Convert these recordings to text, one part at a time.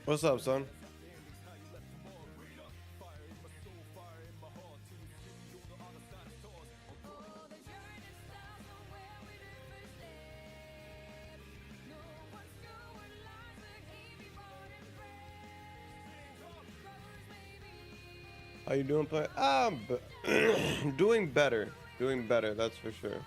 What's up, son? How you doing, play? Doing better. Doing better, that's for sure.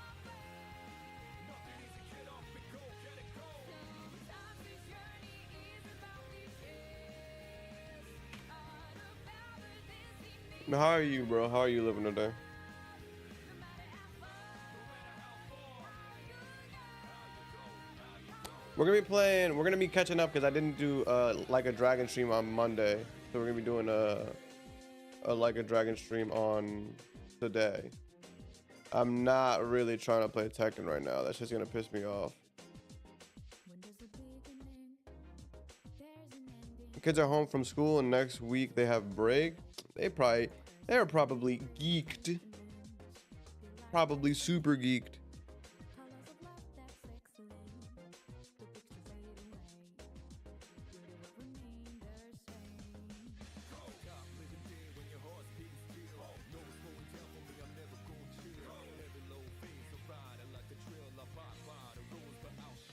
How are you, bro? How are you living today? We're gonna be catching up because I didn't do like a dragon stream on Monday. So we're gonna be doing a like a dragon stream on today. I'm not really trying to play Tekken right now. That's just gonna piss me off. Kids are home from school and next week they have break. They're probably geeked. Probably super geeked.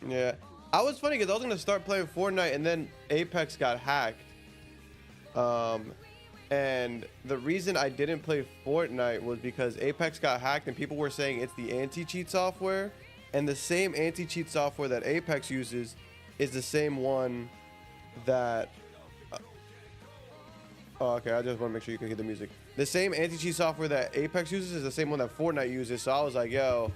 Yeah, I was funny because I was gonna start playing Fortnite and then Apex got hacked. And the reason I didn't play Fortnite was because Apex got hacked and people were saying it's the anti-cheat software, and the same anti-cheat software that Apex uses is the same one that oh, okay, I just want to make sure you can hear the music. The same anti-cheat software that Apex uses is the same one that Fortnite uses. So I was like, yo,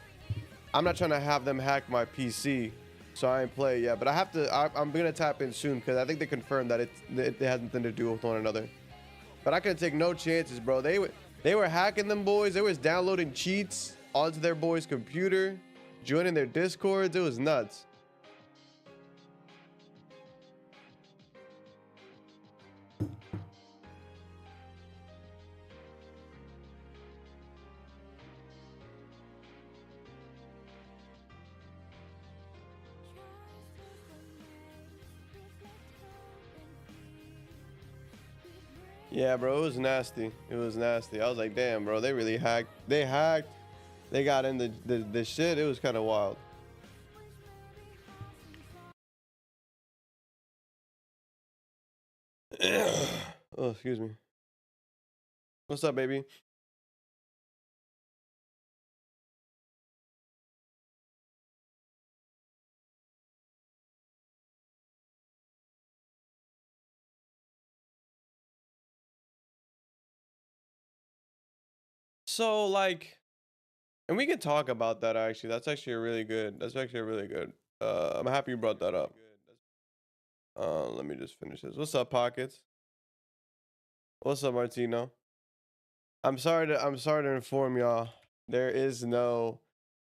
I'm not trying to have them hack my PC. So I ain't play yet, but I'm gonna tap in soon because I think they confirmed that it has nothing to do with one another. But I couldn't take no chances, bro. They were hacking them boys. They was downloading cheats onto their boys' computer, joining their discords. It was nuts. Yeah, bro, it was nasty. It was nasty. I was like, damn, bro, they really hacked. They hacked. They got in the shit. It was kind of wild. Oh, excuse me. What's up, baby? So like, and we can talk about that actually. That's actually a really good. That's actually a really good. I'm happy you brought that up. Let me just finish this. What's up, Pockets? What's up, Martino? I'm sorry to inform y'all. There is no.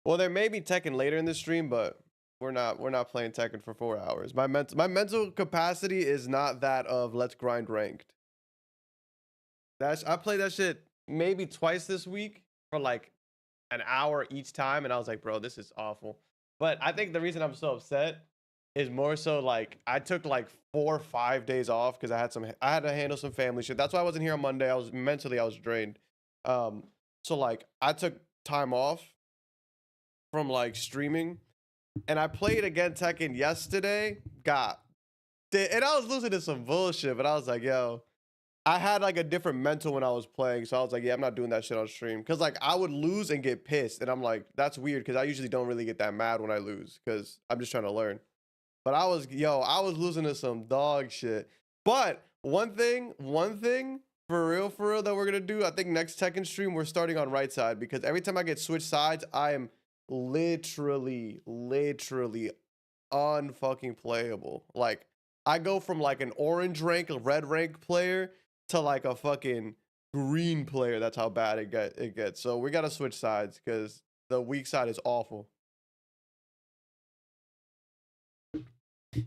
Well, there may be Tekken later in the stream, but we're not playing Tekken for 4 hours. My mental capacity is not that of let's grind ranked. I played that shit maybe twice this week for like an hour each time, and I was like, bro, this is awful. But I think the reason I'm so upset is more so like I took like 4 or 5 days off because I had to handle some family shit. That's why I wasn't here on Monday. I was drained. So like I took time off from like streaming, and I played again Tekken yesterday. And I was losing to some bullshit, but I was like, yo, I had like a different mental when I was playing, so I was like, yeah, I'm not doing that shit on stream. Cause like I would lose and get pissed, and I'm like, that's weird, cause I usually don't really get that mad when I lose, cause I'm just trying to learn. But I was losing to some dog shit. But one thing for real that we're gonna do, I think next Tekken stream we're starting on right side, because every time I get switched sides, I am literally unfucking playable. Like I go from like an orange rank, a red rank player to like a fucking green player. That's how bad it gets. So we gotta switch sides because the weak side is awful.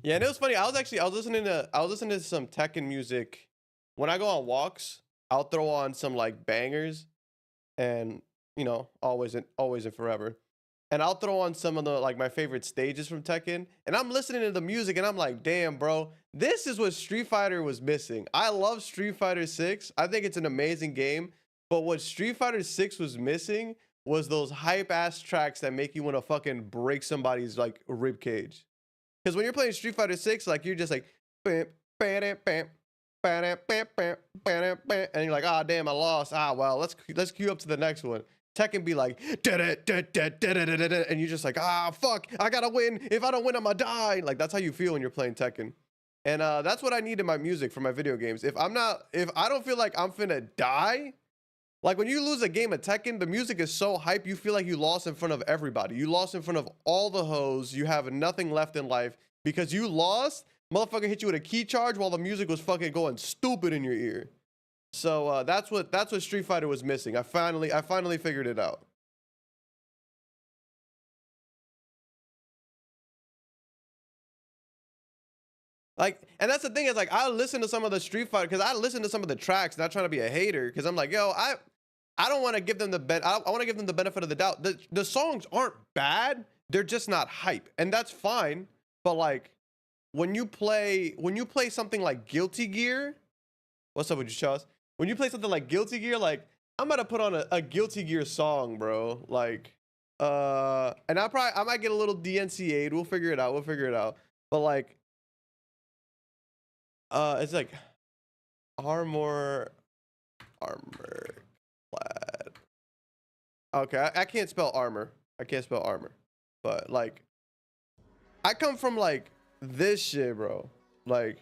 Yeah, and it was funny. I was listening to some Tekken music. When I go on walks, I'll throw on some like bangers, and you know, always and forever. And I'll throw on some of the like my favorite stages from Tekken, and I'm listening to the music, and I'm like, damn, bro, this is what Street Fighter was missing. I love Street Fighter 6. I think it's an amazing game, but what Street Fighter 6 was missing was those hype ass tracks that make you want to fucking break somebody's like rib cage. Because when you're playing Street Fighter 6, like you're just like, bam, bam, bam, bam, bam, bam, bam, bam, and you're like, ah, damn, I lost. Ah, well, let's queue up to the next one. Tekken be like, and you're just like, ah, fuck, I gotta win. If I don't win, I'ma die. Like that's how you feel when you're playing Tekken. And that's what I need in my music for my video games. If I don't feel like I'm finna die, like when you lose a game of Tekken, the music is so hype, you feel like you lost in front of everybody. You lost in front of all the hoes. You have nothing left in life because you lost. Motherfucker hit you with a key charge while the music was fucking going stupid in your ear. So that's what Street Fighter was missing. I finally figured it out. Like, and that's the thing is like I listen to some of the Street Fighter because I listen to some of the tracks, not trying to be a hater, because I'm like, yo, I don't want to give them I want to give them the benefit of the doubt. The songs aren't bad, they're just not hype, and that's fine. But like when you play something like Guilty Gear, what's up with you, Charles? When you play something like Guilty Gear, like I'm gonna put on a Guilty Gear song, bro. Like, and I might get a little DNCA'd. We'll figure it out. But like, it's like armor clad. Okay, I can't spell armor. But like, I come from like this shit, bro. Like.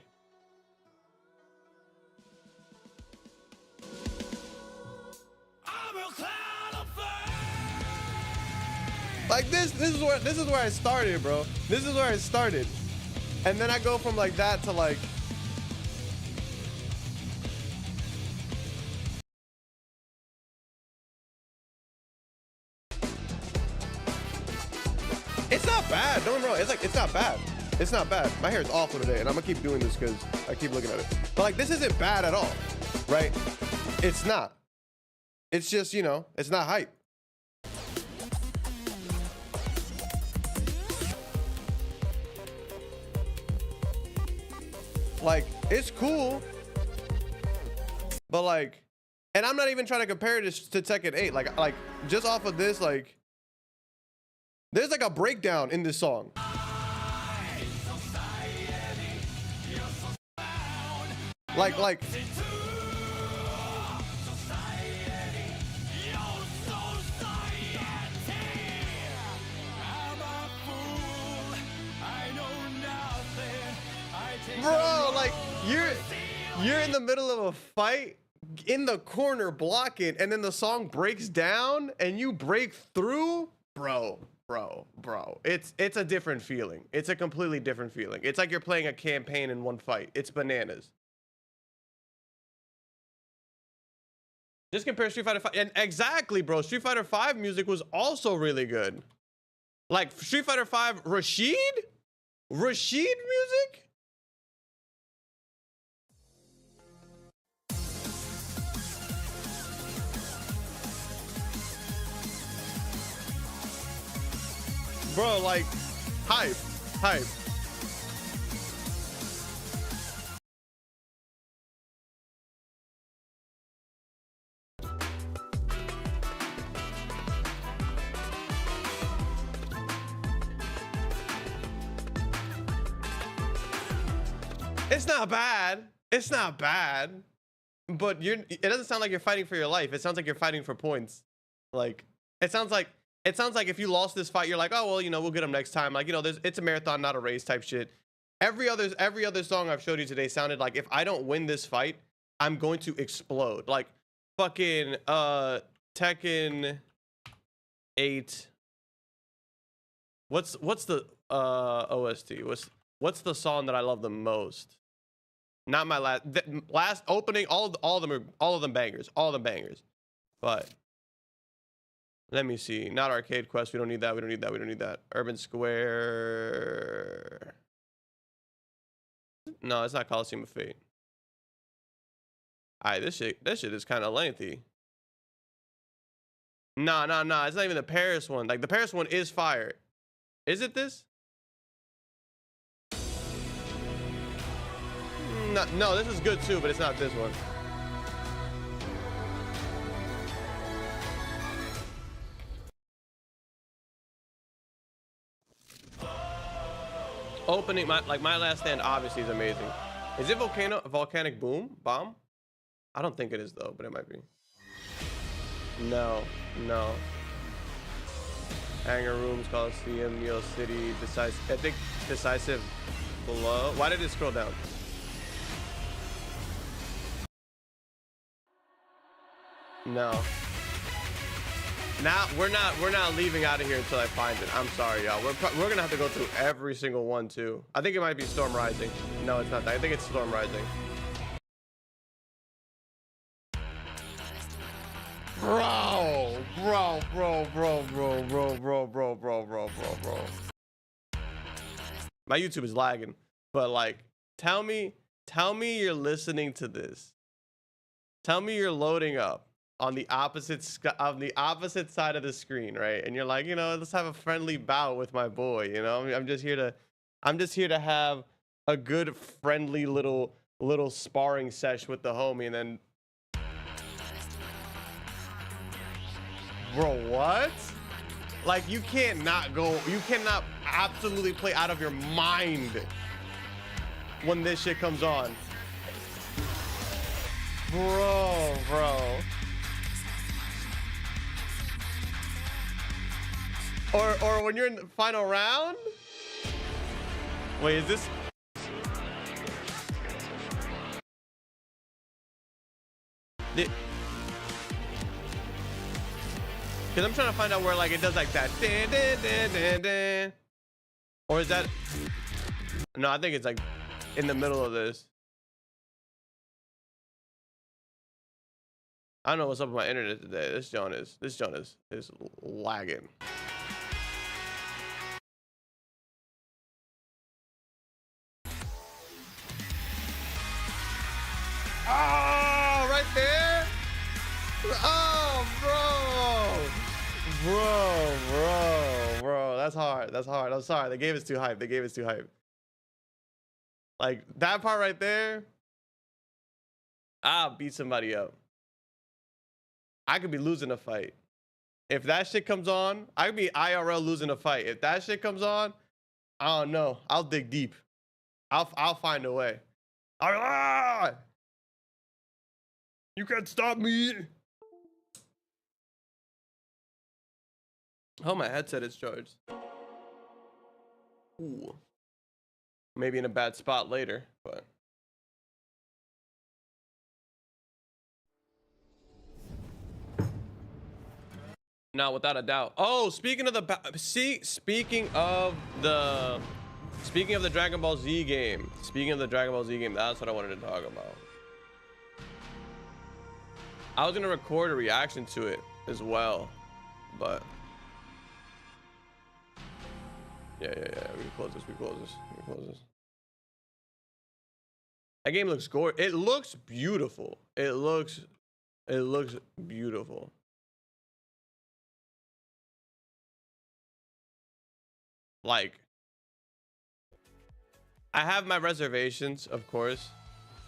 Like this is where I started, bro. This is where I started. And then I go from like that to like it's not bad. Don't get me wrong. It's not bad. It's not bad. My hair is awful today, and I'm gonna keep doing this because I keep looking at it. But like this isn't bad at all, right? It's not. It's just, you know, it's not hype. Like, it's cool, but like, and I'm not even trying to compare this to Tekken 8. Like just off of this, like, there's like a breakdown in this song. Like. Bro, like you're in the middle of a fight in the corner blocking, and then the song breaks down and you break through, bro. It's a different feeling. It's a completely different feeling. It's like you're playing a campaign in one fight. It's bananas. Just compare Street Fighter 5, and exactly, bro. Street Fighter 5 music was also really good. Like Street Fighter 5 Rashid music. bro, like, hype, hype. It's not bad. It's not bad. But it doesn't sound like you're fighting for your life. It sounds like you're fighting for points. Like, it sounds like if you lost this fight, you're like, oh well, you know, we'll get them next time. Like, you know, it's a marathon, not a race type shit. Every other song I've showed you today sounded like if I don't win this fight, I'm going to explode. Like fucking Tekken 8. What's the OST? What's the song that I love the most? Not my last opening. All of them bangers. All of them bangers. But let me see. Not Arcade Quest. We don't need that. We don't need that. We don't need that. Urban Square. No, it's not Coliseum of Fate. Alright, this shit is kind of lengthy. Nah. It's not even the Paris one. Like the Paris one is fire. Is it this? No, this is good too, but it's not this one. Opening my last stand obviously is amazing. Is it volcanic bomb? I don't think it is though, but it might be. No. Hangar Rooms, Coliseum, Neo City, Decisive. I think Decisive below. Why did it scroll down? No. Now we're not leaving out of here until I find it. I'm sorry, y'all. We're gonna have to go through every single one too. I think it might be Storm Rising. No, it's not that. I think it's Storm Rising. Bro. My YouTube is lagging, but like, tell me you're listening to this. Tell me you're loading up on the opposite side of the screen, right? And you're like, you know, let's have a friendly bout with my boy. You know, I'm just here to have a good friendly little sparring sesh with the homie, and then, bro, what? Like, you cannot absolutely play out of your mind when this shit comes on, bro. Or when you're in the final round? Wait, is this? Because I'm trying to find out where like it does like that. Or is that? No, I think it's like in the middle of this. I don't know what's up with my internet today. This John is lagging. Oh, right there. Oh, bro. That's hard. I'm sorry. They gave us too hype. Like that part right there. I'll beat somebody up. I could be losing a fight. If that shit comes on, I could be IRL losing a fight. If that shit comes on, I don't know. I'll dig deep. I'll find a way. You can't stop me. Oh, my headset is charged. Ooh. Maybe in a bad spot later, but. No, without a doubt. Oh, speaking of the Dragon Ball Z game. That's what I wanted to talk about. I was gonna record a reaction to it as well, but yeah. We can close this. That game looks gorgeous. It looks beautiful. It looks beautiful. like, I have my reservations, of course.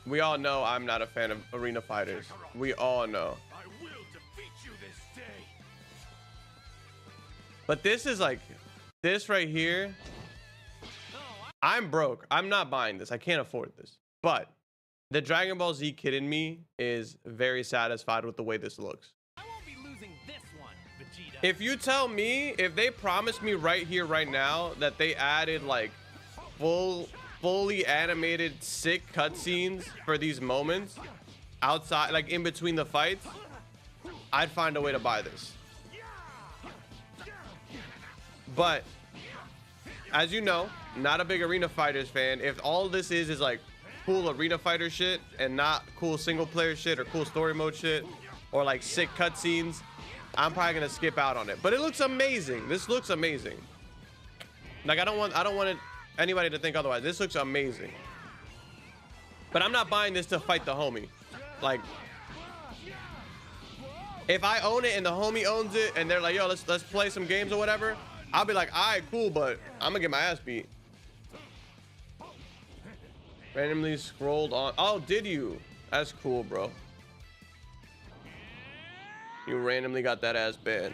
We all know I'm not a fan of arena fighters. We all know. I will defeat you this day. But this is like, this right here. I'm broke. I'm not buying this. I can't afford this. But the Dragon Ball Z kid in me is very satisfied with the way this looks. I won't be losing this one, Vegeta. If you tell me, if they promise me right here, right now, that they added like fully animated sick cutscenes for these moments outside, like in between the fights, I'd find a way to buy this. But as you know, not a big Arena Fighters fan. If all this is like cool Arena Fighter shit and not cool single player shit or cool story mode shit or like sick cutscenes, I'm probably gonna skip out on it. But it looks amazing. This looks amazing. Like I don't want anybody to think otherwise. This looks amazing. But I'm not buying this to fight the homie. Like, if I own it and the homie owns it and they're like, yo, let's play some games or whatever, I'll be like, all right, cool, but I'm gonna get my ass beat. Randomly scrolled on. Oh, did you? That's cool, bro. You randomly got that ass banned.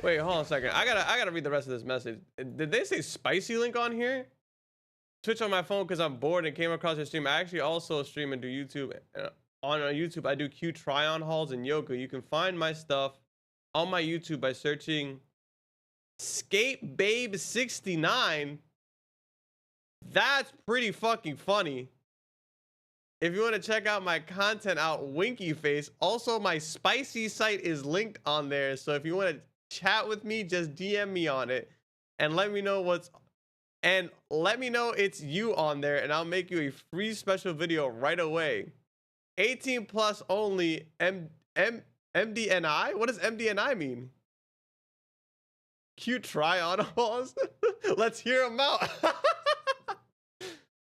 Wait, hold on a second. I gotta read the rest of this message. Did they say spicy link on here? Twitch on my phone because I'm bored and came across your stream. I actually also stream and do YouTube. On YouTube, I do cute try-on hauls and yoga. You can find my stuff on my YouTube by searching Skate Babe 69. That's pretty fucking funny. If you want to check out my content out, Winky Face. Also, my spicy site is linked on there. So if you want to chat with me, just DM me on it and let me know let me know it's you on there and I'll make you a free special video right away. 18 plus only. MDNI? What does MDNI mean? Cute try on hauls. Let's hear them out.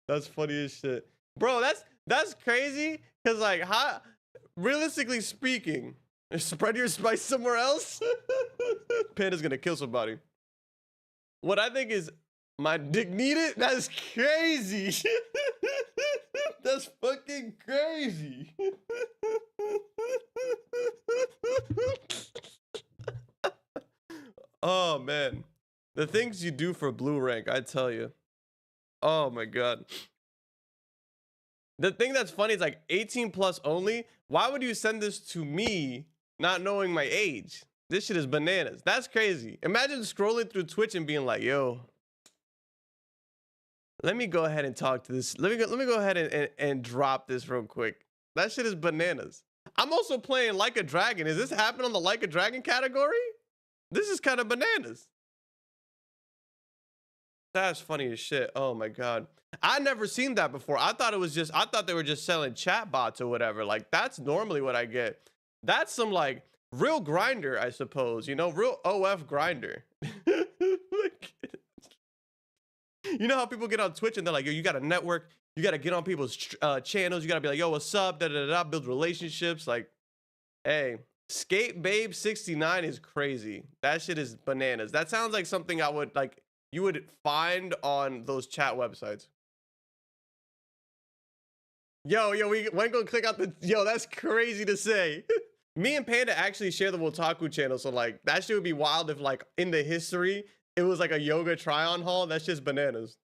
That's funny as shit, bro. That's crazy because like how realistically speaking, spread your spice somewhere else. Panda's gonna kill somebody. What I think is my dick needed. That's crazy. That's fucking crazy. Oh man, the things you do for blue rank, I tell you. Oh my god. The thing that's funny is like 18 plus only. Why would you send this to me not knowing my age? This shit is bananas. That's crazy. Imagine scrolling through Twitch and being like, yo, let me go ahead and talk to this. Let me go ahead and drop this real quick. That shit is bananas. I'm also playing Like a Dragon. Is this happening on the Like a Dragon category? This is kind of bananas. That's funny as shit. Oh my god. I never seen that before. I thought they were just selling chat bots or whatever. Like that's normally what I get. That's some like real grinder, I suppose. You know, real OF grinder. You know how people get on Twitch and they're like, yo, you got to network. You got to get on people's channels. You got to be like, yo, what's up? Da, da, da, da, build relationships. Like, hey, Skate Babe 69 is crazy. That shit is bananas. That sounds like something I would like. You would find on those chat websites. Yo, we went go click out the. Yo, that's crazy to say. Me and Panda actually share the Wotaku channel, so like that shit would be wild if like in the history it was like a yoga try-on haul. That's just bananas.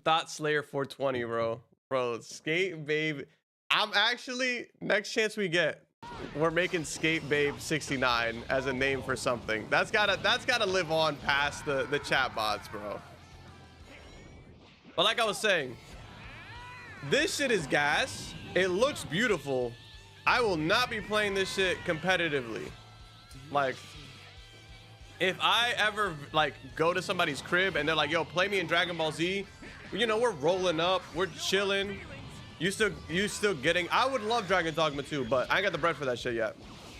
Thought Slayer 420, bro. Skate Babe. I'm actually next chance we get, we're making Skate Babe 69 as a name for something. That's gotta live on past the chat bots, bro. But like I was saying, this shit is gas. It looks beautiful. I will not be playing this shit competitively. Like, if I ever like go to somebody's crib and they're like, yo, play me in Dragon Ball Z, you know, we're rolling up, we're chilling. You still getting, I would love Dragon Dogma 2, but I ain't got the bread for that shit yet.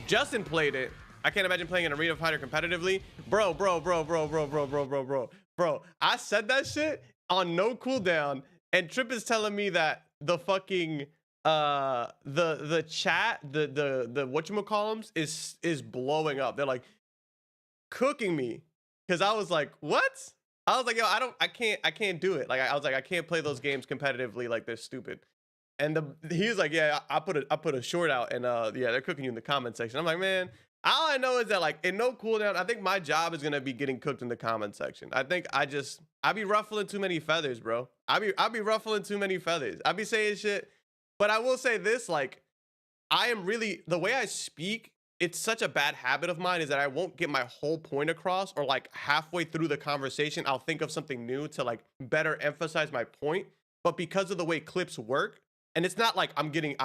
Justin played it. I can't imagine playing an Arena Fighter competitively. Bro. I said that shit on no cooldown, and Trip is telling me that the fucking the chat, the whatchamacallums is blowing up. They're like cooking me because I was like, what? I was like, yo, I can't do it. Like I was like, I can't play those games competitively. Like they're stupid. And he was like, yeah, I put a short out, and yeah, they're cooking you in the comment section. I'm like, man, all I know is that like in no cooldown, I think my job is gonna be getting cooked in the comment section. I think I be ruffling too many feathers, bro. I be ruffling too many feathers. I be saying shit, but I will say this, like, I am really the way I speak. It's such a bad habit of mine is that I won't get my whole point across, or like halfway through the conversation, I'll think of something new to like better emphasize my point. But because of the way clips work, and it's not like I'm getting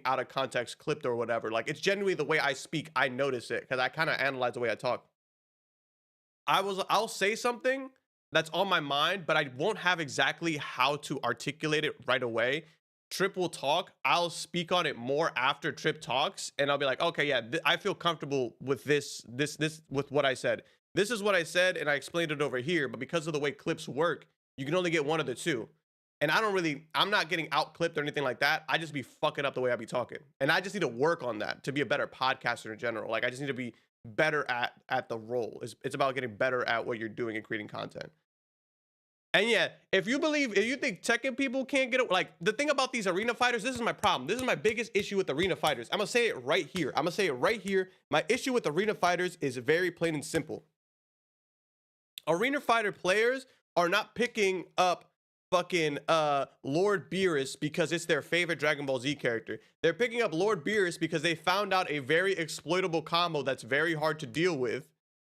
out of context clipped or whatever. Like it's genuinely the way I speak, I notice it because I kind of analyze the way I talk. I'll say something that's on my mind, but I won't have exactly how to articulate it right away. Trip will talk. I'll speak on it more after Trip talks, and I'll be like, okay, yeah, I feel comfortable with this with what I said. This is what I said, and I explained it over here. But because of the way clips work, you can only get one of the two. And I'm not getting out clipped or anything like that. I just be fucking up the way I be talking, and I just need to work on that to be a better podcaster in general. Like I just need to be better at the role. It's about getting better at what you're doing and creating content. And yeah, if you think Tekken people can't get it, like the thing about these arena fighters, this is my problem. This is my biggest issue with arena fighters. I'm gonna say it right here. I'm gonna say it right here. My issue with arena fighters is very plain and simple. Arena fighter players are not picking up fucking Lord Beerus because it's their favorite Dragon Ball Z character. They're picking up Lord Beerus because they found out a very exploitable combo that's very hard to deal with.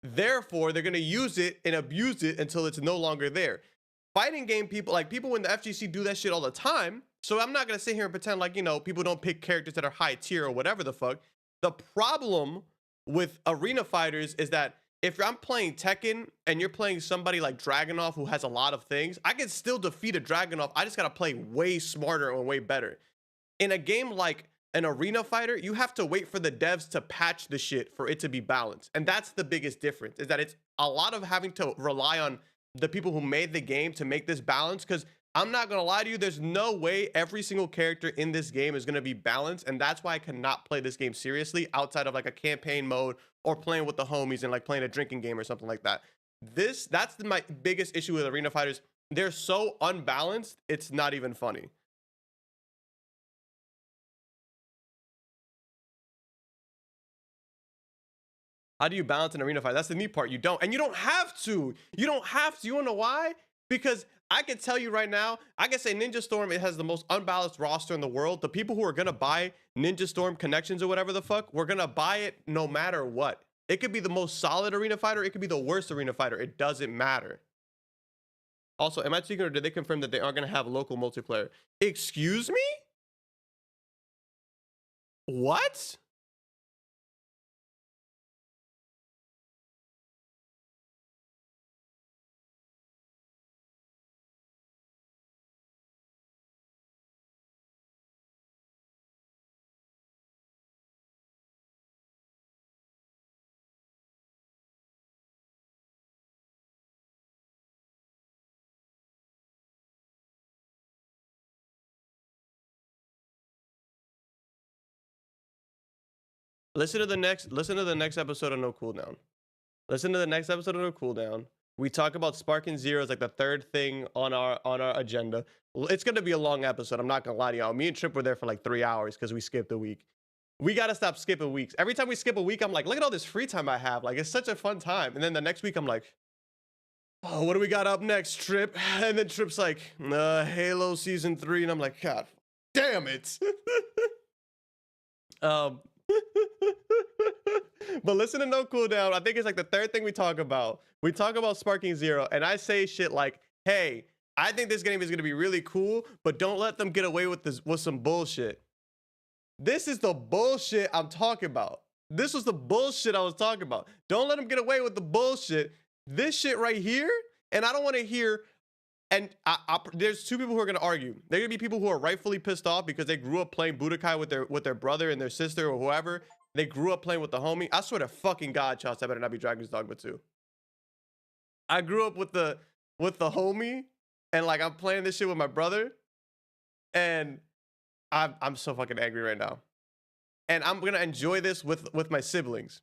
Therefore, they're gonna use it and abuse it until it's no longer there. Fighting game people, like people in the FGC do that shit all the time. So I'm not gonna sit here and pretend like, you know, people don't pick characters that are high tier or whatever the fuck. The problem with arena fighters is that if I'm playing Tekken and you're playing somebody like Dragunov who has a lot of things, I can still defeat a Dragunov. I just gotta play way smarter and way better. In a game like an arena fighter, you have to wait for the devs to patch the shit for it to be balanced. And that's the biggest difference, is that it's a lot of having to rely on the people who made the game to make this balance. Because I'm not gonna lie to you, there's no way every single character in this game is gonna be balanced, and that's why I cannot play this game seriously outside of like a campaign mode or playing with the homies and like playing a drinking game or something like that. That's my biggest issue with arena fighters. They're so unbalanced, it's not even funny. How do you balance an arena fight? That's the neat part. You don't. And you don't have to. You don't have to. You wanna know why? Because I can tell you right now, I can say Ninja Storm, it has the most unbalanced roster in the world. The people who are gonna buy Ninja Storm connections or whatever the fuck, we're gonna buy it no matter what. It could be the most solid arena fighter, it could be the worst arena fighter. It doesn't matter. Also, am I speaking or did they confirm that they aren't gonna have local multiplayer? Excuse me? What? Listen to the next episode of No Cooldown. Listen to the next episode of No Cooldown. We talk about Sparking Zero as like the third thing on our agenda. It's gonna be a long episode. I'm not gonna lie to y'all. Me and Trip were there for like 3 hours because we skipped a week. We gotta stop skipping weeks. Every time we skip a week, I'm like, look at all this free time I have. Like it's such a fun time. And then the next week, I'm like, oh, what do we got up next, Trip? And then Trip's like, Halo Season 3, and I'm like, God damn it. um, but listen to No Cooldown. I think it's like the third thing we talk about. We talk about Sparking Zero, and I say shit like, hey, I think this game is gonna be really cool, but don't let them get away with this with some bullshit. This is the bullshit I'm talking about. This was the bullshit I was talking about. Don't let them get away with the bullshit. This shit right here, and I don't want to hear. And there's two people who are gonna argue. There are gonna be people who are rightfully pissed off because they grew up playing Budokai with their brother and their sister or whoever. They grew up playing with the homie. I swear to fucking God, Charles, that better not be Dragon's Dogma 2. I grew up with the homie, and like I'm playing this shit with my brother, and I'm so fucking angry right now. And I'm gonna enjoy this with my siblings.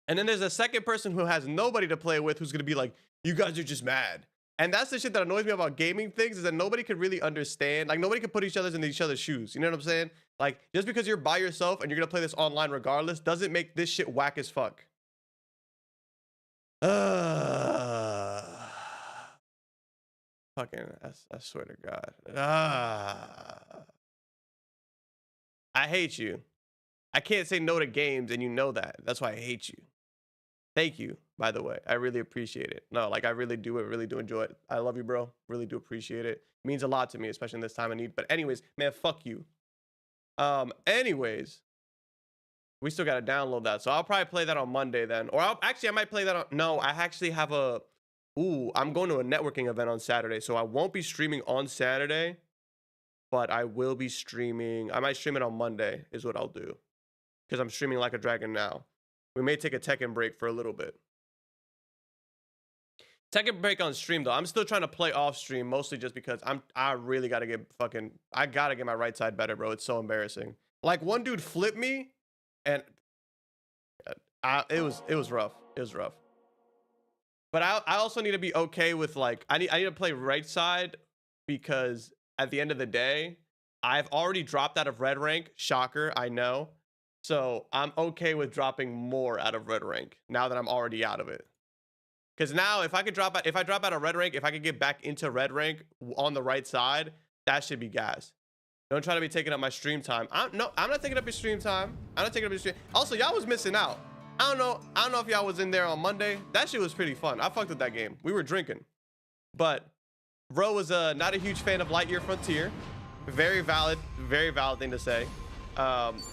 And then there's a second person who has nobody to play with who's gonna be like, you guys are just mad. And that's the shit that annoys me about gaming things, is that nobody could really understand. Like, nobody can put each other's in each other's shoes. You know what I'm saying? Like, just because you're by yourself and you're gonna play this online regardless doesn't make this shit whack as fuck. Fucking, I swear to God. I hate you. I can't say no to games, and you know that. That's why I hate you. Thank you, by the way. I really appreciate it. No, like, I really do enjoy it. I love you, bro. Really do appreciate it. It means a lot to me, especially in this time of need. But anyways, man, fuck you. Anyways, we still gotta download that. So I'll probably play that on Monday then. Or I might play that on, no, I actually have I'm going to a networking event on Saturday. So I won't be streaming on Saturday, but I will be streaming. I might stream it on Monday is what I'll do. Because I'm streaming Like a Dragon now. We may take a Tekken break for a little bit. Tekken break on stream though. I'm still trying to play off stream, mostly just because I really gotta get I gotta get my right side better, bro. It's so embarrassing. Like, one dude flipped me, and it was rough. It was rough. But I also need to be okay with, like, I need to play right side, because at the end of the day, I've already dropped out of red rank. Shocker, I know. So I'm okay with dropping more out of red rank now that I'm already out of it. Because now if I drop out of red rank, if I could get back into red rank on the right side, that should be gas. Don't try to be taking up my stream time. I'm not taking up your stream time. I'm not taking up your stream. Also, y'all was missing out. I don't know if y'all was in there on Monday. That shit was pretty fun. I fucked with that game. We were drinking. But bro was not a huge fan of Lightyear Frontier. Very valid thing to say.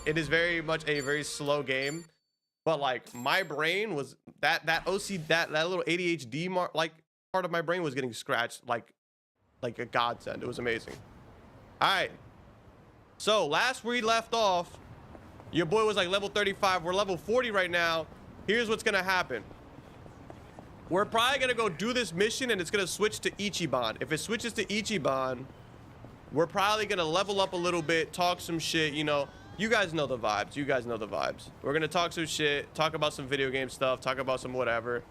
It is very much a very slow game, but like, my brain was that little ADHD part of my brain was getting scratched like a godsend. It was amazing. All right, so last we left off, your boy was like level 35. We're level 40 right now. Here's what's gonna happen. We're probably gonna go do this mission, and it's gonna switch to Ichiban. If it switches to Ichiban, we're probably gonna level up a little bit, talk some shit, you know. You guys know the vibes. You guys know the vibes. We're gonna talk some shit, talk about some video game stuff, talk about some whatever.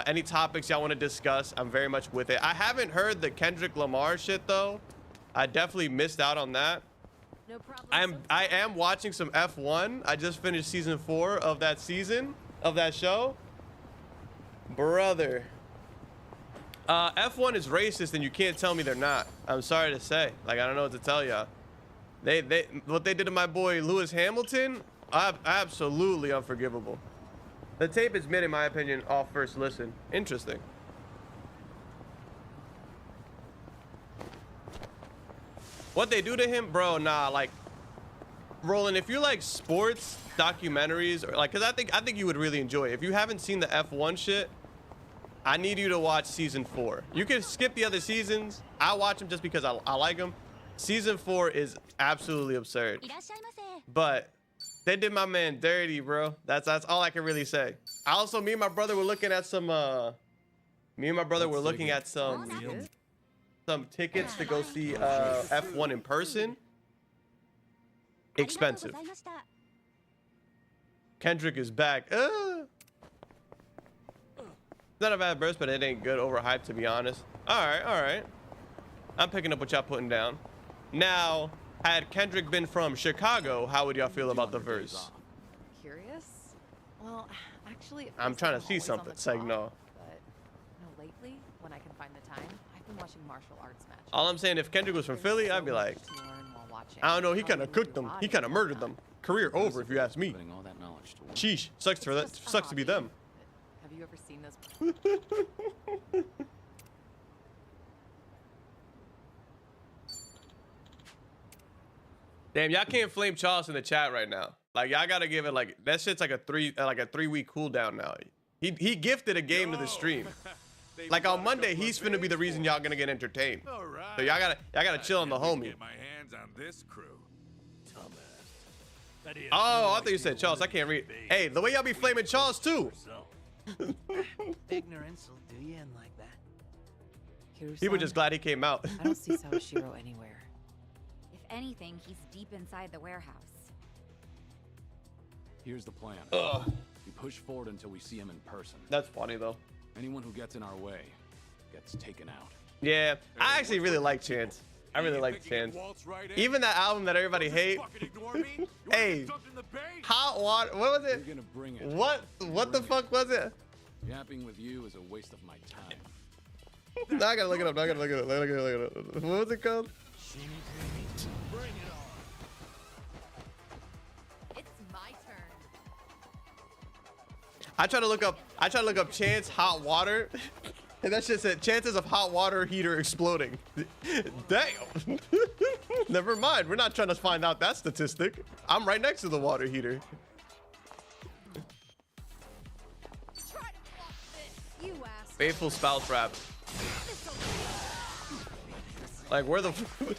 Any topics y'all want to discuss, I'm very much with it. I haven't heard the Kendrick Lamar shit though. I definitely missed out on that. No problem. I am watching some F1. I just finished season 4 of that season of that show. Brother. F1 is racist, and you can't tell me they're not. I'm sorry to say. Like, I don't know what to tell y'all. What they did to my boy Lewis Hamilton, absolutely unforgivable. The tape is mid, in my opinion, off first listen. Interesting. What they do to him, bro? Nah, like, Roland, if you like sports documentaries, or like, cause I think you would really enjoy it. If you haven't seen the F1 shit, I need you to watch season 4. You can skip the other seasons. I watch them just because I like them. Season 4 is absolutely absurd. But they did my man dirty, bro. That's all I can really say. Me and my brother were looking at some some tickets to go see F1 in person. Expensive. Kendrick is back. Not a bad burst, but it ain't good. Overhyped, to be honest. All right. I'm picking up what y'all putting down. Now, had Kendrick been from Chicago, how would y'all feel about the verse? Curious? Well, actually, I'm trying to see something. It's like, no. But no, lately, when I can find the time, I've been watching martial arts matches. All I'm saying, if Kendrick was from Philly, I'd be like, I don't know. He kind of cooked them. He kind of murdered them. Career over, if you ask me. Sheesh. Sucks to be them. Have you ever seen those? Damn, y'all can't flame Charles in the chat right now. Like, y'all gotta give it like, that shit's like a 3-week cooldown now. He gifted a game to the stream. Like, on Monday, he's finna be the reason y'all gonna get entertained. So y'all gotta chill on the homie. Get my hands on this crew. Oh, I thought you said Charles. I can't read. Hey, the way y'all be flaming Charles too. Ignorance will do you in like that. He was just glad he came out. I don't see Sawashiro anywhere. If anything, he's deep inside the warehouse. Here's the plan. Ugh. We push forward until we see him in person. That's funny though. Anyone who gets in our way gets taken out. Yeah, I actually really like Chance. I really like Chance. Even that album that everybody hate. Hey, hot water. What was it? You're gonna bring it. What the fuck was it? Yapping with you is a waste of my time. No, I gotta look it up. I gotta look it up. I gotta look it up. What was it called? It's my turn. I try to look up Chance hot water, and that shit said chances of hot water heater exploding. Damn. Never mind. We're not trying to find out that statistic. I'm right next to the water heater. Try to block this, you ass. Faithful spouse rap. Like, where the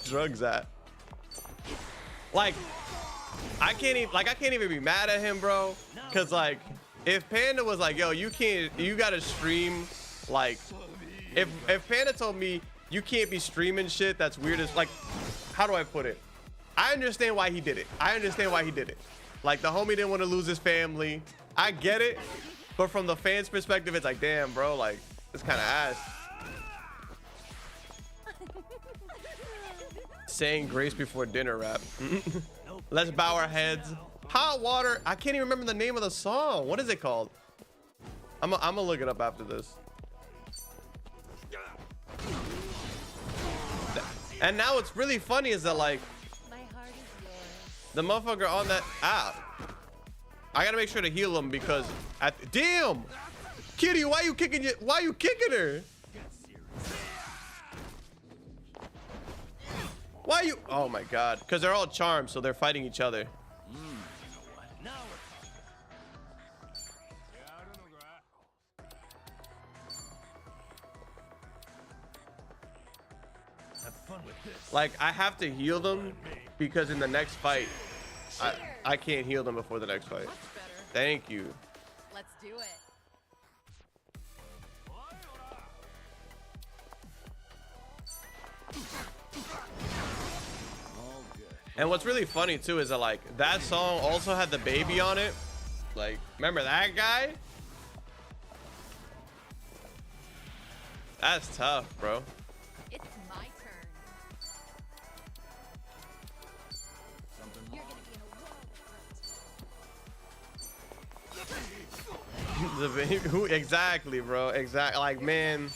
drugs at? Like, I can't even be mad at him, bro. Cause like, if Panda was like, yo, you gotta stream, like, if Panda told me you can't be streaming shit that's weird as, like, how do I put it? I understand why he did it. Like, the homie didn't want to lose his family. I get it. But from the fans' perspective, it's like, damn, bro, like, it's kind of ass. Saying grace before dinner rap. Let's bow our heads. Hot water. I can't even remember the name of the song. What is it called? I'm gonna look it up after this. And now what's really funny is that, like, My heart is yours. the motherfucker on that app, I gotta make sure to heal him because damn, Kitty, why you kicking her? Why you? Oh my God, because they're all charmed, so they're fighting each other. Like, I have to heal them because in the next fight, I can't heal them before the next fight. Much better. Thank you. Let's do it. All good. And what's really funny too is that, like, that song also had the baby on it. Like, remember that guy? That's tough, bro. It's my turn. Something You're gonna be in a world of hurt. The baby, who exactly, bro? Exactly. Like, man,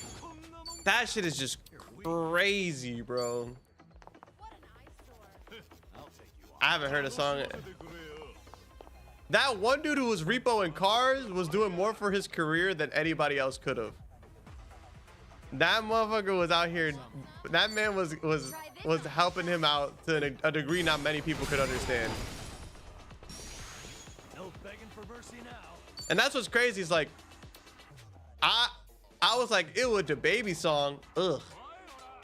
that shit is just crazy, bro. What an eyesore. I haven't heard a song. That one dude who was repoing cars was doing more for his career than anybody else could have. That motherfucker was out here. That man was helping him out to a degree not many people could understand. No begging for mercy now. And that's what's crazy. Is like, I was like, ew, with the baby song. Ugh.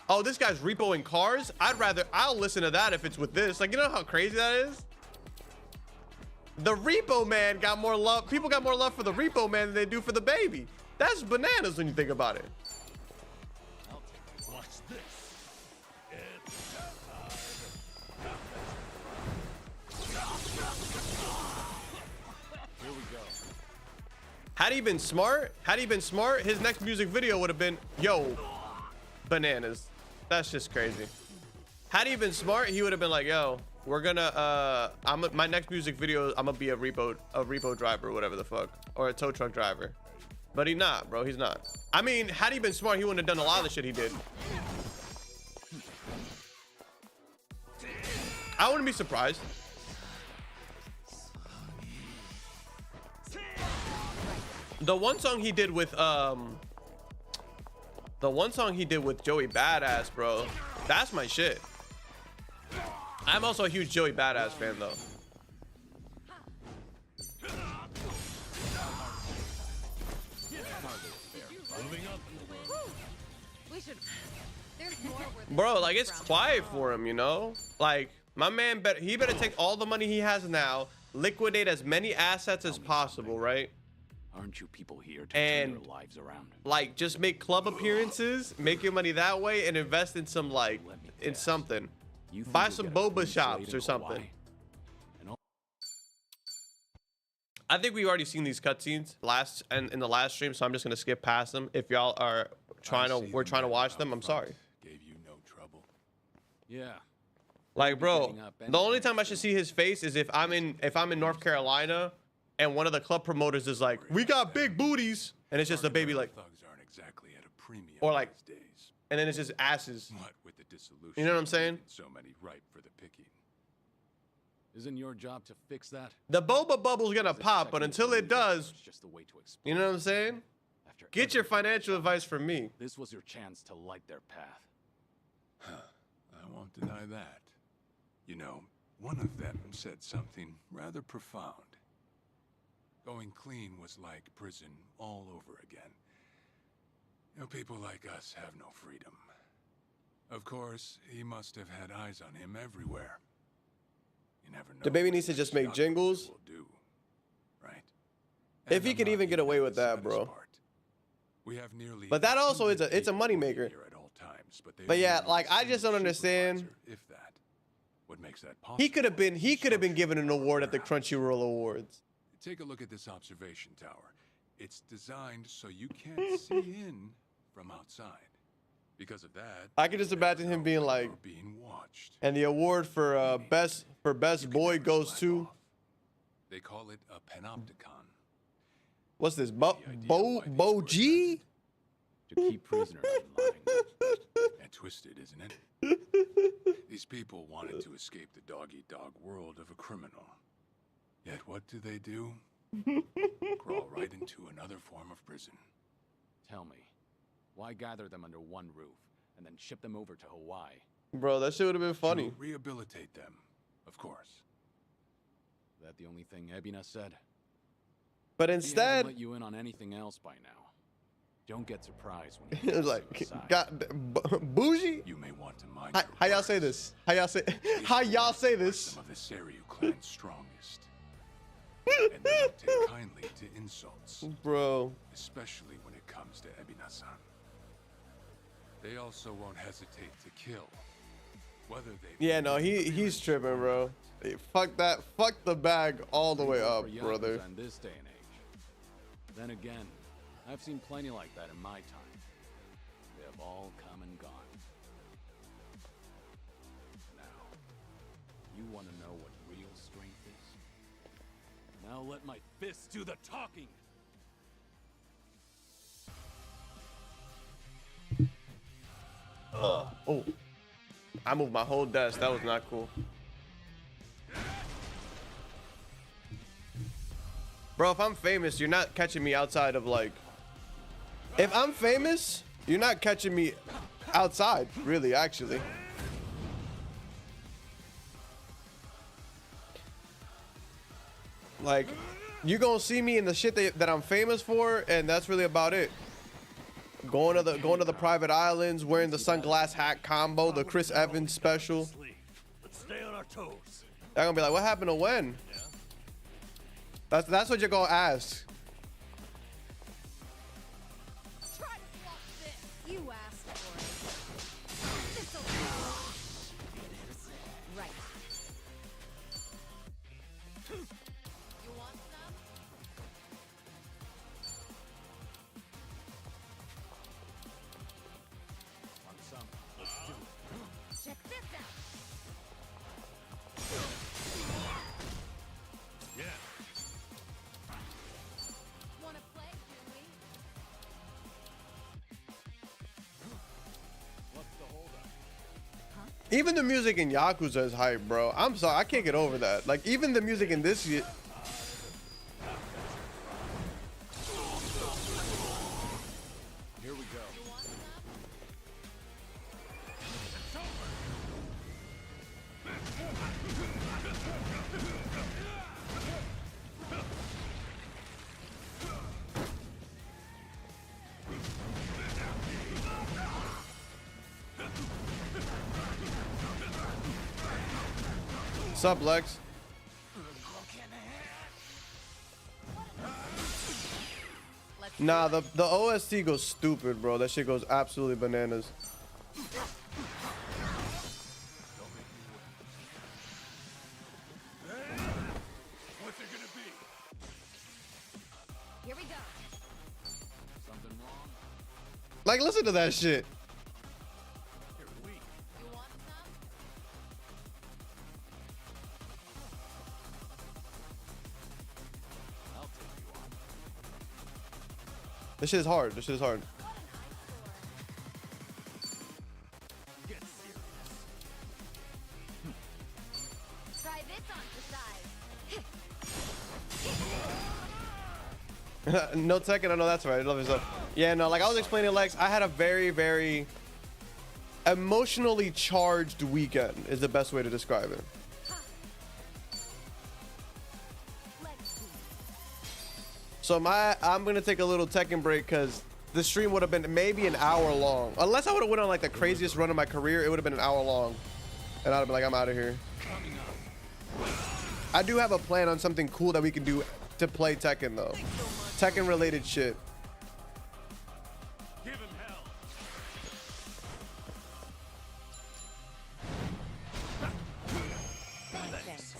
Oh, this guy's repoing cars. I'll listen to that if it's with this. Like, you know how crazy that is? The repo man got more love. People got more love for the repo man than they do for the baby. That's bananas when you think about it. Watch this. It's Here we go. Had he been smart, his next music video would have been, yo, bananas. That's just crazy. Had he been smart, he would have been like, yo, we're gonna, my next music video, I'm gonna be a repo driver, or whatever the fuck, or a tow truck driver. But he's not, bro. He's not. I mean, had he been smart, he wouldn't have done a lot of the shit he did. I wouldn't be surprised. The one song he did with Joey Badass, bro. That's my shit. I'm also a huge Joey Badass fan, though. We should. There's more where this Bro, comes like, it's from. quiet for him, you know? Like, my man, he better take all the money he has now, liquidate as many assets as possible, right? Aren't you people here to And, turn your lives around? like, just make club appearances, make your money that way, and invest in some, like, in something. You think Buy you'll some get a boba clean shops slate or in something. Hawaii? And all I think we've already seen these cutscenes in the last stream, so I'm just gonna skip past them. If y'all are we're trying to watch them, I'm sorry. Gave you no trouble. yeah. Like, Won't be bro, getting up the only anytime time I should soon. see his face is if I'm in North Carolina, and one of the club promoters is like, "We got big booties," and it's just a baby like, Thugs aren't exactly at a premium or like, these days. and then it's just asses. What with the dissolution? You know what I'm saying? leaving So many ripe for the picking. Isn't your job to fix that? The boba bubble's gonna Is it pop, but checking until the it news, or does, it's just a way to explain you know what I'm saying? after Get your everything you've financial done. advice from me. This was your chance to light their path. I won't deny that. You know, one of them said something rather profound. Going clean was like prison all over again. You know, people like us have no freedom. Of course, he must have had eyes on him everywhere. You never know. The baby what needs to this just make shotgun jingles. will do, right? If And he I'm could not even get away at with the that, bro. saddest part. We have nearly But that also is 100 it's a people working moneymaker. here at all times, but they But yeah, only need like, a I just single don't understand. supervisor, if that. What makes that possible? He could have been Construction given an award at the warehouse. Crunchyroll Awards. Take a look at this observation tower. It's designed so you can't see in from outside. Because of that, I can just imagine him being like, you're being watched. and the award for best You boy can never goes slack to off. They call it a panopticon. what's this? The idea why these Bo were G? To keep prisoners in line. And twisted, isn't it? These people wanted to escape the dog-eat-dog world of a criminal. Yet what do? Crawl right into another form of prison. Tell me, why gather them under one roof and then ship them over to Hawaii? Bro, that shit would have been funny. To rehabilitate them, of course. Is that the only thing Ebina said? But He hasn't instead, let you in on anything else by now. Don't get surprised when it he was takes like, you aside. God, bougie? You may want to mind How your y'all say words. this? How y'all say These how y'all say are this? Some of the Seryu clan's strongest. And they don't take kindly to insults, Bro. especially when it comes to Ebina-san. They also won't hesitate to kill, whether they. Yeah, no, he's tripping, bro. Hey, fuck that. Fuck the bag all the way Legal up, for Yakuza brother. In this day and age. Then again, I've seen plenty like that in my time. They have all come and gone. Now, you want to know what real strength is? Now let my fists do the talking. Oh. I moved my whole desk. That was not cool. Bro, if I'm famous, you're not catching me outside of like... If I'm famous, you're not catching me outside, really, actually. Like, you gonna see me in the shit that I'm famous for, and that's really about it. Going to the private islands, wearing the sunglass hat combo, the Chris Evans special. Let's stay on our toes. They're gonna be like, what happened to when? That's what you're gonna ask. Try to block this. You asked for it. This'll do. Right. You want some? On some, let's do it. Check this out. Yeah. Wanna play, do we? What's the holdup? Even the music in Yakuza is hype, bro. I'm sorry, I can't get over that. Like, even the music in this shit. Here we go. Sup, Lex? Nah, the OST goes stupid, bro. That shit goes absolutely bananas. Like, listen to that shit. You're weak. You want some? I'll take you on. This shit is hard. This shit is hard. What an eyesore. Get serious. Try this on for size. No second. I know that's right. I love yourself. Yeah, no, like I was explaining, Lex, I had a very, very emotionally charged weekend is the best way to describe it. Let's see. So I'm gonna take a little Tekken break because the stream would have been maybe an hour long. Unless I would have went on like the craziest run of my career, it would have been an hour long. And I'd have been like, I'm out of here. I do have a plan on something cool that we can do to play Tekken though. Tekken related shit. Give him hell. Thanks.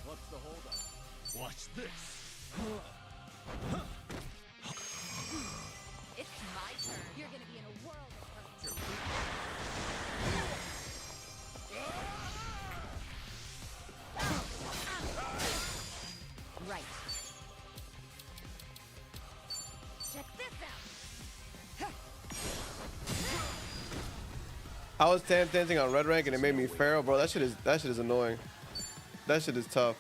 What's the holdup? Watch this. It's my turn. You're gonna be in a world of hurt. Right. Check this out. I was dancing on red rank and it made me feral, bro. That shit is annoying. That shit is tough.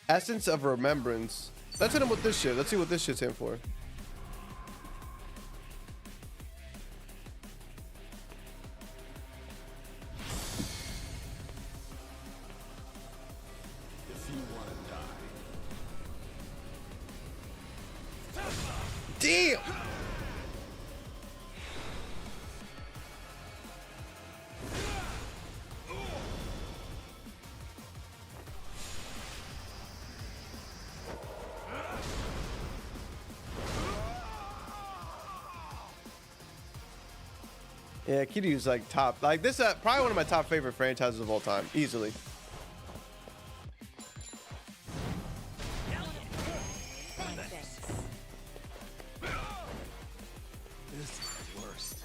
Essence of Remembrance. Let's hit him with this shit. Let's see what this shit's in for. If you want to die. Damn! Yeah, Kiryu's like top. Like this, probably one of my top favorite franchises of all time, easily. Thanks. This is the worst.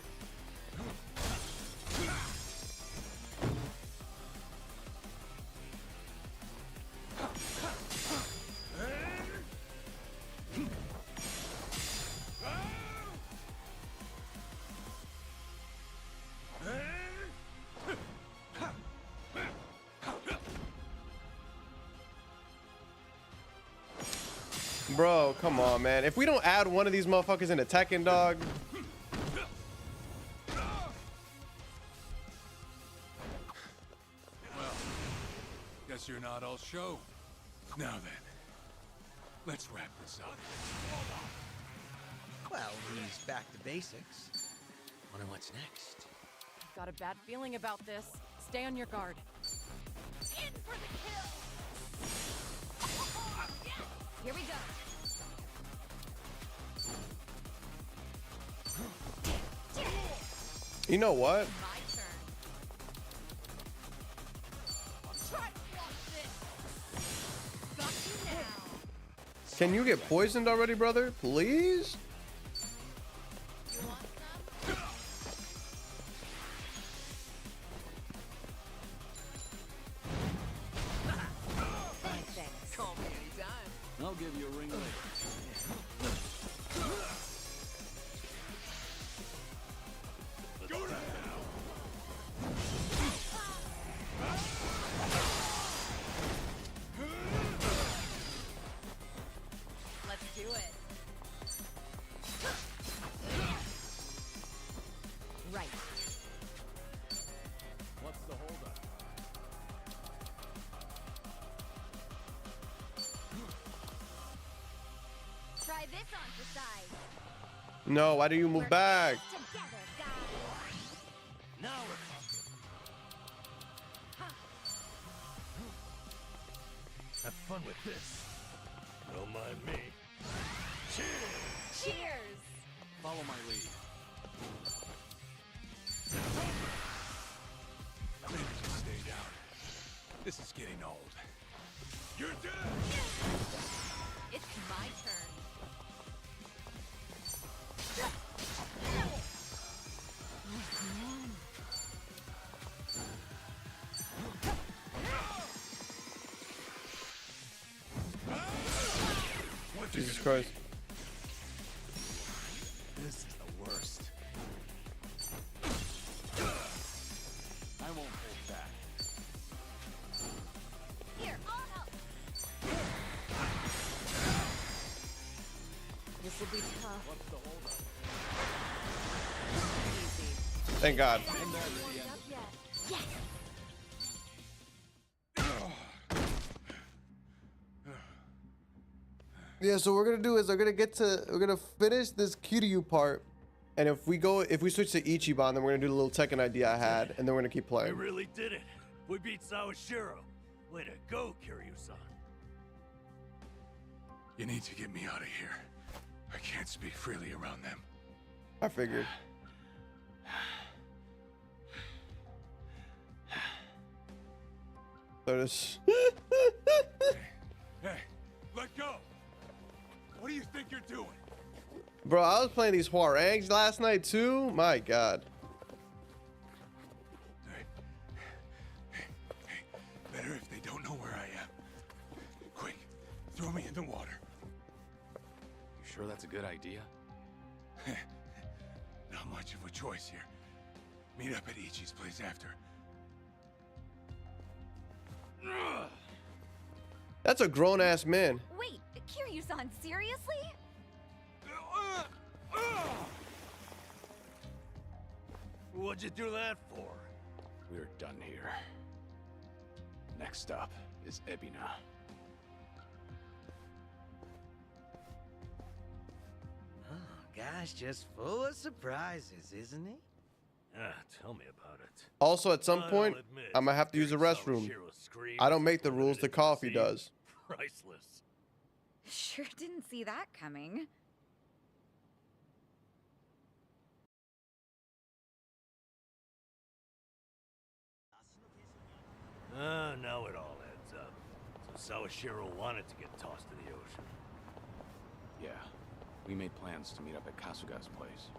Bro, come on, man. If we don't add one of these motherfuckers into Tekken, dog. Well, guess you're not all show. Now then, let's wrap this up. Well, he's back to basics. Wonder what's next. I've got a bad feeling about this. Stay on your guard. In for the kill. Yes. Here we go. You know what? My turn. Try to block this. Got you now. Can you get poisoned already, brother? Please? You want some? Thanks. Call me anytime. I'll give you a ring later. Go to hell! Let's do it. Right. What's the holdup? Try this on for size. No, why do you move back? Together, guys. Now we're talking. Have fun with this. Don't mind me. Cheers! Cheers. Follow my lead. Maybe just stay down. This is getting old. You're dead! It's my turn. Jesus Christ. This is the worst. I won't hold back. Here, I'll help. This will be tough. What's the holdup? Easy. Thank God. I'm not warmed up yet. Yes. Yeah, so what we're gonna do is we're gonna finish this Kiryu part, and if we switch to Ichiban, then we're gonna do the little Tekken idea I had, and then we're gonna keep We playing. really did it. We beat Sawashiro. Way to go, Kiryu-san. You need to get me out of here. I can't speak freely around them. I figured. So this. Hey, let go! What do you think you're doing? Bro, I was playing these Hwarangs last night too. My God. Hey, better if they don't know where I am. Quick, throw me in the water. You sure that's a good idea? Not much of a choice here. Meet up at Ichi's place after. That's a grown ass man. Wait, Kiryu-san, seriously? What'd you do that for? We're done here. Next up is Ebina. Oh, gosh, just full of surprises, isn't he? Ah, tell me about it. Also, at some I'll point, admit, I'm gonna have to use the hearing restroom. Sawashiro's screams I don't make the and rules, the putting it into coffee scene, does. Priceless. Sure didn't see that coming. Now it all adds up. So Sawashiro wanted to get tossed in the ocean. Yeah, we made plans to meet up at Kasuga's place.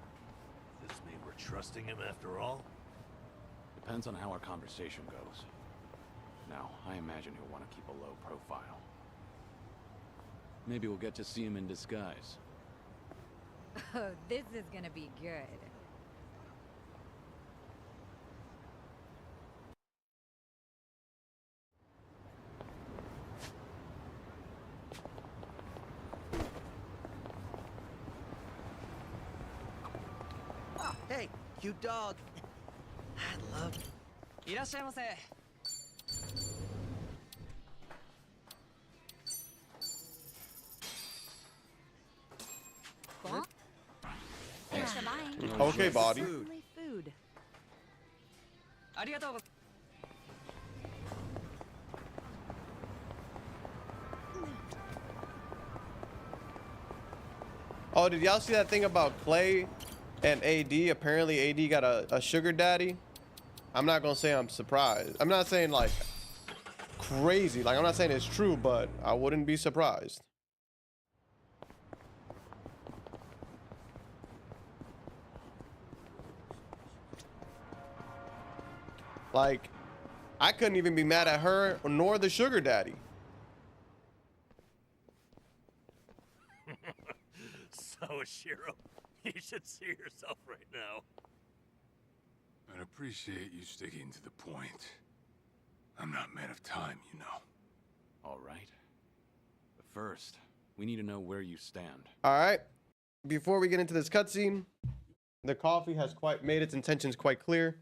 Does this mean we're trusting him after all? Depends on how our conversation goes. Now, I imagine he'll want to keep a low profile. Maybe we'll get to see him in disguise. Oh, this is gonna be good. Hey, cute dog. I love. いらっしゃいませ。Well, thanks for buying. Okay, body. Only food. ありがとうご。Oh, did y'all see that thing about Clay and AD? Apparently, AD got a sugar daddy. I'm not gonna say I'm surprised. I'm not saying like crazy. Like I'm not saying it's true, but I wouldn't be surprised. Like, I couldn't even be mad at her nor the sugar daddy. Sawashiro, you should see yourself right now. I'd appreciate you sticking to the point. I'm not mad of time, you know. All right. But first, we need to know where you stand. All right. Before we get into this cutscene, the coffee has quite made its intentions quite clear.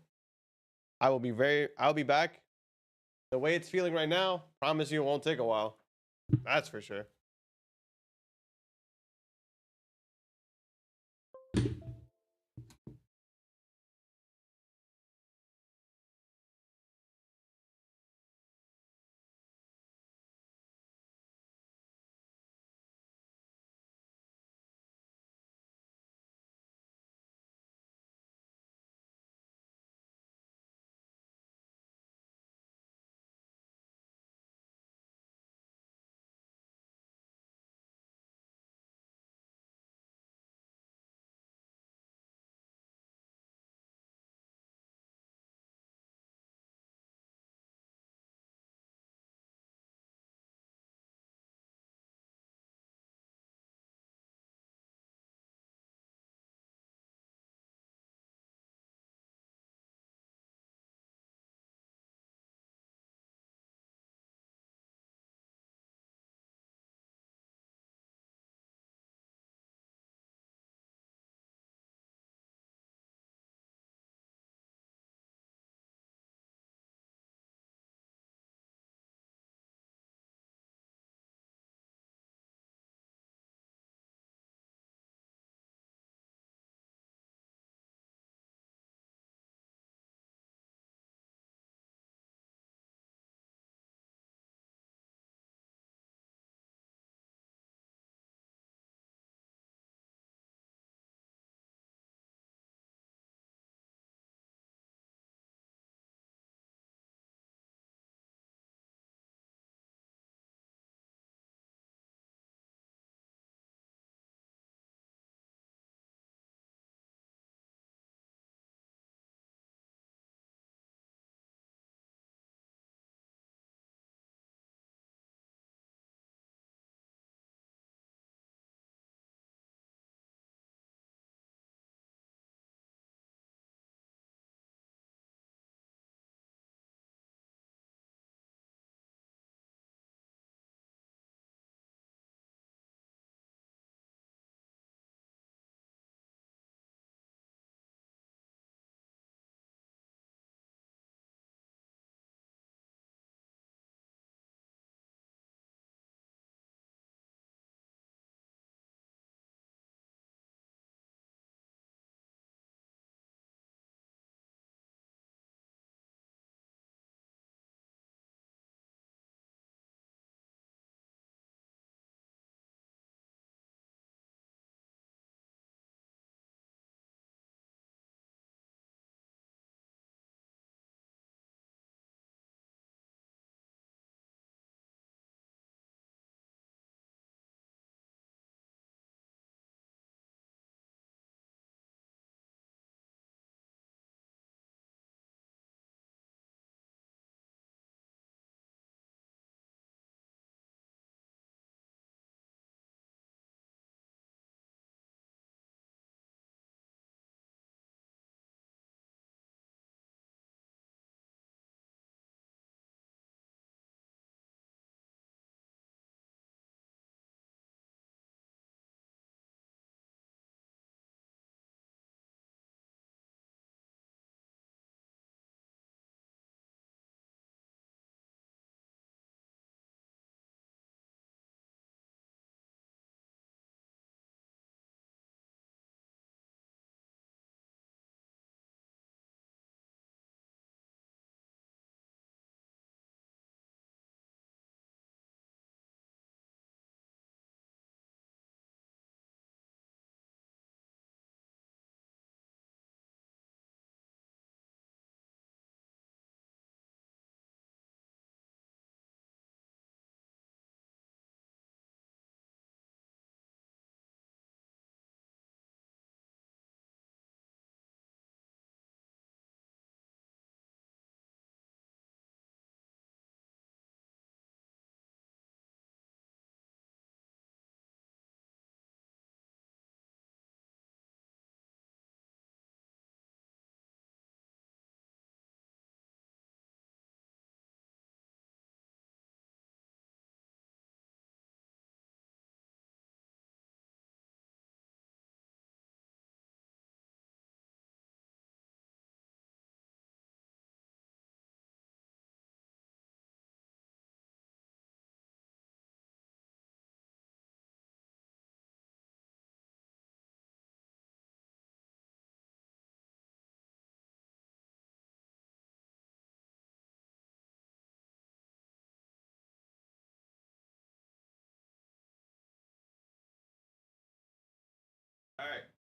I'll be back. The way it's feeling right now, promise you it won't take a while. That's for sure.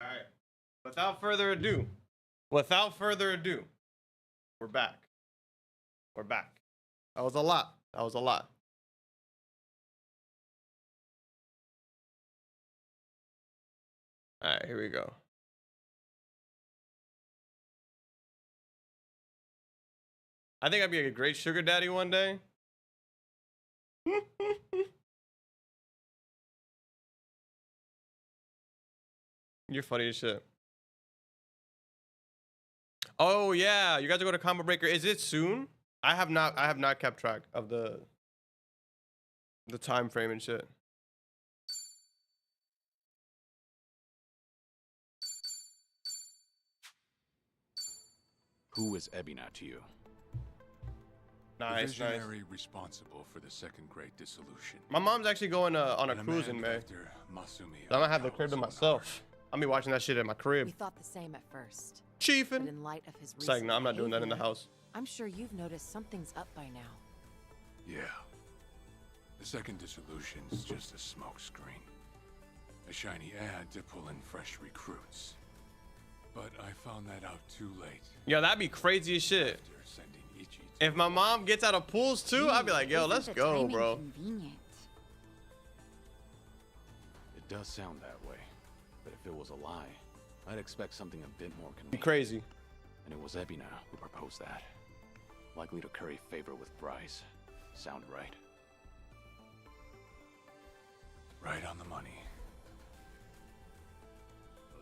All right. Without further ado, we're back. That was a lot. All right, here we go. I think I'd be a great sugar daddy one day. You're funny as shit. Oh yeah, you guys are going to Combo Breaker. Is it soon? I have not kept track of the time frame and shit. Who is Ebina to you? Nice. The visionary responsible for the second Great Dissolution. My mom's actually going on a And cruise in man May. after Masumi So I'm gonna have the crib to Okawa's own myself. I'll be watching that shit at my We crib. thought the same at first. But Chiefin'. in light of his It's like, recent no, I'm not doing that in the behavior, house. I'm sure you've noticed something's up by now. Yeah. The second dissolution's just a smokescreen. A shiny ad to pull in fresh recruits. But I found that out too late. Yo, that'd be crazy as shit. After sending Ichi to If my mom gets out of pools too, I'd be like, yo, let's go, bro. Convenient. It does sound that way. But if it was a lie, I'd expect something a bit more Be convenient. crazy. And it was Ebina who proposed that. Likely to curry favor with Bryce. Sound right? right on the money.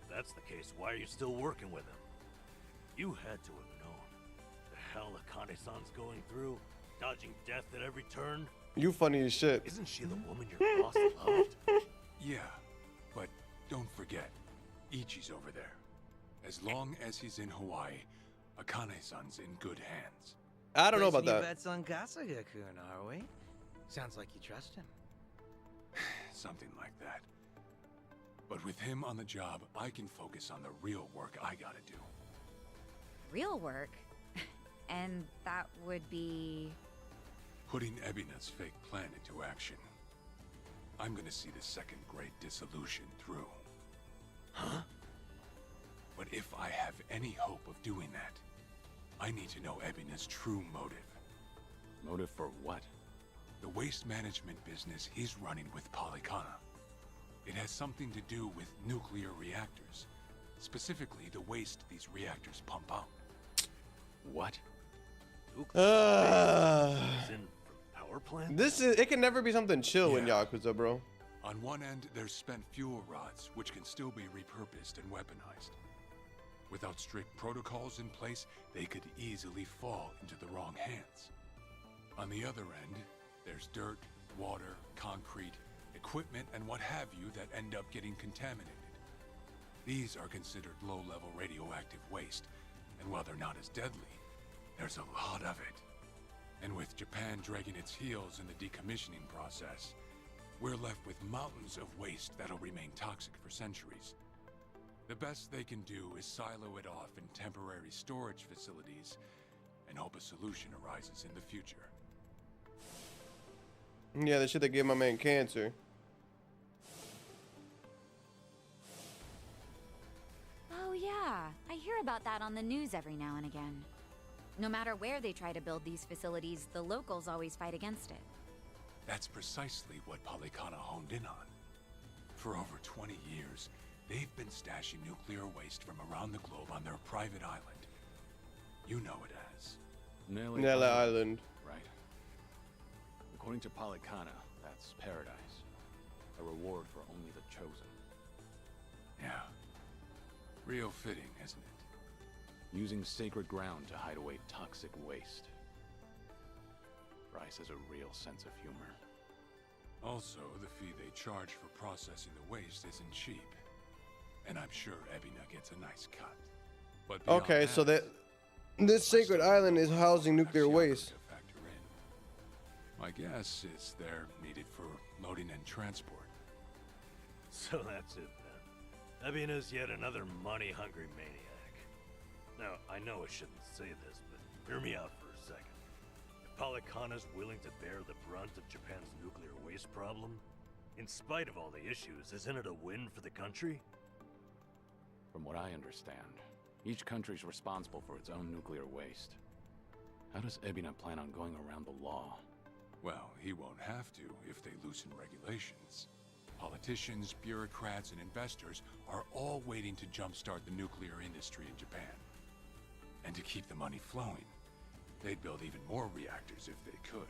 If that's the case, why are you still working with him? You had to have known. The hell Akane-san's going through, dodging death at every turn. You funny as shit. Isn't she the woman your boss loved? Yeah, but don't forget, Ichi's over there. As long as he's in Hawaii, Akane-san's in good hands. I don't know about Placing that. your bets on Kasuga-kun, are we? Sounds like you trust him. Something like that. But with him on the job, I can focus on the real work I gotta do. Real work? And that would be... Putting Ebina's fake plan into action. I'm gonna see the second great dissolution through. Huh? But if I have any hope of doing that, I need to know Ebina's true motive. Motive for what? The waste management business he's running with Polycana. It has something to do with nuclear reactors. Specifically, the waste these reactors pump out. What? Is in from power plant? This is, it can never be something chill in Yeah. Yakuza, bro. On one end, there's spent fuel rods, which can still be repurposed and weaponized. Without strict protocols in place, they could easily fall into the wrong hands. On the other end, there's dirt, water, concrete, equipment, and what have you that end up getting contaminated. These are considered low-level radioactive waste, and while they're not as deadly, there's a lot of it. And with Japan dragging its heels in the decommissioning process, we're left with mountains of waste that'll remain toxic for centuries. The best they can do is silo it off in temporary storage facilities and hope a solution arises in the future. Yeah, the shit that gave my man cancer. Oh yeah, I hear about that on the news every now and again. No matter where they try to build these facilities, the locals always fight against it. That's precisely what Polycana honed in on. For over 20 years, they've been stashing nuclear waste from around the globe on their private island. You know it as. Nella Island. Right. According to Polycana, that's paradise. A reward for only the chosen. Yeah. Real fitting, isn't it? Using sacred ground to hide away toxic waste. Bryce has a real sense of humor. Also, the fee they charge for processing the waste isn't cheap. And I'm sure Ebina gets a nice cut. But beyond Okay, so that this sacred island is housing nuclear waste. To factor in. My guess is they're needed for loading and transport. So that's it then. Ebina's yet another money-hungry maniac. Now, I know I shouldn't say this, but hear me out for a second. If Polycana's willing to bear the brunt of Japan's nuclear waste problem, in spite of all the issues, isn't it a win for the country? From what I understand, each country's responsible for its own nuclear waste. How does Ebina plan on going around the law? Well, he won't have to if they loosen regulations. Politicians, bureaucrats, and investors are all waiting to jumpstart the nuclear industry in Japan. And to keep the money flowing, they'd build even more reactors if they could.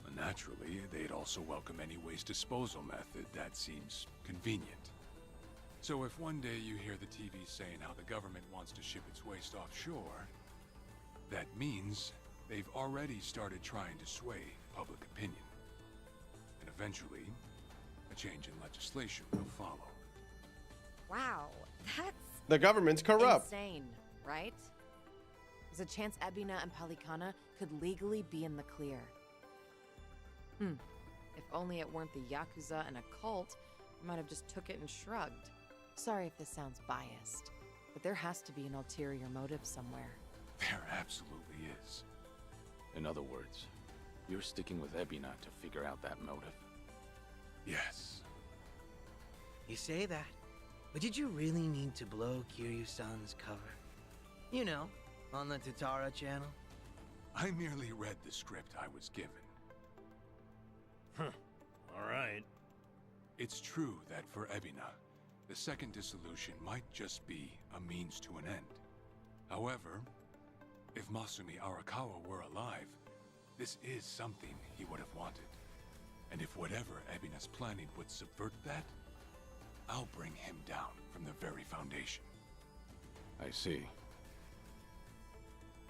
And naturally, they'd also welcome any waste disposal method that seems convenient. So if one day you hear the TV saying how the government wants to ship its waste offshore, that means they've already started trying to sway public opinion. And eventually, a change in legislation will follow. Wow, that's The government's corrupt. insane, right? There's a chance Ebina and Palikana could legally be in the clear. If only it weren't the Yakuza and a cult, I might have just took it and shrugged. Sorry if this sounds biased, but there has to be an ulterior motive somewhere. There absolutely is. In other words, you're sticking with Ebina to figure out that motive. Yes. You say that, but did you really need to blow Kiryu-san's cover? You know, on the Tatara channel? I merely read the script I was given. Alright. It's true that for Ebina, the second dissolution might just be a means to an end. However, if Masumi Arakawa were alive, this is something he would have wanted. And if whatever Ebina's planning would subvert that, I'll bring him down from the very foundation. I see.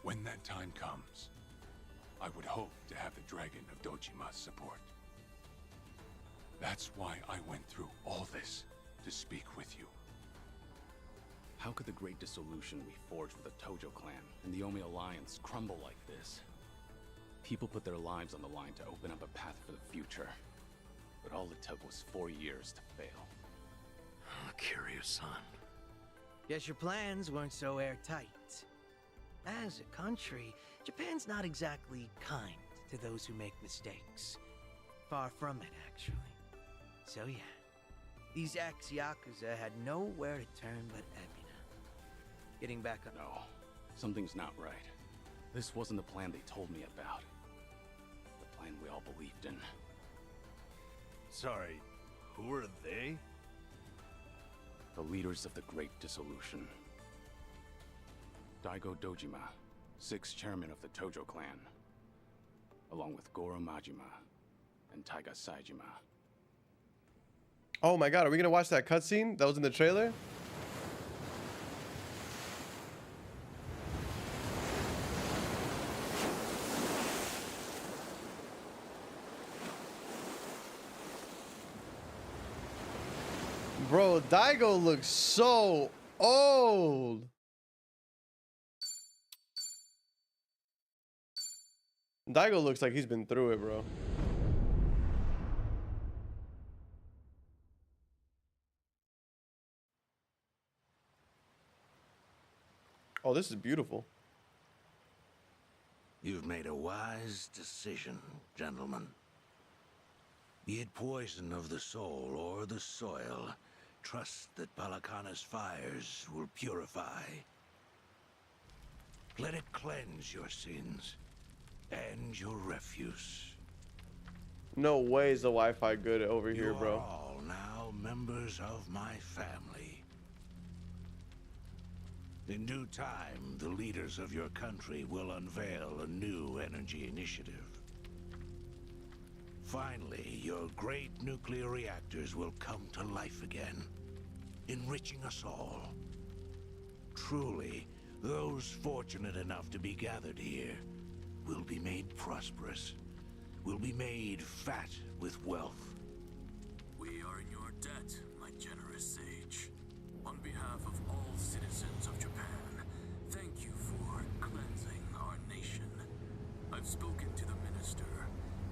When that time comes, I would hope to have the Dragon of Dojima's support. That's why I went through all this, to speak with you. How could the Great Dissolution we forged with the Tojo clan and the Omi Alliance crumble like this? People put their lives on the line to open up a path for the future. But all it took was 4 years to fail. Oh, Kiryu-san. Guess your plans weren't so airtight. As a country, Japan's not exactly kind to those who make mistakes. Far from it, actually. So yeah, these ex-Yakuza had nowhere to turn but Ebina. Getting back on... No, something's not right. This wasn't the plan they told me about. The plan we all believed in. Sorry, who are they? The leaders of the Great Dissolution. Daigo Dojima, 6th chairman of the Tojo clan, along with Goro Majima and Taiga Saejima. Oh my god, are we gonna watch that cutscene that was in the trailer? Bro, Daigo looks so old. Daigo looks like he's been through it, bro. Oh, this is beautiful. You've made a wise decision, gentlemen. Be it poison of the soul or the soil, trust that Palakana's fires will purify. Let it cleanse your sins and your refuse. No way is the Wi-Fi good over here, You bro. are all now members of my family. In due time, the leaders of your country will unveil a new energy initiative. Finally, your great nuclear reactors will come to life again, enriching us all. Truly, those fortunate enough to be gathered here will be made prosperous, will be made fat with wealth. We are in your debt, my generous sage. On behalf of all citizens of Japan, thank you for cleansing our nation. I've spoken to the minister.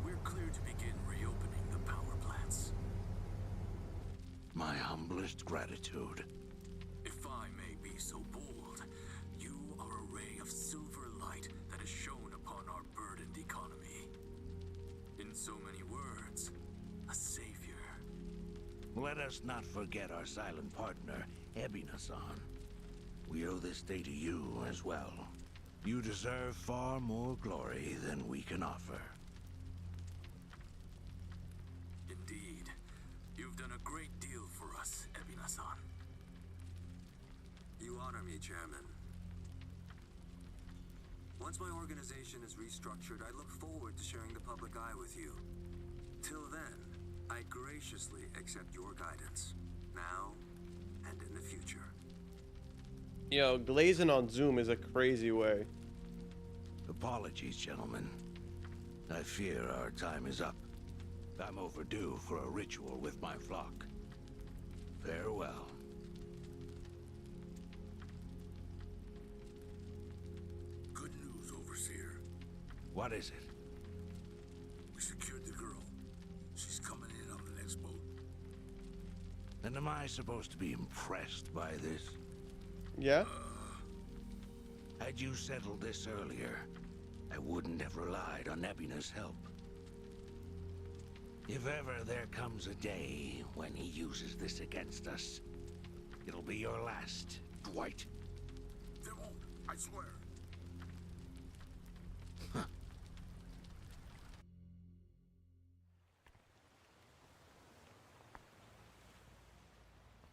We're clear to begin reopening the power plants. My humblest gratitude. If I may be so bold, you are a ray of silver light that has shone upon our burdened economy. In so many words, a savior. Let us not forget our silent partner, Ebina-san, we owe this day to you as well. You deserve far more glory than we can offer. Indeed. You've done a great deal for us, Ebina-san. You honor me, Chairman. Once my organization is restructured, I look forward to sharing the public eye with you. Till then, I graciously accept your guidance, now and in the future. Yo, glazing on Zoom is a crazy way. Apologies, gentlemen. I fear our time is up. I'm overdue for a ritual with my flock. Farewell. Good news, Overseer. What is it? We secured the girl. She's coming in on the next boat. And am I supposed to be impressed by this? Yeah? Had you settled this earlier, I wouldn't have relied on Ebina's help. If ever there comes a day when he uses this against us, it'll be your last, Dwight. There won't, I swear.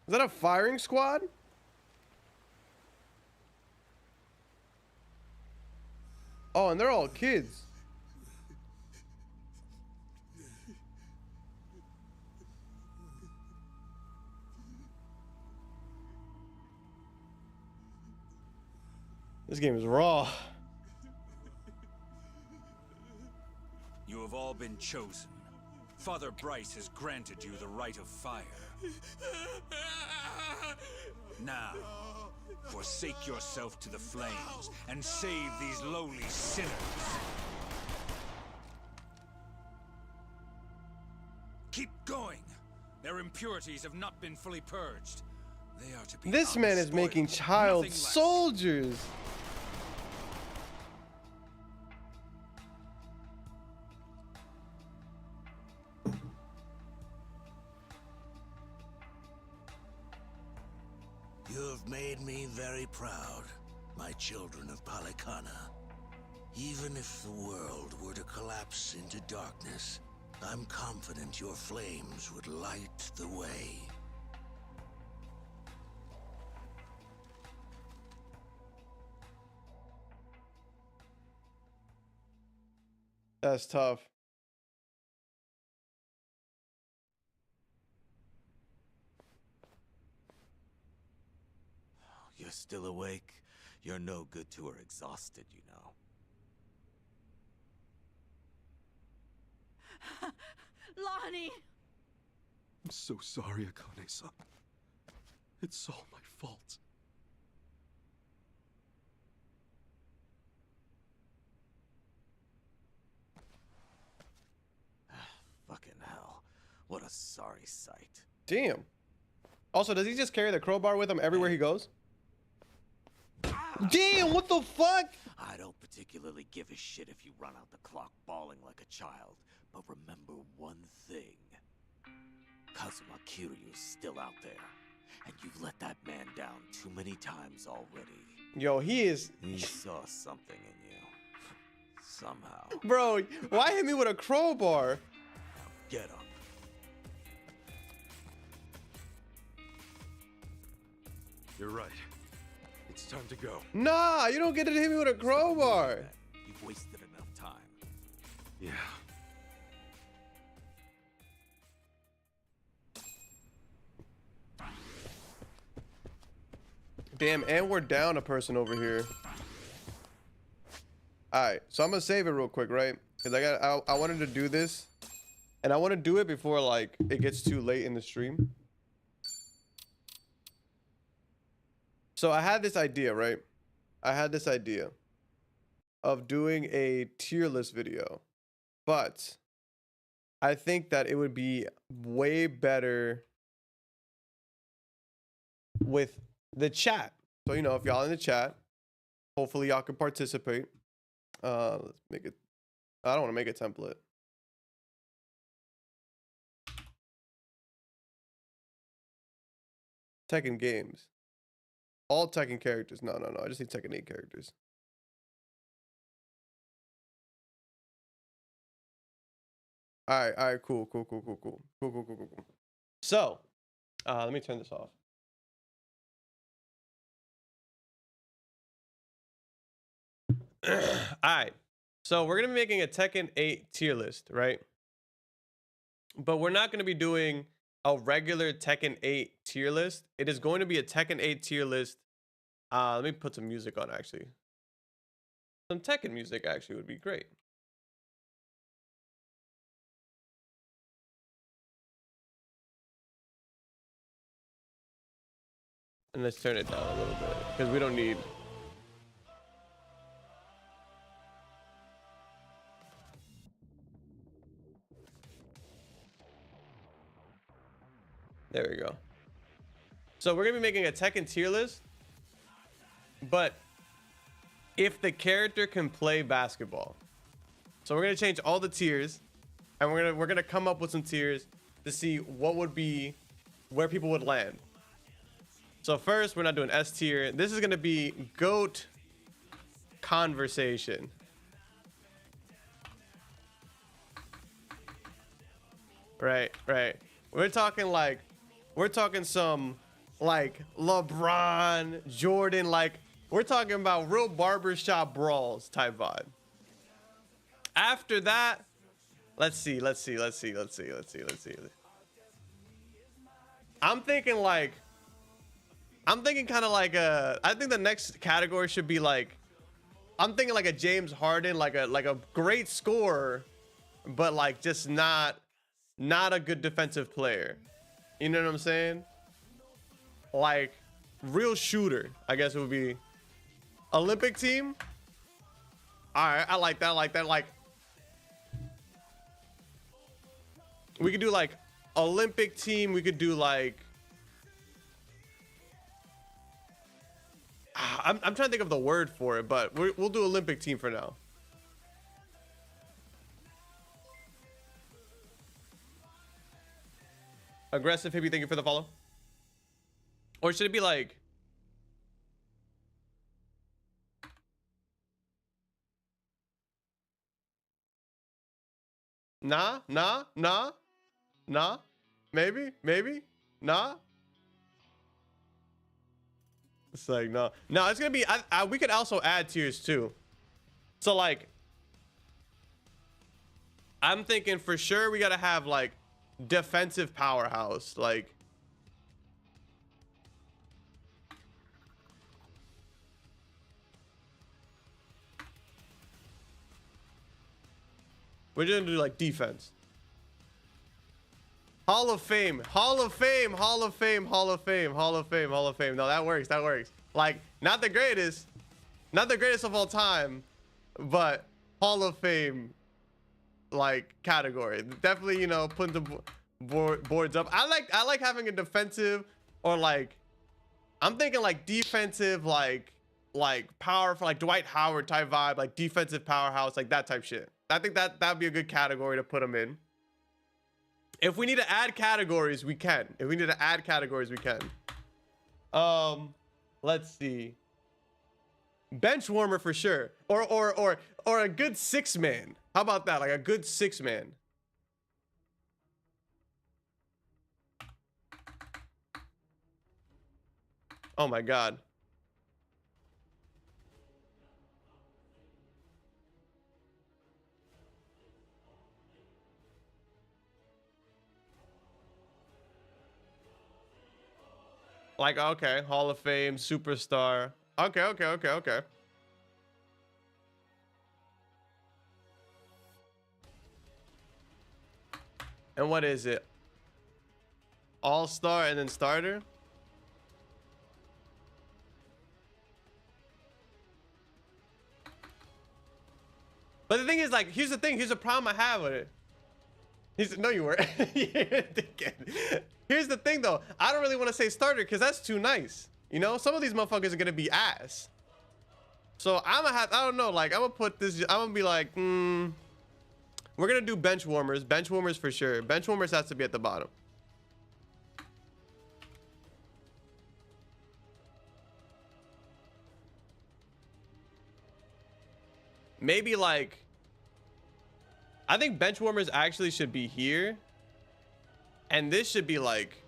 Is that a firing squad? Oh, and they're all kids. This game is raw. You have all been chosen. Father Bryce has granted you the right of fire. Now, forsake yourself to the flames and save these lowly sinners. Keep going. Their impurities have not been fully purged. They are to be This man is unspoiled, making child nothing less. soldiers. You have made me very proud, my children of Palikana. Even if the world were to collapse into darkness, I'm confident your flames would light the way. That's tough. You're still awake? You're no good to her exhausted, you know. Lonnie! I'm so sorry, Akane-san. It's all my fault. Fucking hell. What a sorry sight. Damn. Also, does he just carry the crowbar with him everywhere he goes? Damn, what the fuck? I don't particularly give a shit if you run out the clock bawling like a child, but remember one thing. Kazuma Kiryu's still out there, and you've let that man down too many times already. Yo, he is... He saw something in you. Somehow. Bro, why hit me with a crowbar? Get up. You're right. It's time to go. Nah, you don't get to hit me with a crowbar. You've wasted enough time. Yeah. Damn, and we're down a person over here. Alright, so I'm gonna save it real quick, right? Because I wanted to do this. And I want to do it before, like, it gets too late in the stream. So I had this idea, right? I had this idea of doing a tier list video. But I think that it would be way better with the chat. So, you know, if y'all in the chat, hopefully y'all can participate. Let's make it. I don't want to make a template. Tekken games. All Tekken characters. No. I just need Tekken 8 characters. All right, cool. So, let me turn this off. All right. So we're gonna be making a Tekken 8 tier list, right? But we're not gonna be doing a regular Tekken 8 tier list. It is going to be a Tekken 8 tier list. Let me put some music on actually. Some Tekken music actually would be great. And let's turn it down a little bit because we don't need. There we go. So we're gonna be making a Tekken tier list, but if the character can play basketball. So we're gonna change all the tiers, and we're gonna come up with some tiers to see what would be where people would land. So first, we're not doing S tier. This is gonna be GOAT conversation. Right. We're talking some like LeBron, Jordan, like we're talking about real barbershop brawls type vibe. After that, let's see. I'm thinking kind of like I think the next category should be like, I'm thinking like a James Harden, like a great scorer, but like just not a good defensive player. You know what I'm saying? Like real shooter, I guess it would be. Olympic team. All right, I like that. Like we could do like Olympic team. We could do like. I'm trying to think of the word for it, but we'll do Olympic team for now. Aggressive hippie, thank you for the follow. Or should it be like? Nah. Maybe. Nah. It's like no. It's gonna be. We could also add tiers too. So like, I'm thinking for sure we gotta have like defensive powerhouse. Like, we're gonna do like defense. Hall of Fame. No, that works. Like, not the greatest of all time, but Hall of Fame, like, category. Definitely, you know, putting the boards up. I like having a defensive or like, I'm thinking like defensive, like powerful, like Dwight Howard type vibe, like defensive powerhouse, like that type shit. I think that'd be a good category to put them in. If we need to add categories, we can. Let's see. Bench warmer for sure. Or a good 6-man. How about that? Like a good 6-man. Oh my God. Like, okay, Hall of Fame, superstar. Okay. And what is it? All-star and then starter? But the thing is, like, here's the problem I have with it. No, you weren't. Here's the thing, though. I don't really want to say starter because that's too nice. You know, some of these motherfuckers are gonna be ass. So I don't know. Like, I'm gonna put this. I'm gonna be like, we're gonna do bench warmers. Bench warmers for sure. Bench warmers has to be at the bottom. maybe like, I think bench warmers actually should be here. And this should be like,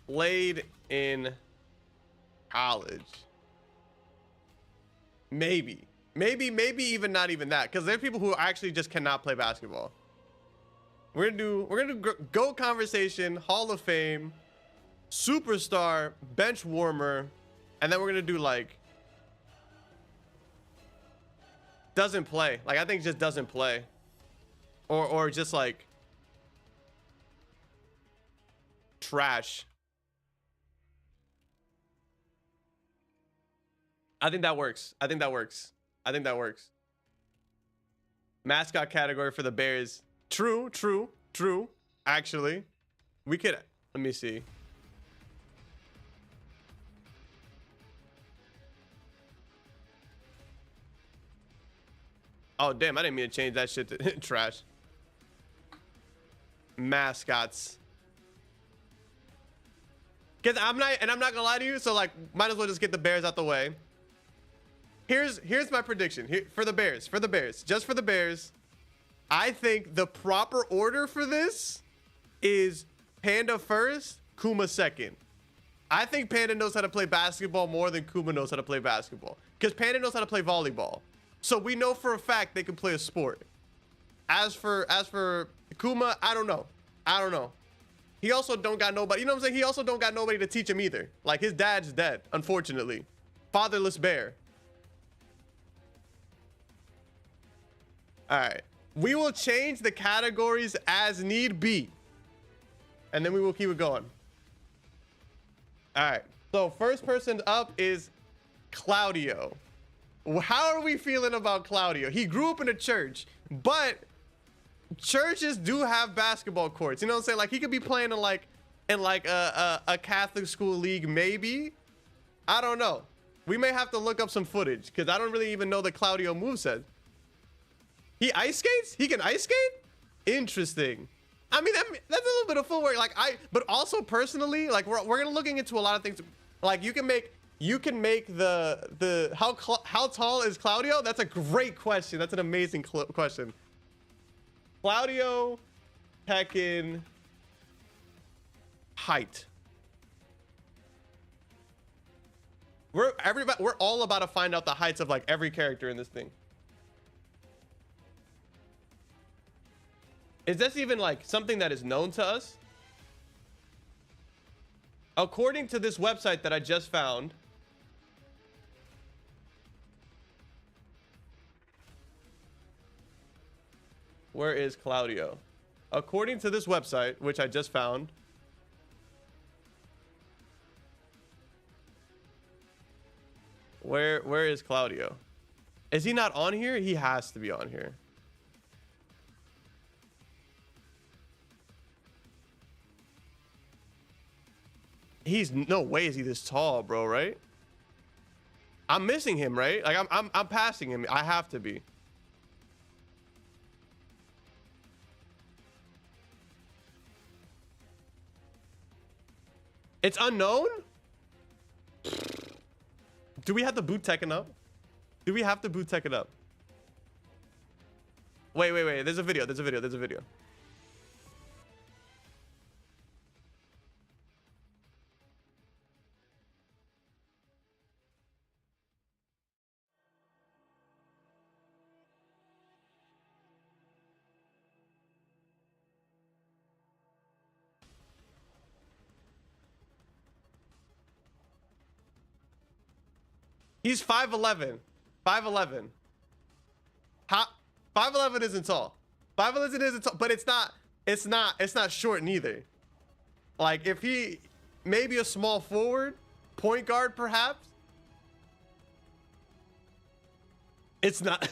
played in college. Maybe even not even that, because there are people who actually just cannot play basketball. We're gonna do GOAT conversation, Hall of Fame, superstar, bench warmer, and then we're gonna do like doesn't play. Like I think just doesn't play, or just like trash. I think that works. I think that works. Mascot category for the Bears. True. Actually, we could, let me see. Oh, damn, I didn't mean to change that shit to trash. Mascots. Cause I'm not gonna lie to you, so like, might as well just get the Bears out the way. Here's my prediction for the Bears, just for the Bears. I think the proper order for this is Panda first, Kuma second. I think Panda knows how to play basketball more than Kuma knows how to play basketball, because Panda knows how to play volleyball. So we know for a fact they can play a sport. As for Kuma, I don't know. He also don't got nobody, you know what I'm saying? He also don't got nobody to teach him either. Like his dad's dead, unfortunately. Fatherless bear. All right. We will change the categories as need be. And then we will keep it going. All right. So first person up is Claudio. How are we feeling about Claudio? He grew up in a church, but churches do have basketball courts. You know what I'm saying? Like he could be playing in like a Catholic school league, maybe. I don't know. We may have to look up some footage because I don't really even know the Claudio moveset. He ice skates? He can ice skate? Interesting. I mean, that's a little bit of footwork. Like but also personally, like we're gonna looking into a lot of things. Like you can make the how tall is Claudio? That's a great question. That's an amazing question. Claudio Pekin height. We're all about to find out the heights of like every character in this thing. Is this even like something that is known to us? According to this website that I just found, where is Claudio? According to this website, which I just found, where is Claudio? Is he not on here? He has to be on here. He's no way is he this tall, bro, right? I'm missing him, right? Like I'm passing him. I have to be. It's unknown? Do we have to boot Tekken up? Do we have to boot Tekken up? Wait. There's a video. He's 5'11". 5'11". How 5'11" isn't tall. 5'11" isn't tall, but it's not short neither. Like if he maybe a small forward, point guard perhaps. It's not.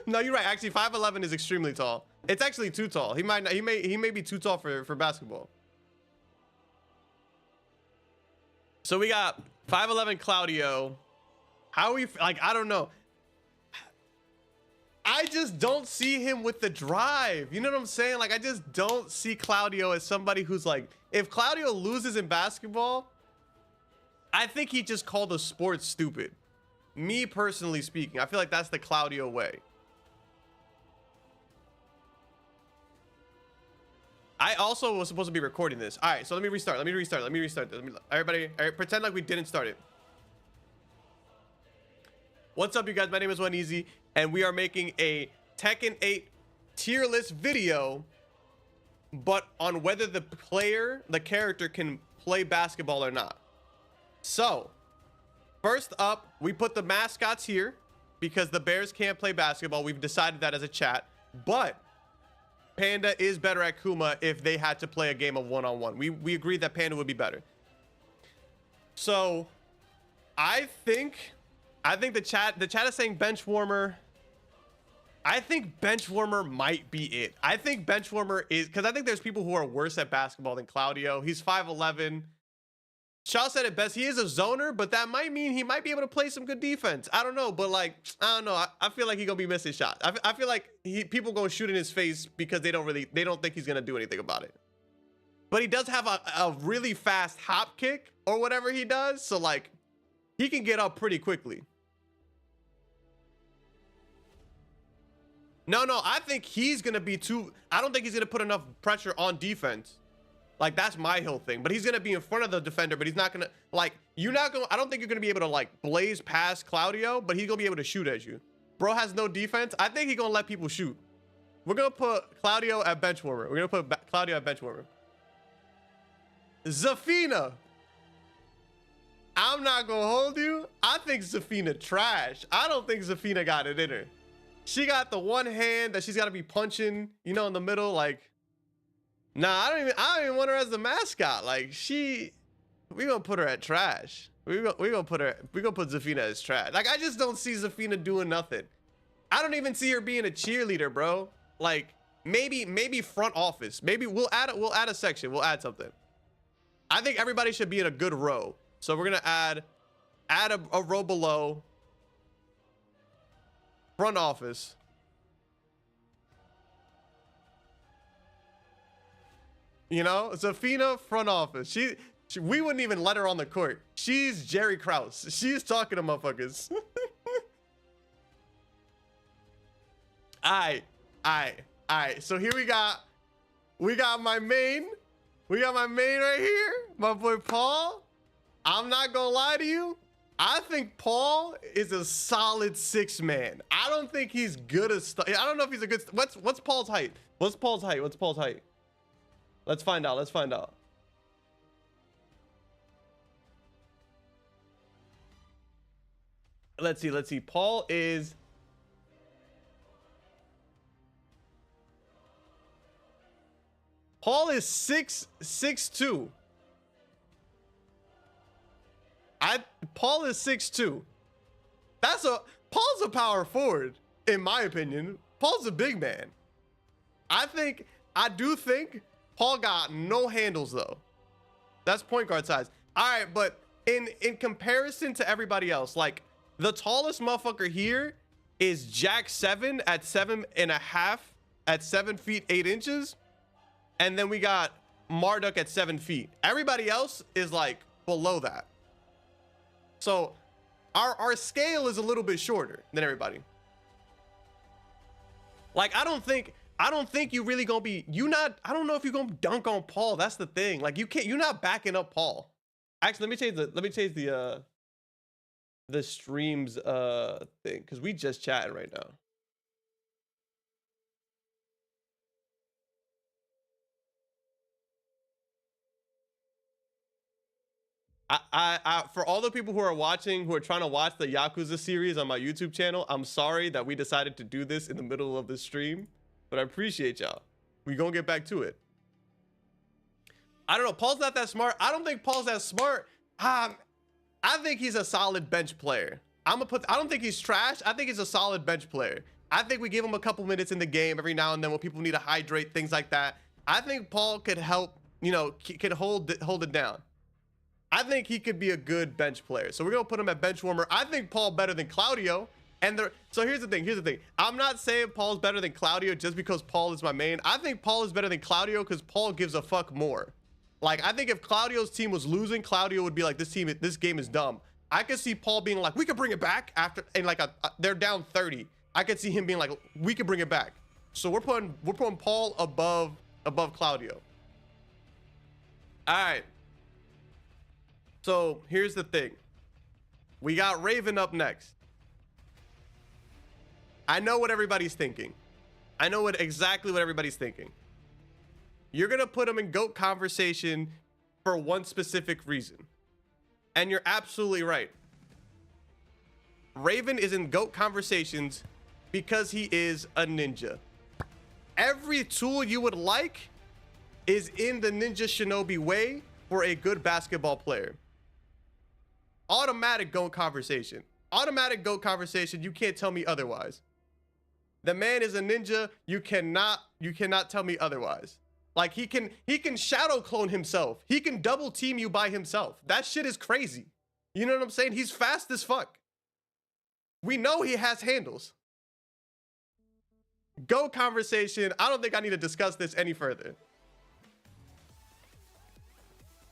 No, you're right. Actually, 5'11" is extremely tall. It's actually too tall. He may be too tall for basketball. So we got 5'11" Claudio. How we like? I don't know. I just don't see him with the drive. You know what I'm saying? Like I just don't see Claudio as somebody who's like, if Claudio loses in basketball, I think he just called the sport stupid. Me personally speaking, I feel like that's the Claudio way. I also was supposed to be recording this. All right, so let me restart. Everybody, all right, pretend like we didn't start it. What's up, you guys? My name is One Easy, and we are making a Tekken 8 tier list video, but on whether the character can play basketball or not. So, first up, we put the mascots here because the Bears can't play basketball. We've decided that as a chat, but Panda is better at Kuma if they had to play a game of one-on-one. We agreed that Panda would be better. So, I think the chat is saying bench warmer. I think bench warmer might be it. I think bench warmer is, because I think there's people who are worse at basketball than Claudio. He's 5'11". Shaw said it best. He is a zoner, but that might mean he might be able to play some good defense. I don't know, but like, I don't know. I feel like he's gonna be missing shots. I feel like people gonna shoot in his face because they don't think he's gonna do anything about it. But he does have a really fast hop kick or whatever he does, so like he can get up pretty quickly. No, I think he's gonna be I don't think he's gonna put enough pressure on defense. Like, that's my whole thing. But he's gonna be in front of the defender, but he's not gonna, like, I don't think you're gonna be able to like blaze past Claudio, but he's gonna be able to shoot at you. Bro has no defense. I think he's gonna let people shoot. We're gonna put Claudio at bench warmer. Zafina. I'm not gonna hold you. I think Zafina trash. I don't think Zafina got it in her. She got the one hand that she's got to be punching, you know, in the middle. Like, nah, I don't even want her as the mascot. Like, we gonna put her at trash. We gonna put Zafina as trash. Like, I just don't see Zafina doing nothing. I don't even see her being a cheerleader, bro. Like, maybe front office. Maybe we'll add a section. We'll add something. I think everybody should be in a good row. So we're gonna add a row below. Front office. You know, Zafina, front office. We wouldn't even let her on the court. She's Jerry Krause. She's talking to motherfuckers. All right. So here we got my main. We got my main right here. My boy Paul. I'm not gonna lie to you. I think Paul is a solid 6-man. I don't think he's good as I don't know if he's a good. What's Paul's height? What's Paul's height? Let's find out. Let's see. Paul is 6'2". Paul is 6'2". Paul's a power forward, in my opinion. Paul's a big man. I do think Paul got no handles though. That's point guard size. All right, but in comparison to everybody else, like the tallest motherfucker here is Jack 7 at 7.5 at 7 feet 8 inches, and then we got Marduk at 7 feet. Everybody else is like below that. So our scale is a little bit shorter than everybody. Like, I don't think you really gonna be, I don't know if you're gonna dunk on Paul. That's the thing. Like, you're not backing up Paul. Actually, let me change the streams thing, because we just chatting right now. I for all the people who are watching, who are trying to watch the Yakuza series on my YouTube channel, I'm sorry that we decided to do this in the middle of the stream, but I appreciate y'all. We gonna get back to it. I don't know. Paul's not that smart. I don't think Paul's that smart. I think he's a solid bench player. I don't think he's trash. I think he's a solid bench player. I think we give him a couple minutes in the game every now and then when people need to hydrate, things like that. I think Paul could help, you know, could hold it down. I think he could be a good bench player. So we're going to put him at bench warmer. I think Paul better than Claudio. So here's the thing. I'm not saying Paul's better than Claudio just because Paul is my main. I think Paul is better than Claudio because Paul gives a fuck more. Like, I think if Claudio's team was losing, Claudio would be like, this game is dumb. I could see Paul being like, we could bring it back after, and like they're down 30. I could see him being like, we could bring it back. So we're putting Paul above Claudio. All right. So here's the thing. We got Raven up next. I know what everybody's thinking. I know exactly what everybody's thinking. You're going to put him in GOAT conversation for one specific reason. And you're absolutely right. Raven is in GOAT conversations because he is a ninja. Every tool you would like is in the Ninja Shinobi way for a good basketball player. Automatic GOAT conversation. Automatic GOAT conversation. You can't tell me otherwise. The man is a ninja. You cannot tell me otherwise. Like, he can shadow clone himself. He can double team you by himself. That shit is crazy. You know what I'm saying? He's fast as fuck. We know he has handles. GOAT conversation. I don't think I need to discuss this any further.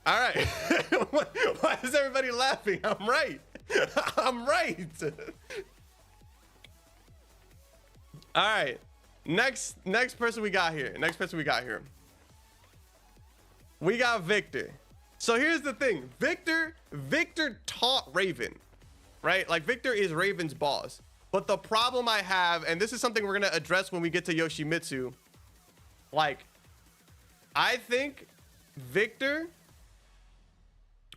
All right. Why is everybody laughing? I'm right. I'm right. All right. Next person we got here. We got Victor. So here's the thing. Victor taught Raven, right? Like, Victor is Raven's boss. But the problem I have, and this is something we're going to address when we get to Yoshimitsu, like, I think Victor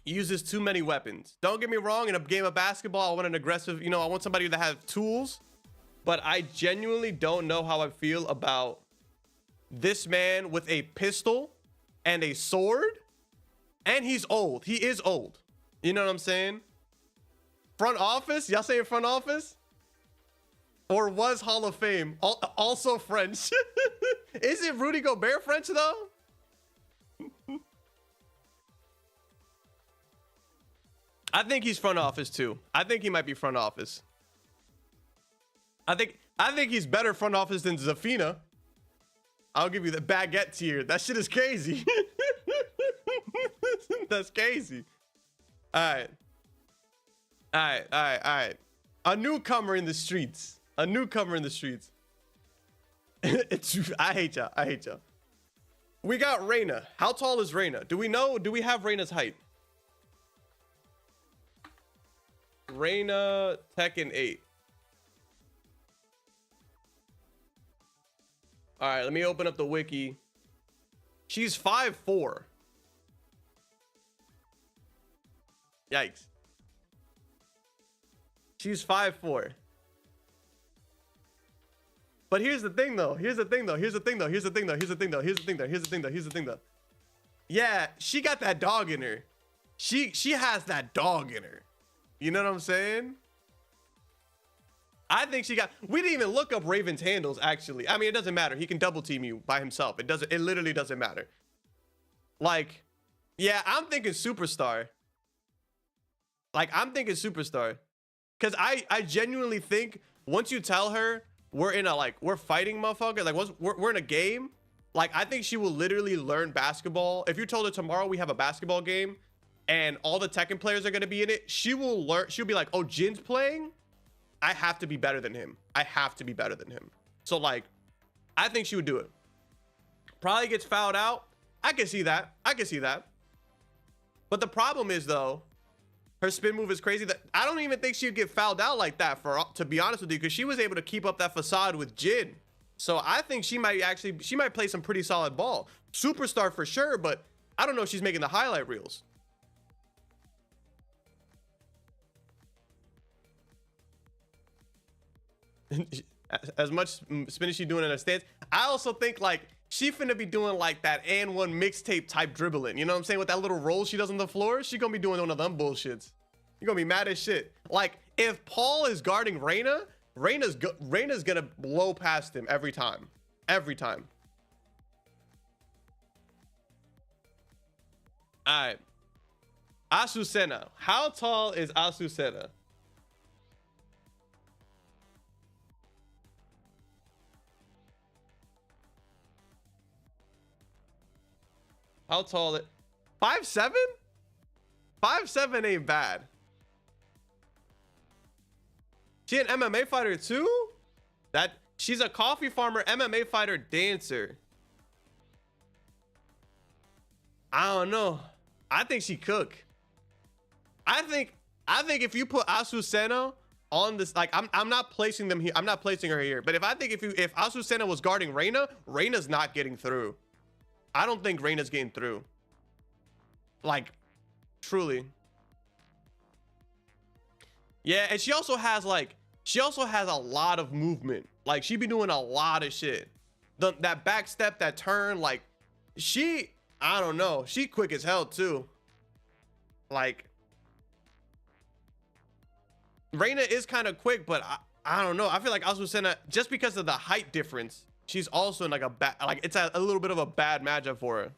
uses too many weapons. Don't get me wrong, in a game of basketball, I want an aggressive, I want somebody that has tools, but I genuinely don't know how I feel about this man with a pistol and a sword, and he's old. He is old. You know what I'm saying? Front office? Y'all saying front office? Or was Hall of Fame? Also French. Is it Rudy Gobert French, though? I think he's front office, too. I think he might be front office. I think he's better front office than Zafina. I'll give you the baguette tier. That shit is crazy. That's crazy. All right. A newcomer in the streets. I hate y'all. We got Reyna. How tall is Reyna? Do we have Reyna's height? Reyna Tekken 8. All right, let me open up the wiki. She's 5'4". Yikes. She's 5'4". But here's the thing though. Yeah, she got that dog in her. She has that dog in her. You know what I'm saying? I think we didn't even look up Raven's handles, actually. I mean, it doesn't matter. He can double team you by himself. It literally doesn't matter. Like, yeah, I'm thinking superstar. Cause I genuinely think once you tell her we're fighting, motherfucker, like once we're in a game, like I think she will literally learn basketball. If you told her tomorrow we have a basketball game and all the Tekken players are gonna be in it, she'll be like, oh, Jin's playing? I have to be better than him. So like, I think she would do it. Probably gets fouled out. I can see that. But the problem is though, her spin move is crazy. That I don't even think she'd get fouled out like that, to be honest with you, because she was able to keep up that facade with Jin. So I think she might play some pretty solid ball. Superstar for sure, but I don't know if she's making the highlight reels. As much spin as she doing in her stance, I also think like she finna be doing like that and one mixtape type dribbling. You know what I'm saying? With that little roll she does on the floor, she gonna be doing one of them bullshits. You're gonna be mad as shit. Like if Paul is guarding Reyna, Reyna's gonna blow past him every time. All right. Azucena. How tall is Azucena? How tall 5'7"? 5'7" ain't bad. She an MMA fighter too? That she's a coffee farmer, MMA fighter, dancer. I don't know. I think she cook. I think if you put Azucena on this, like I'm not placing them here. I'm not placing her here. But if Azucena was guarding Reina, Reina's not getting through. I don't think Reina's getting through. Like, truly. Yeah, and she also has a lot of movement. Like, she be doing a lot of shit. That back step, that turn, like, I don't know. She quick as hell too. Like, Reina is kind of quick, but I don't know. I feel like Azucena, just because of the height difference, she's also in like it's a little bit of a bad matchup for her.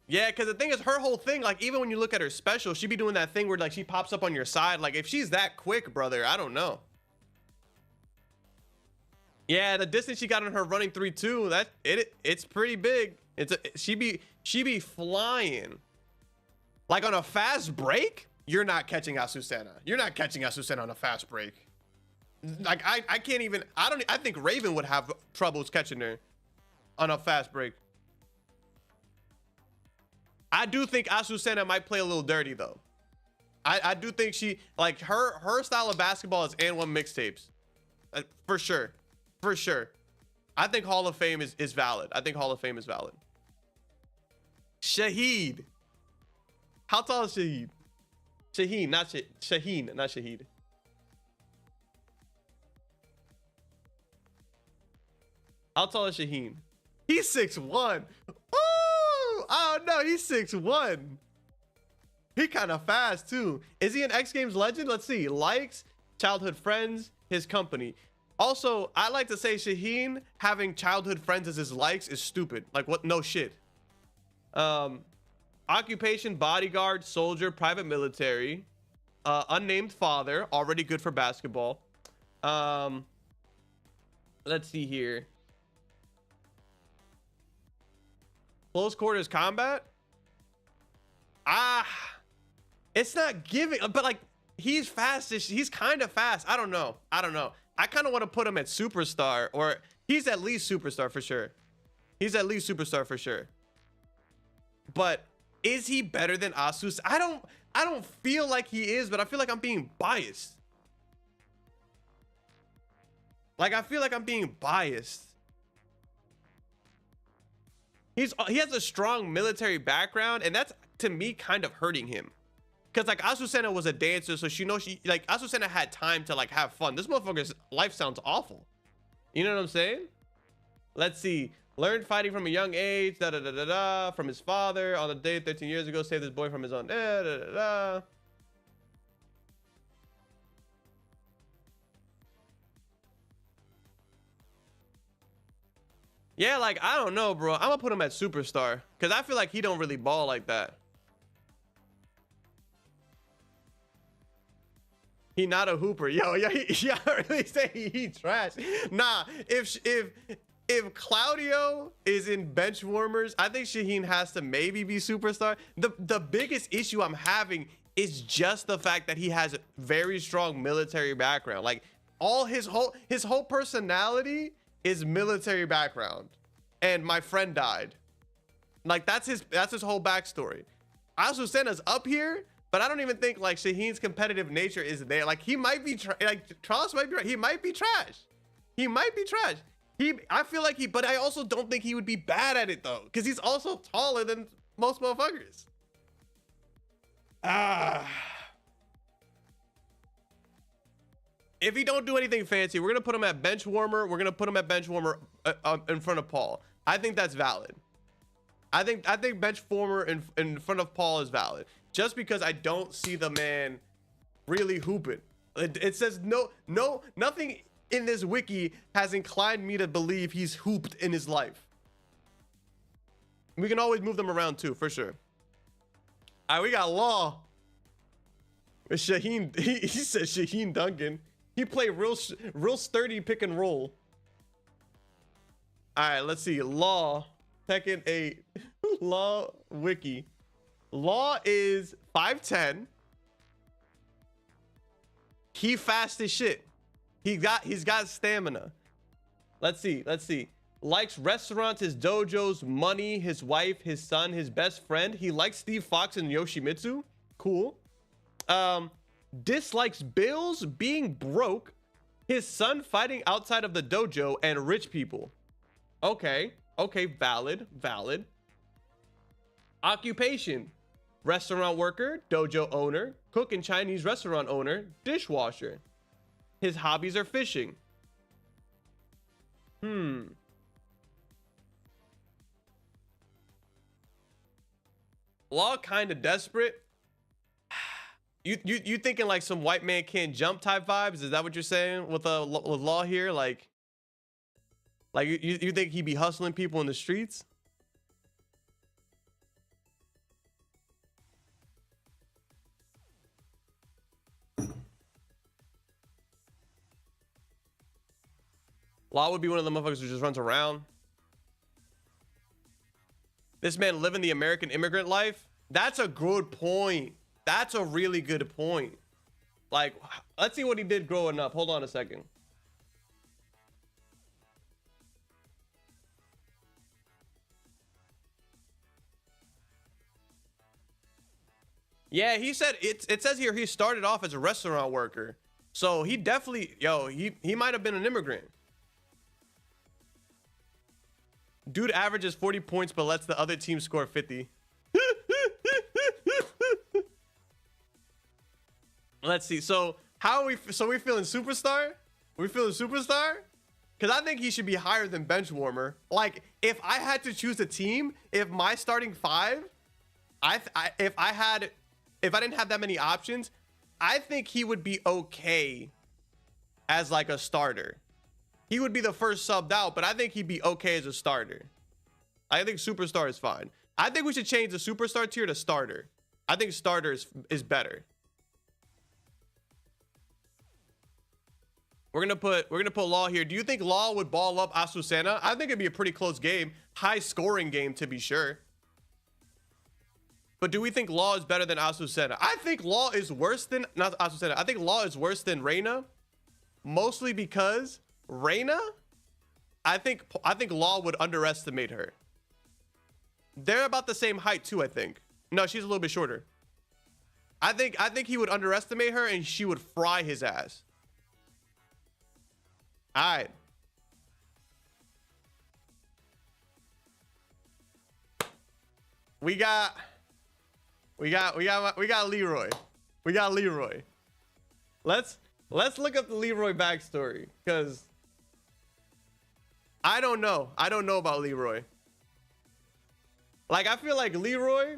Yeah, because the thing is, her whole thing, like, even when you look at her special, she be doing that thing where like she pops up on your side. Like, if she's that quick, brother, I don't know. Yeah, the distance she got on her running 3-2, it's pretty big. She be flying. Like, on a fast break, you're not catching Azucena. You're not catching Azucena on a fast break. Like, I can't even, I think Raven would have troubles catching her on a fast break. I do think Azucena might play a little dirty though. I do think she, like, her style of basketball is and one mixtapes. For sure. For sure. I think Hall of Fame is valid. I think Hall of Fame is valid. Shahid. How tall is Shahid? Shaheen, not Shaheen, not Shahid. How tall is Shaheen? He's 6'1". Ooh, oh no, he's 6'1". He kind of fast too. Is he an X Games legend? Let's see. Likes, childhood friends, his company. Also, I like to say Shaheen having childhood friends as his likes is stupid. Like, what? No shit. Occupation, bodyguard, soldier, private military, unnamed father, already good for basketball. Let's see here. Close quarters combat. It's not giving, but like, he's fast-ish. He's kind of fast. I don't know. I kind of want to put him at superstar, or he's at least superstar for sure. He's at least superstar for sure. But is he better than Asus? I don't feel like he is, but I feel like I'm being biased. Like, I feel like I'm being biased. He has a strong military background, and that's, to me, kind of hurting him. Because, like, Azucena was a dancer, so like, Azucena had time to, like, have fun. This motherfucker's life sounds awful. You know what I'm saying? Let's see. Learned fighting from a young age, from his father. On a date 13 years ago, saved his boy from his own, Yeah, like, I don't know, bro. I'm gonna put him at superstar, because I feel like he don't really ball like that. He not a hooper. Yo, yeah, I really say he trash. Nah, if Claudio is in bench warmers, I think Shaheen has to maybe be superstar. The biggest issue I'm having is just the fact that he has a very strong military background. Like, all his whole personality is military background. And my friend died. Like, that's his whole backstory. Azucena's up here, but I don't even think, like, Shaheen's competitive nature is there. Like, he might be Charles might be right. He might be trash. He might be trash. I feel like but I also don't think he would be bad at it though, because he's also taller than most motherfuckers. If he don't do anything fancy, we're gonna put him at bench warmer. We're gonna put him at bench warmer in front of Paul. I think that's valid. I think bench warmer in front of Paul is valid, just because I don't see the man really hooping. It says nothing in this wiki has inclined me to believe he's hooped in his life. We can always move them around too, for sure. All right, we got Law. Shaheen, he said Shaheen Duncan. He played real sturdy pick and roll. All right, let's see. Law. Tekken 8. Law wiki. Law is 5'10". He fast as shit. He's got stamina. Let's see. Likes restaurants, his dojos, money, his wife, his son, his best friend. He likes Steve Fox and Yoshimitsu. Cool. Dislikes bills, being broke, his son fighting outside of the dojo, and rich people. Okay, valid. Occupation: restaurant worker, dojo owner, cook and Chinese restaurant owner, dishwasher. His hobbies are fishing. Law kind of desperate. You thinking like some white man can't jump type vibes? Is that what you're saying with Law here? Like you think he be hustling people in the streets? Law would be one of the motherfuckers who just runs around. This man living the American immigrant life. That's a good point. That's a really good point. Like, let's see what he did growing up. Hold on a second. Yeah, he said it says here he started off as a restaurant worker. So he definitely, he might have been an immigrant. Dude averages 40 points but lets the other team score 50. Let's see. So how are we? So we feeling superstar? We feeling superstar? Because I think he should be higher than bench warmer. Like if I had to choose a team, if my starting five, if I didn't have that many options, I think he would be okay as like a starter. He would be the first subbed out, but I think he'd be okay as a starter. I think superstar is fine. I think we should change the superstar tier to starter. I think starter is better. We're gonna put Law here. Do you think Law would ball up Azucena? I think it'd be a pretty close game, high scoring game to be sure. But do we think Law is better than Azucena? I think Law is worse than not Azucena. I think Law is worse than Reina, mostly because Reina, I think Law would underestimate her. They're about the same height too, I think. No, she's a little bit shorter. I think he would underestimate her and she would fry his ass. All right. We got Leroy. We got Leroy. Let's look up the Leroy backstory, because I don't know about Leroy. Like, I feel like Leroy,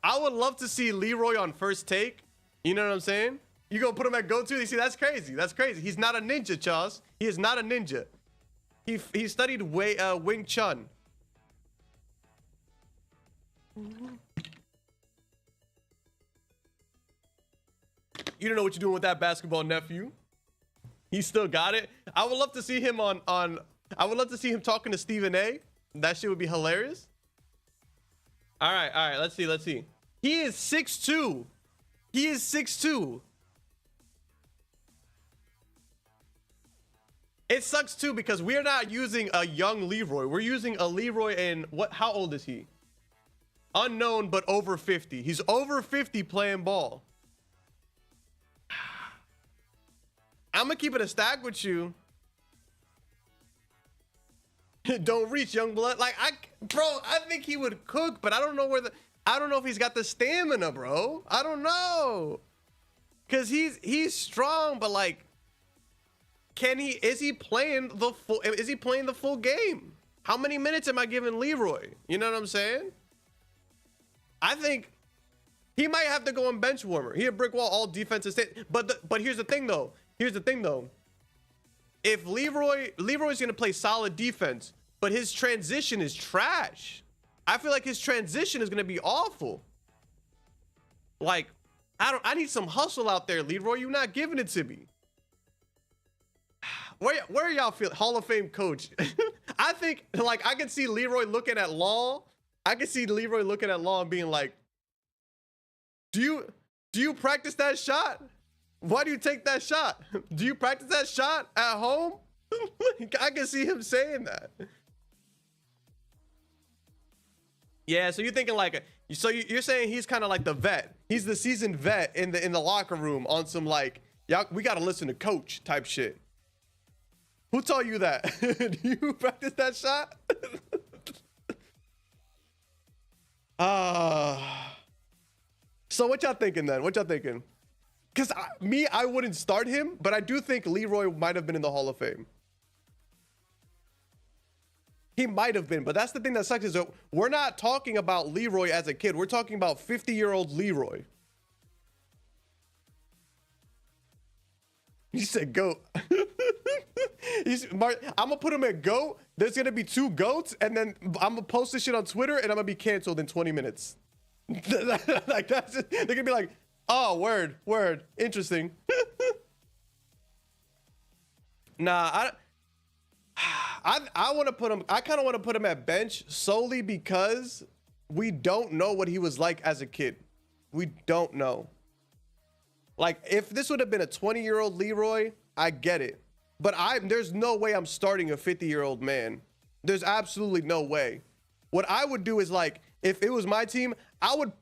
I would love to see Leroy on first take. You know what I'm saying? You gonna put him at go-to? You see, that's crazy. That's crazy. He's not a ninja, Charles. He is not a ninja. He studied Wing Chun. You don't know what you're doing with that basketball, nephew. He still got it. I would love to see him I would love to see him talking to Stephen A. That shit would be hilarious. All right. Let's see. He is 6'2". He is 6'2". It sucks too because we're not using a young Leroy. We're using a Leroy in how old is he? Unknown, but over 50. He's over 50 playing ball. I'm gonna keep it a stack with you. Don't reach, young blood. Like I think he would cook, but I don't know I don't know if he's got the stamina, bro. I don't know. Cause he's strong, but like, is he playing the full game? How many minutes am I giving Leroy? You know what I'm saying? I think he might have to go on bench warmer. He a brick wall, all defensive state. But here's the thing though. If Leroy's gonna play solid defense, but his transition is trash. I feel like his transition is gonna be awful. Like, I need some hustle out there, Leroy. You're not giving it to me. where y'all feel Hall of Fame coach? I think like I can see Leroy looking at Law. I can see Leroy looking at Law and being like, do you practice that shot? Why do you take that shot? Do you practice that shot at home? I can see him saying that. Yeah, so you're thinking like, so you're saying he's kind of like the vet. He's the seasoned vet in the locker room on some like, y'all, we gotta listen to coach type shit. Who told you that? Do you practice that shot? So what y'all thinking then? What y'all thinking? Because I wouldn't start him, but I do think Leroy might have been in the Hall of Fame. He might have been, but that's the thing that sucks is that we're not talking about Leroy as a kid. We're talking about 50-year-old Leroy. He said goat. I'm gonna put him at goat. There's gonna be 2 goats, and then I'm gonna post this shit on Twitter, and I'm gonna be canceled in 20 minutes. Like that's just, they're gonna be like, oh, word, interesting. Nah, I want to put him. I kind of want to put him at bench solely because we don't know what he was like as a kid. We don't know. Like if this would have been a 20-year-old Leroy, I get it. But there's no way I'm starting a 50-year-old man. There's absolutely no way. What I would do is like, if it was my team,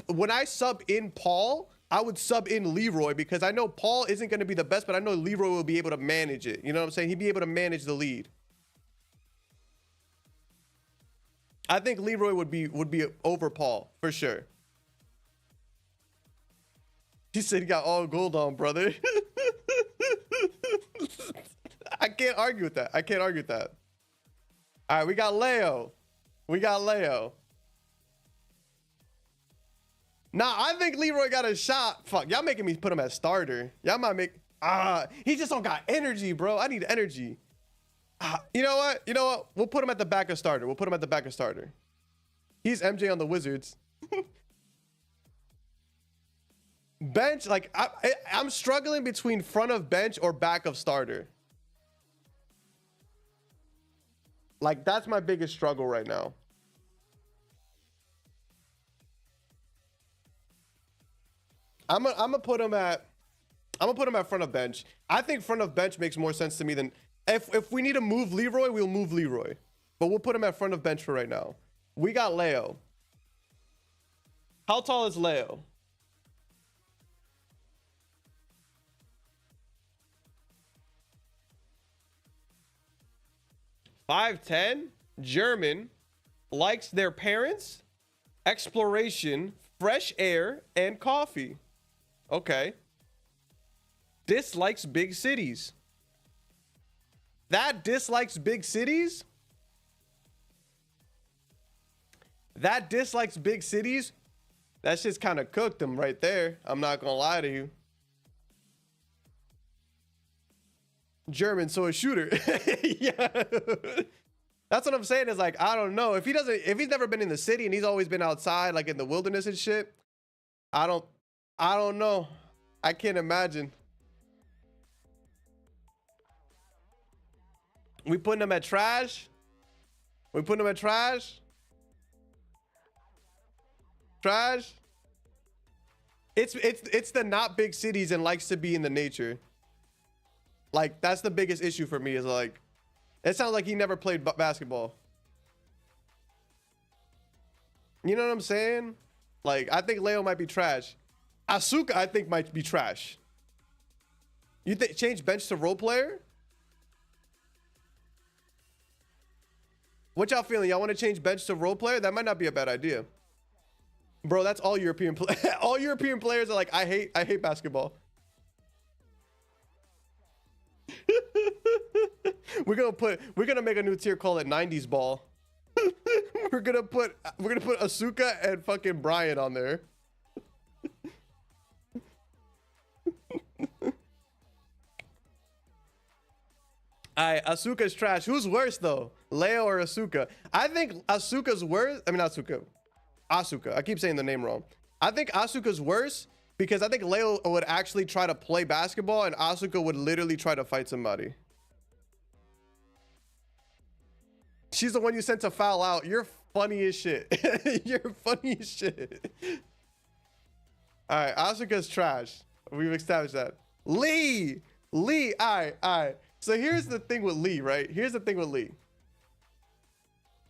when I sub in Paul, I would sub in Leroy because I know Paul isn't going to be the best, but I know Leroy will be able to manage it. You know what I'm saying? He'd be able to manage the lead. I think Leroy would be over Paul for sure. He said he got all gold on, brother. I can't argue with that. I can't argue with that. All right, we got Leo. Nah, I think Leroy got a shot. Fuck, y'all making me put him as starter. Y'all might make... he just don't got energy, bro. I need energy. You know what? We'll put him at the backup starter. He's MJ on the Wizards. Bench, like, I'm struggling between front of bench or back of starter. Like, that's my biggest struggle right now. I'm gonna put him at front of bench. I think front of bench makes more sense to me than if we need to move Leroy, we'll move Leroy. But we'll put him at front of bench for right now. We got Leo. How tall is Leo? .5'10", German, likes their parents, exploration, fresh air, and coffee. Okay. Dislikes big cities. That dislikes big cities? That dislikes big cities? That shit's kind of cooked him right there. I'm not gonna lie to you. German, so a shooter. Yeah. That's what I'm saying is like, I don't know. If he's never been in the city and he's always been outside, like in the wilderness and shit, I don't know. I can't imagine. We putting him at trash? Trash? It's the not big cities and likes to be in the nature. Like, that's the biggest issue for me is like, it sounds like he never played basketball. You know what I'm saying? Like, I think Leo might be trash. Asuka, I think, might be trash. You think change bench to role player? What y'all feeling? Y'all want to change bench to role player? That might not be a bad idea. Bro, that's all European players. All European players are like, I hate basketball. We're gonna make a new tier, call it 90s ball. we're gonna put Asuka and fucking Brian on there. Alright, Asuka's trash. Who's worse though? Leo or Asuka? I think Asuka's worse. I mean, not Asuka. Asuka. I keep saying the name wrong. I think Asuka's worse because I think Leo would actually try to play basketball and Asuka would literally try to fight somebody. She's the one you sent to foul out. You're funny as shit. You're funny as shit. All right, Asuka's trash. We've established that. Lee. All right. So here's the thing with Lee, right? Here's the thing with Lee.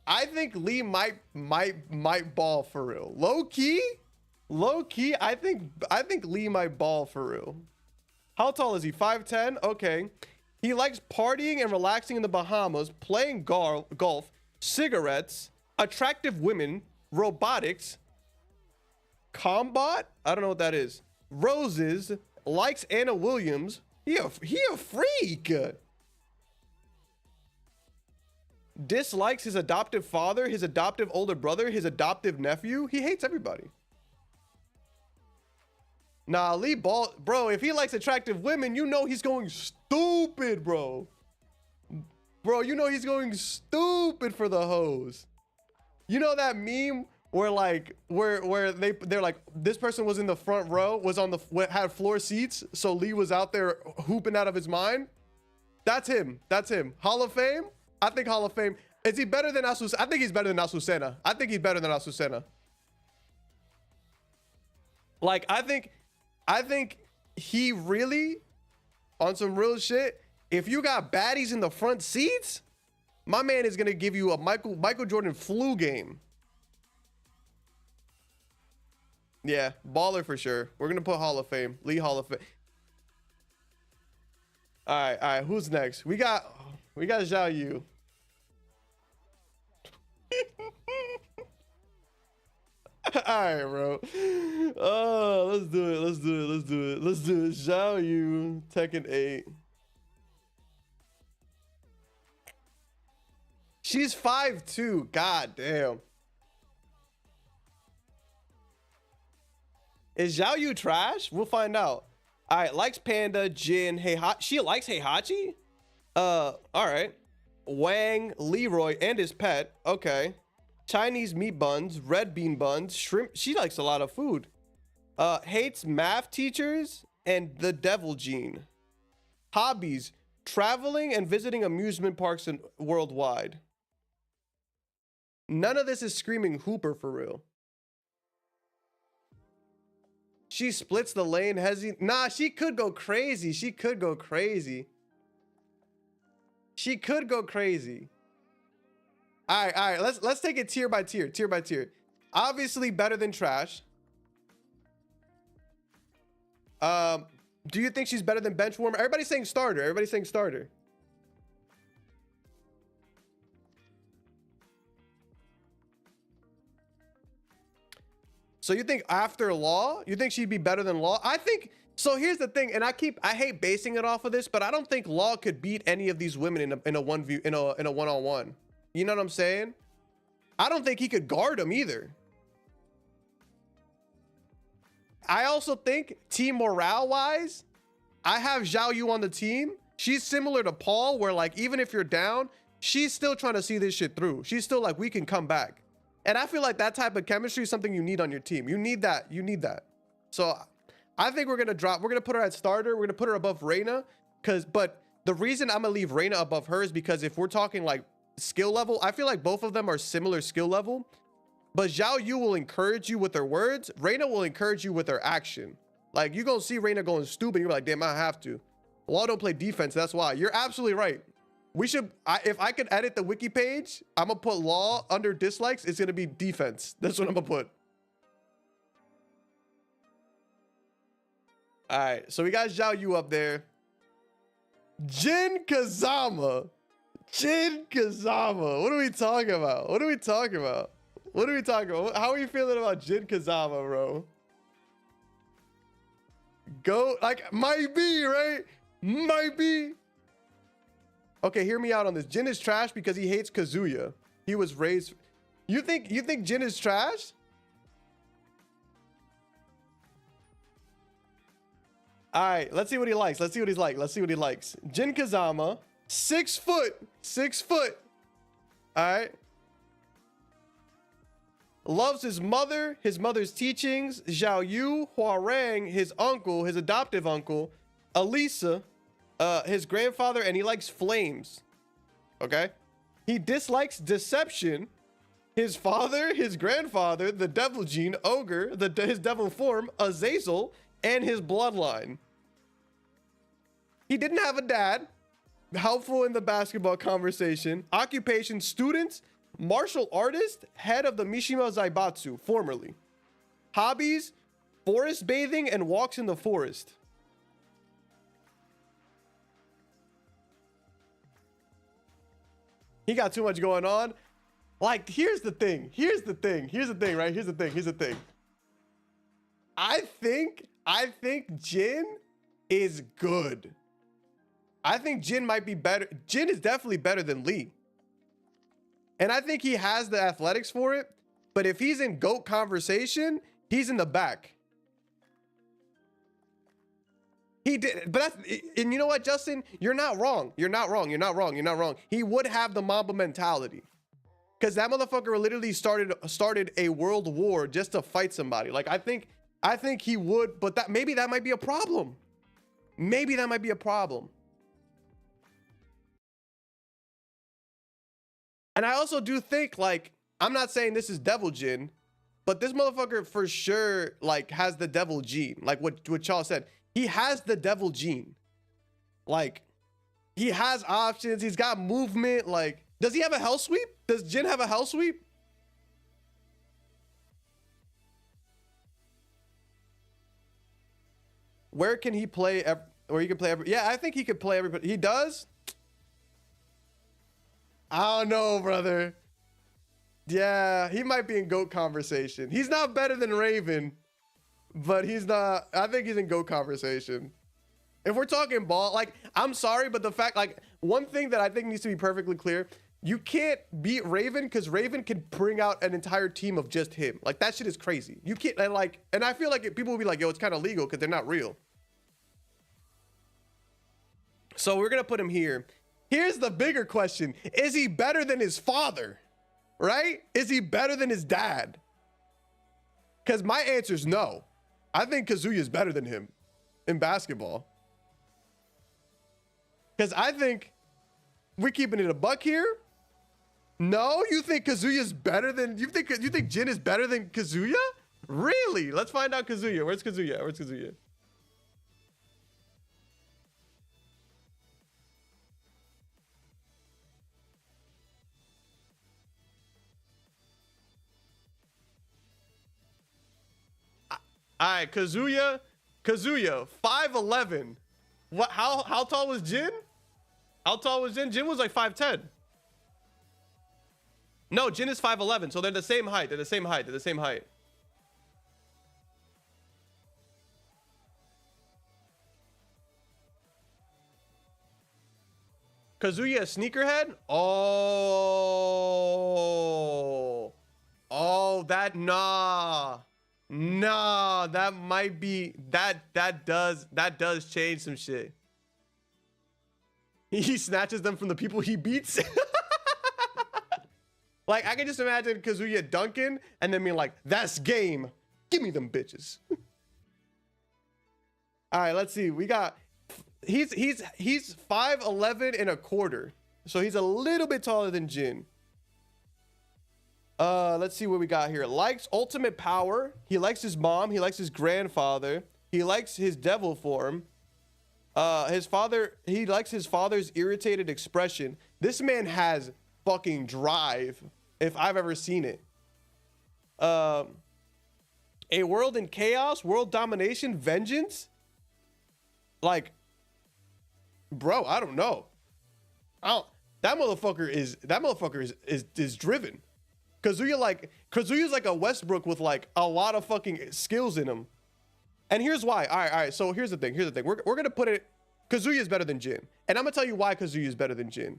I think Lee might ball for real. Low key. I think Lee might ball for real. How tall is he? 5'10"? Okay. He likes partying and relaxing in the Bahamas, playing golf, cigarettes, attractive women, robotics, combat. I don't know what that is. Roses. Likes Anna Williams. He a freak. Dislikes his adoptive father, his adoptive older brother, his adoptive nephew. He hates everybody. Nah, Lee ball, bro. If he likes attractive women, you know he's going stupid, bro. Bro, you know he's going stupid for the hoes. You know that meme where like where they're like, this person was in the front row, was on the had floor seats, so Lee was out there hooping out of his mind. That's him. That's him. Hall of Fame. I think Hall of Fame. Is he better than Azucena? I think he's better than Azucena. I think he's better than Azucena. Like I think he really, on some real shit, if you got baddies in the front seats, my man is gonna give you a Michael Jordan flu game. Yeah, baller for sure. We're gonna put Hall of Fame. Lee Hall of Fame. All right. Who's next? We got Zhao Yu. All right, bro. Oh, let's do it. Zhao Yu, Tekken 8. She's 5'2". God damn. Is Zhao Yu trash? We'll find out. All right, likes Panda, Jin, she likes Heihachi? All right. Wang, Leroy, and his pet. Okay. Chinese meat buns, red bean buns, shrimp. She likes a lot of food. Hates math teachers and the devil gene. Hobbies, traveling and visiting amusement parks worldwide. None of this is screaming Hooper for real. She splits the lane. Nah, she could go crazy. All right. Let's take it tier by tier. Obviously better than trash. Do you think she's better than benchwarmer? Everybody's saying starter. So you think after Law, you think she'd be better than Law? I think so. Here's the thing, and I hate basing it off of this, but I don't think Law could beat any of these women in a one-on-one. You know what I'm saying? I don't think he could guard them either. I also think team morale wise, I have Zhao Yu on the team. She's similar to Paul, where like even if you're down, she's still trying to see this shit through. She's still like, we can come back. And I feel like that type of chemistry is something you need on your team. You need that. So I think we're gonna put her at starter. We're gonna put her above Reina, but the reason I'm gonna leave Reina above her is because if we're talking like skill level, I feel like both of them are similar skill level, but Zhao Yu will encourage you with her words. Reina will encourage you with her action. Like you gonna see Reina going stupid. You're like, damn, I have to. Law don't play defense. That's why. You're absolutely right. We should, if I could edit the wiki page, I'm gonna put Law under dislikes. It's gonna be defense. That's what I'm gonna put. All right, so we got Zhao Yu up there. Jin Kazama. What are we talking about? How are you feeling about Jin Kazama, bro? Go, like, might be, right? Might be. Okay, hear me out on this. Jin is trash because he hates Kazuya. He was raised. You think Jin is trash? All right, let's see what he likes. Let's see what he likes. Jin Kazama, 6 foot. All right. Loves his mother, his mother's teachings. Zhao Yu, Huarang, his uncle, his adoptive uncle. Elisa, his grandfather, and he likes flames. Okay. He dislikes deception. His father, his grandfather, the devil gene, ogre, his devil form, Azazel, and his bloodline. He didn't have a dad. Helpful in the basketball conversation. Occupation, students, martial artist, head of the Mishima Zaibatsu, formerly. Hobbies, forest bathing and walks in the forest. He got too much going on. Like, here's the thing, right? I think Jin is good. I think Jin might be better. Jin is definitely better than Lee. And I think he has the athletics for it. But if he's in GOAT conversation, he's in the back. He did, but that's, and you know what, Justin? You're not wrong. You're not wrong. He would have the Mamba mentality. Because that motherfucker literally started a world war just to fight somebody. Like, I think he would, but maybe that might be a problem. Maybe that might be a problem. And I also do think, like, I'm not saying this is Devil Jin, but this motherfucker for sure, like, has the Devil gene. Like what y'all said. He has the Devil gene. Like, he has options. He's got movement. Like, does he have a hell sweep? Does Jin have a hell sweep? Where can he play? Or he can play every? Yeah, I think he could play everybody. He does. I don't know, brother. Yeah, he might be in GOAT conversation. He's not better than Raven, but he's not. I think he's in GOAT conversation. If we're talking ball, like, I'm sorry, but the fact, like, one thing that I think needs to be perfectly clear, you can't beat Raven because Raven can bring out an entire team of just him. Like, that shit is crazy. You can't, and I feel like people will be like, yo, it's kind of legal because they're not real. So we're going to put him here. Here's the bigger question. Is he better than his father? Right? Is he better than his dad? Because my answer is no. I think Kazuya is better than him in basketball. Because I think we're keeping it a buck here. No, you think Kazuya's better than, you think Jin is better than Kazuya? Really? Let's find out Kazuya. Where's Kazuya? All right, Kazuya, 5'11". What? How tall was Jin? Jin was like 5'10". No, Jin is 5'11", so they're the same height. Kazuya, sneakerhead? Nah, that might be, that does change some shit. He snatches them from the people he beats. Like, I can just imagine Kazuya dunking and then being like, that's game. Give me them bitches. All right, let's see. We got, he's 5'11" and a quarter. So he's a little bit taller than Jin. Let's see what we got here. Likes ultimate power. He likes his mom. He likes his grandfather. He likes his devil form. He likes his father's irritated expression. This man has fucking drive, if I've ever seen it. A world in chaos, world domination, vengeance. Like, bro, I don't know. That motherfucker is driven. Kazuya's like a Westbrook with like a lot of fucking skills in him. And here's why. All right. So here's the thing. We're gonna put it. Kazuya is better than Jin, and I'm gonna tell you why Kazuya is better than Jin.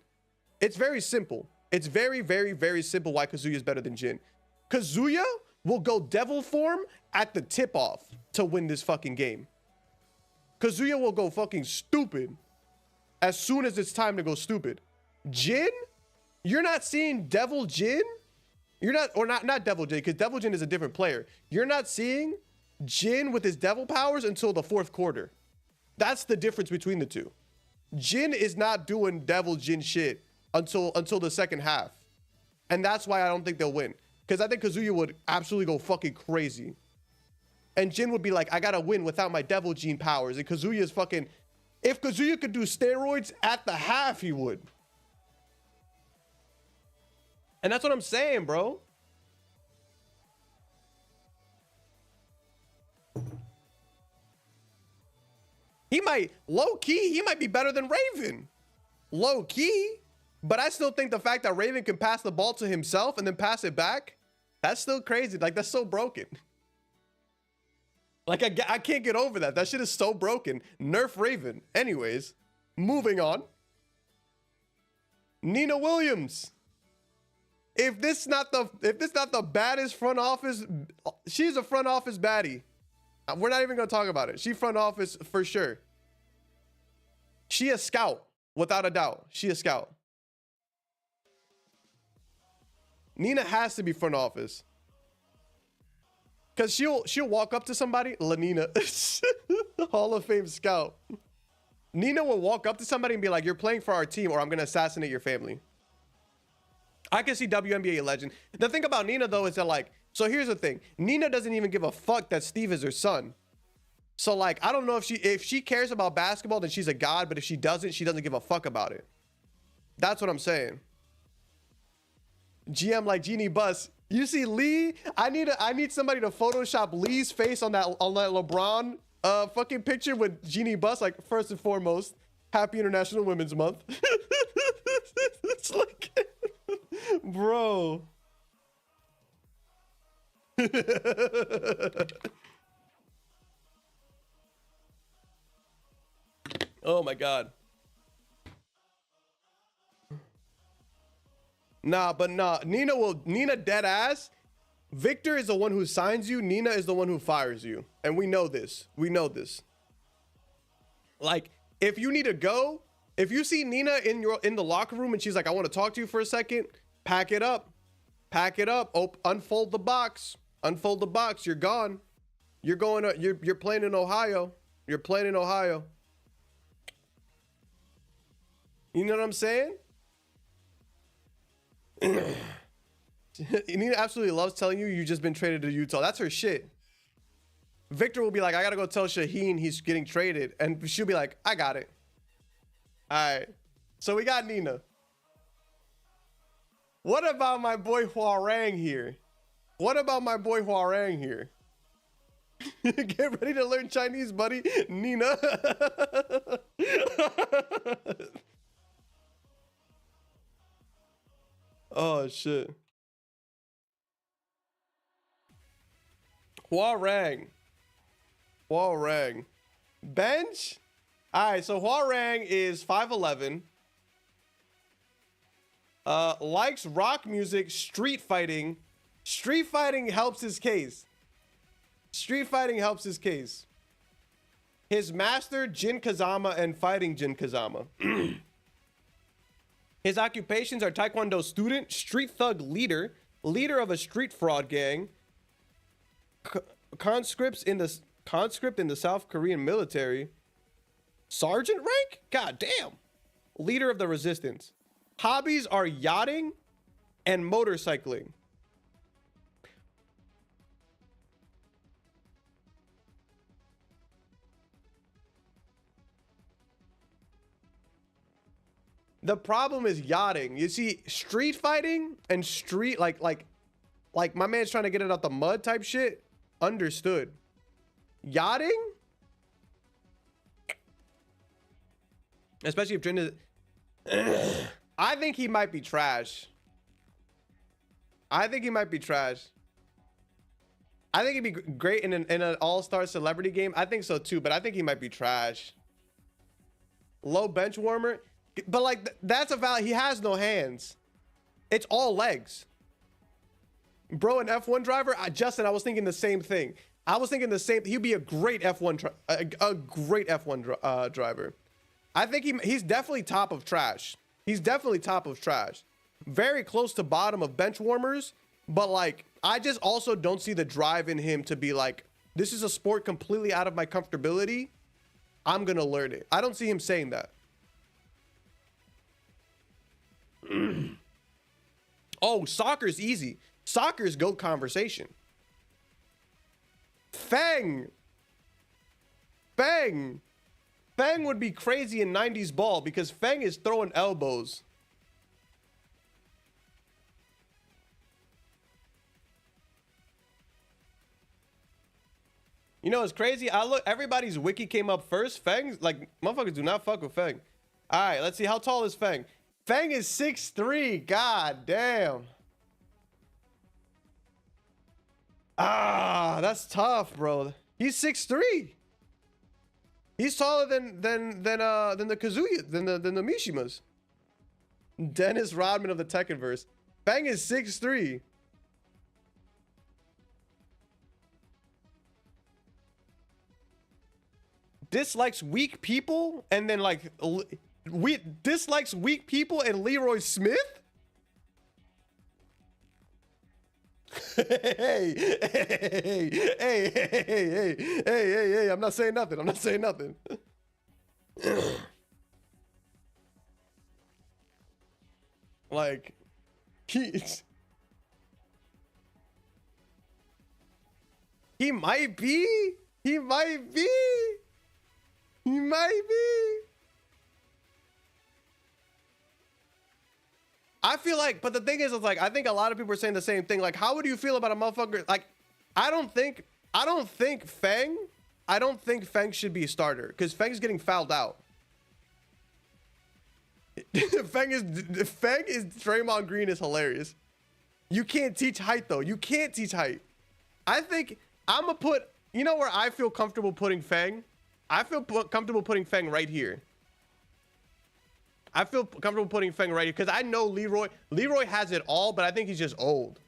It's very simple. It's very, very, very simple why Kazuya is better than Jin. Kazuya will go devil form at the tip off to win this fucking game. Kazuya will go fucking stupid as soon as it's time to go stupid. Jin, you're not seeing Devil Jin. You're not, or not Devil Jin, because Devil Jin is a different player. You're not seeing Jin with his devil powers until the fourth quarter. That's the difference between the two. Jin is not doing Devil Jin shit until the second half. And that's why I don't think they'll win. Because I think Kazuya would absolutely go fucking crazy. And Jin would be like, I gotta win without my devil gene powers. And Kazuya's fucking... If Kazuya could do steroids at the half, he would. And that's what I'm saying, bro. He might, low-key, he might be better than Raven. Low-key. But I still think the fact that Raven can pass the ball to himself and then pass it back, that's still crazy. Like, that's so broken. Like, I can't get over that. That shit is so broken. Nerf Raven. Anyways, moving on. Nina Williams. If this not the baddest front office, she's a front office baddie. We're not even gonna talk about it. She front office for sure. She a scout, without a doubt. She a scout. Nina has to be front office. Cause she'll walk up to somebody, Nina, Hall of Fame scout. Nina will walk up to somebody and be like, "You're playing for our team, or I'm gonna assassinate your family." I can see WNBA legend. The thing about Nina though is that, like, so here's the thing. Nina doesn't even give a fuck that Steve is her son. So like, I don't know if she cares about basketball, then she's a god. But if she doesn't give a fuck about it. That's what I'm saying. GM like Genie Bus. You see Lee? I need somebody to Photoshop Lee's face on that LeBron fucking picture with Genie Bus. Like, first and foremost, Happy International Women's Month. It's like, bro. Oh my God. Nah. Nina dead ass. Victor is the one who signs you. Nina is the one who fires you. And we know this. Like, if you need to go, if you see Nina in the locker room and she's like, "I want to talk to you for a second," pack it up. Unfold the box. You're gone. You're playing in Ohio. You know what I'm saying? Nina absolutely loves telling you just been traded to Utah. That's her shit. Victor will be like, "I gotta go tell Shaheen he's getting traded," and she'll be like, "I got it." All right. So we got Nina. What about my boy Hwarang here? Get ready to learn Chinese, buddy. Nina. Oh shit. Hwarang. Bench? Alright, so Hwarang is 5'11". Likes rock music, street fighting. Street fighting helps his case. His master, Jin Kazama, and fighting Jin Kazama. His occupations are Taekwondo student, street thug leader of a street fraud gang, conscript in the South Korean military, sergeant rank? God damn. Leader of the resistance. Hobbies are yachting and motorcycling. The problem is yachting. You see, street fighting and street like my man's trying to get it out the mud type shit. Understood. Yachting? Especially if Jin is... I think he might be trash. I think he'd be great in an all-star celebrity game. I think so too, but I think he might be trash. Low bench warmer. But like, that's a valid. He has no hands. It's all legs. Bro, an F1 driver. Justin, I was thinking the same thing. He'd be a great F1 driver. I think he's definitely top of trash. Very close to bottom of bench warmers. But like, I just also don't see the drive in him to be like, this is a sport completely out of my comfortability. I'm gonna learn it. I don't see him saying that. Oh, soccer's easy. Soccer's GOAT conversation. Fang. Fang would be crazy in 90s ball because Fang is throwing elbows. You know, it's crazy. I look, everybody's wiki came up first. Fang's like, motherfuckers do not fuck with Fang. All right, let's see. How tall is Fang? Fang is 6'3". God damn. Ah, that's tough, bro. He's 6'3". He's taller than the Kazuya, than the Mishimas. Dennis Rodman of the Tekkenverse. Fang is 6'3". Dislikes weak people and then like dislikes weak people and Leroy Smith. Hey, I'm not saying nothing. I'm not saying nothing. Like, he might be. He might be. He might be. I feel like, but the thing is, it's like, I think a lot of people are saying the same thing. Like, how would you feel about a motherfucker? Like, I don't think Fang should be a starter because Fang's getting fouled out. Fang is Draymond Green is hilarious. You can't teach height though. You can't teach height. I think I'm gonna put, you know where I feel comfortable putting Fang? I feel comfortable putting Fang right here. I feel comfortable putting Fang right here because I know Leroy has it all, but I think he's just old,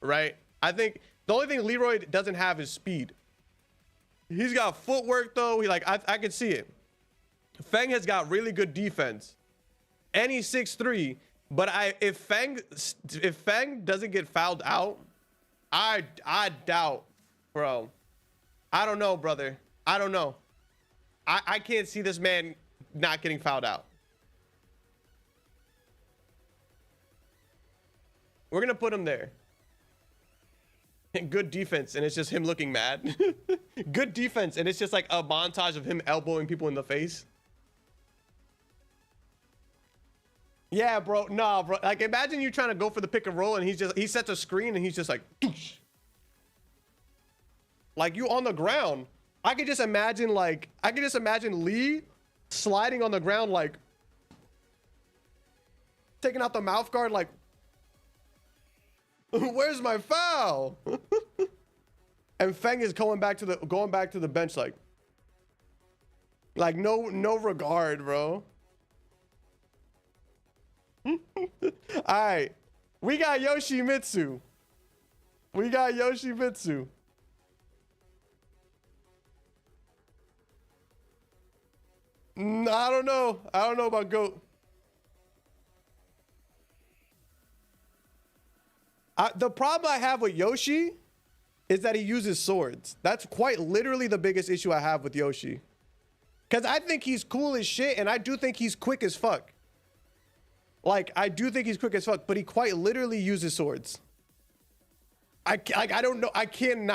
right? I think the only thing Leroy doesn't have is speed. He's got footwork though. I could see it. Fang has got really good defense, and he's 6'3". But if Fang doesn't get fouled out, I doubt, bro. I don't know, brother. I don't know. I can't see this man not getting fouled out. We're going to put him there. Good defense, and it's just him looking mad. Good defense, and it's just like a montage of him elbowing people in the face. Yeah, bro. Nah, bro. Like, imagine you trying to go for the pick and roll, and he sets a screen, and he's just like, doosh. Like, you on the ground. I could just imagine Lee sliding on the ground, like, taking out the mouth guard, like, where's my foul? And Fang is going back to the bench, like no regard, bro. All right, we got Yoshimitsu. I don't know about GOAT. The problem I have with Yoshi is that he uses swords. That's quite literally the biggest issue I have with Yoshi. Because I think he's cool as shit, and I do think he's quick as fuck. Like, I do think he's quick as fuck, but he quite literally uses swords. I don't know. I can't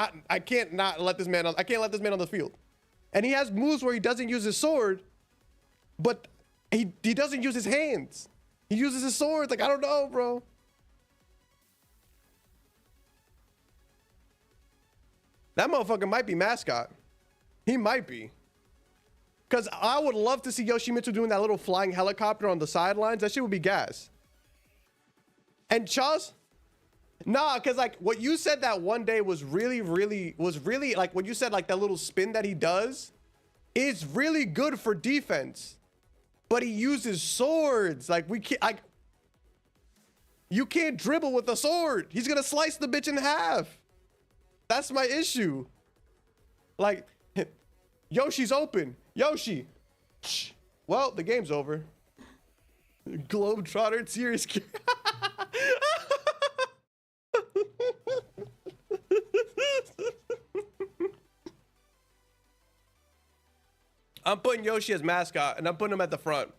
let this man on the field. And he has moves where he doesn't use his sword, but he doesn't use his hands. He uses his swords. Like, I don't know, bro. That motherfucker might be mascot. He might be. Because I would love to see Yoshimitsu doing that little flying helicopter on the sidelines. That shit would be gas. And Charles? Nah, because like what you said that one day was really like what you said, like that little spin that he does is really good for defense. But he uses swords. Like you can't dribble with a sword. He's going to slice the bitch in half. That's my issue. Like, Yoshi's open. Yoshi. Well, the game's over. Globetrotter serious. I'm putting Yoshi as mascot, and I'm putting him at the front.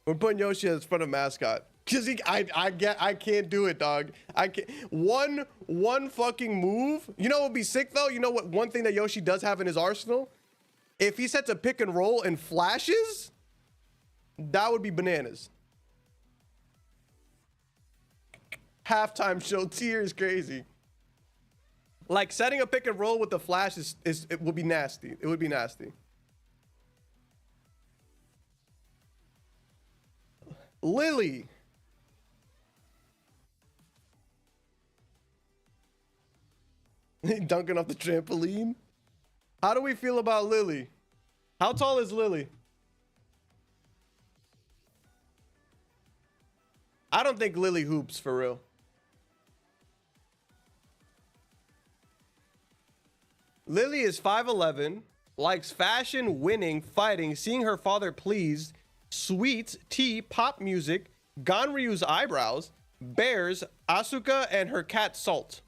We're putting Yoshi as front of mascot. Cause I can't do it, dog. I can't. One fucking move. You know what would be sick though? You know what? One thing that Yoshi does have in his arsenal, if he sets a pick and roll and flashes, that would be bananas. Halftime show tier is crazy. Like setting a pick and roll with the flash it would be nasty. It would be nasty. Lily. Dunking off the trampoline. How do we feel about Lily? How tall is Lily? I don't think Lily hoops for real. Lily is 5'11", likes fashion, winning, fighting, seeing her father pleased, sweets, tea, pop music, Ganryu's eyebrows, bears, Asuka, and her cat Salt.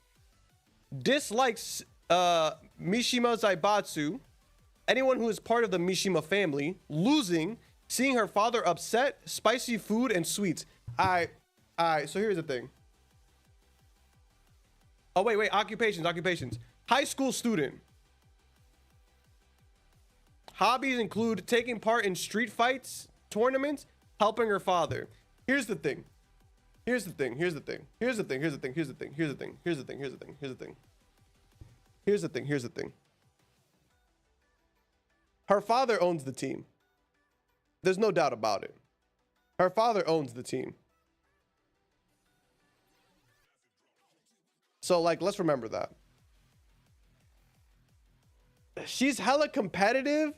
Dislikes Mishima Zaibatsu, anyone who is part of the Mishima family, losing, seeing her father upset, spicy food, and sweets. Alright, so here's the thing. Oh, wait, occupations. High school student. Hobbies include taking part in street fights, tournaments, helping her father. Here's the thing. Her father owns the team. There's no doubt about it. Her father owns the team. So, like, let's remember that. She's hella competitive,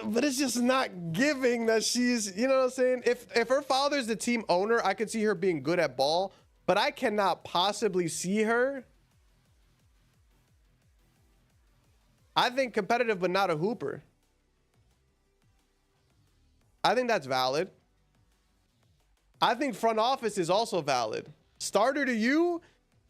but it's just not giving that she's, you know what I'm saying? If her father's the team owner, I could see her being good at ball, but I cannot possibly see her. I think competitive, but not a hooper. I think that's valid. I think front office is also valid. Starter to you,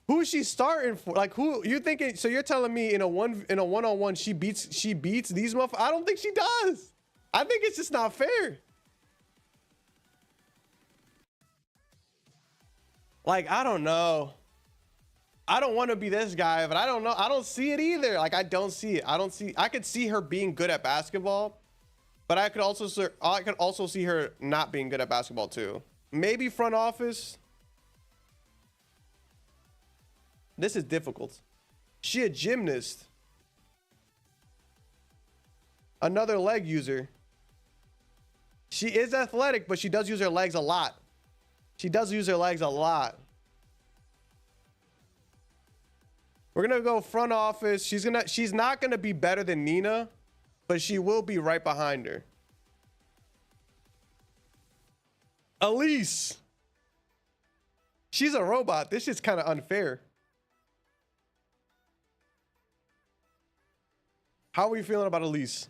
who's she starting for? Like, who you thinking? So you're telling me in a one-on-one she beats these motherfuckers? I don't think she does. I think it's just not fair. Like, I don't know. I don't want to be this guy, but I don't know. I don't see it either. Like, I don't see it. I could see her being good at basketball, but I could also see her not being good at basketball too. Maybe front office. This is difficult. She a gymnast. Another leg user. She is athletic, but she does use her legs a lot. We're gonna go front office. She's not gonna be better than Nina, but she will be right behind her. Elise. She's a robot. This is kind of unfair. How are we feeling about Elise?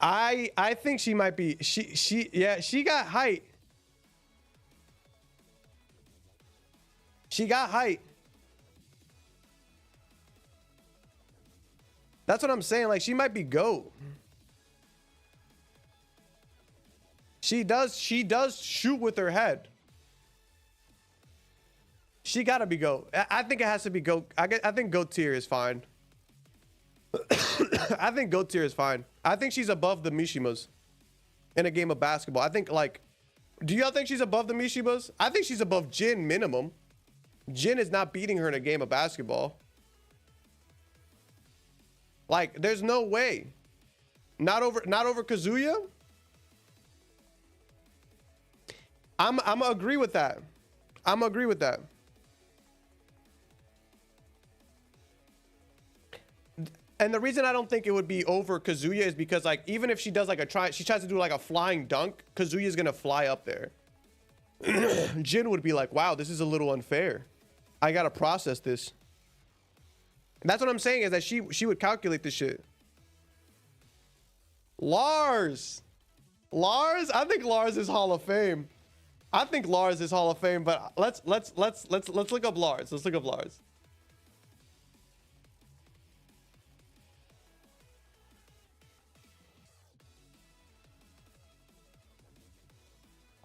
I think she might be. She got height. She got height. That's what I'm saying. Like, she might be GOAT. She does shoot with her head. She gotta be GOAT. I think it has to be GOAT. I think GOAT tier is fine. I think GOAT tier is fine. I think she's above the Mishimas in a game of basketball. I think, like, do y'all think she's above the Mishimas? I think she's above Jin minimum. Jin is not beating her in a game of basketball. Like, there's no way. Not over Kazuya. I'm gonna agree with that. And the reason I don't think it would be over Kazuya is because, like, even if she does like she tries to do like a flying dunk, Kazuya's gonna fly up there. Jin would be like, wow, this is a little unfair. I gotta process this. That's what I'm saying, is that she would calculate this shit. Lars. I think Lars is Hall of Fame. But let's look up Lars.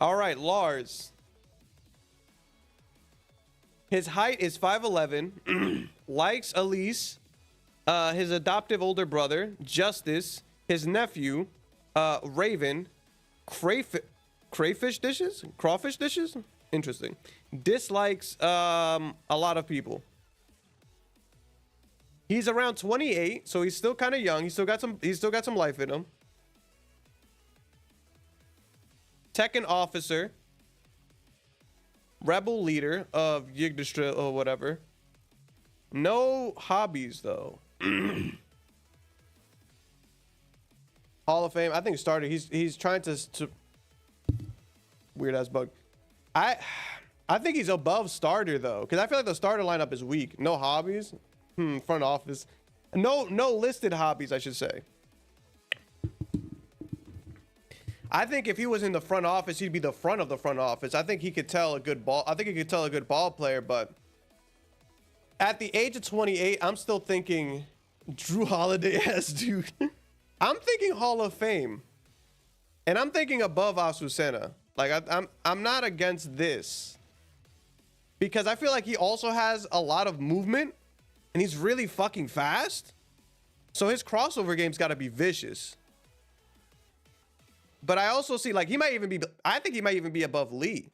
All right, Lars. His height is 5'11", likes Elise, his adoptive older brother, Justice, his nephew, Raven, crawfish dishes? Interesting. Dislikes a lot of people. He's around 28, so he's still kind of young. He's still got some life in him. Tekken officer. Rebel leader of Yggdrasil or whatever. No hobbies though. Hall of Fame. I think starter. He's trying to weird ass bug. I think he's above starter though, because I feel like the starter lineup is weak. No hobbies. Front office. No listed hobbies, I should say. I think if he was in the front office, he'd be the front of the front office. I think he could tell a good ball. I think he could tell a good ball player, but at the age of 28, I'm still thinking Drew Holiday-ass dude. I'm thinking Hall of Fame. And I'm thinking above Azucena. Like I'm not against this. Because I feel like he also has a lot of movement and he's really fucking fast. So his crossover game's got to be vicious. But I also see like I think he might even be above Lee.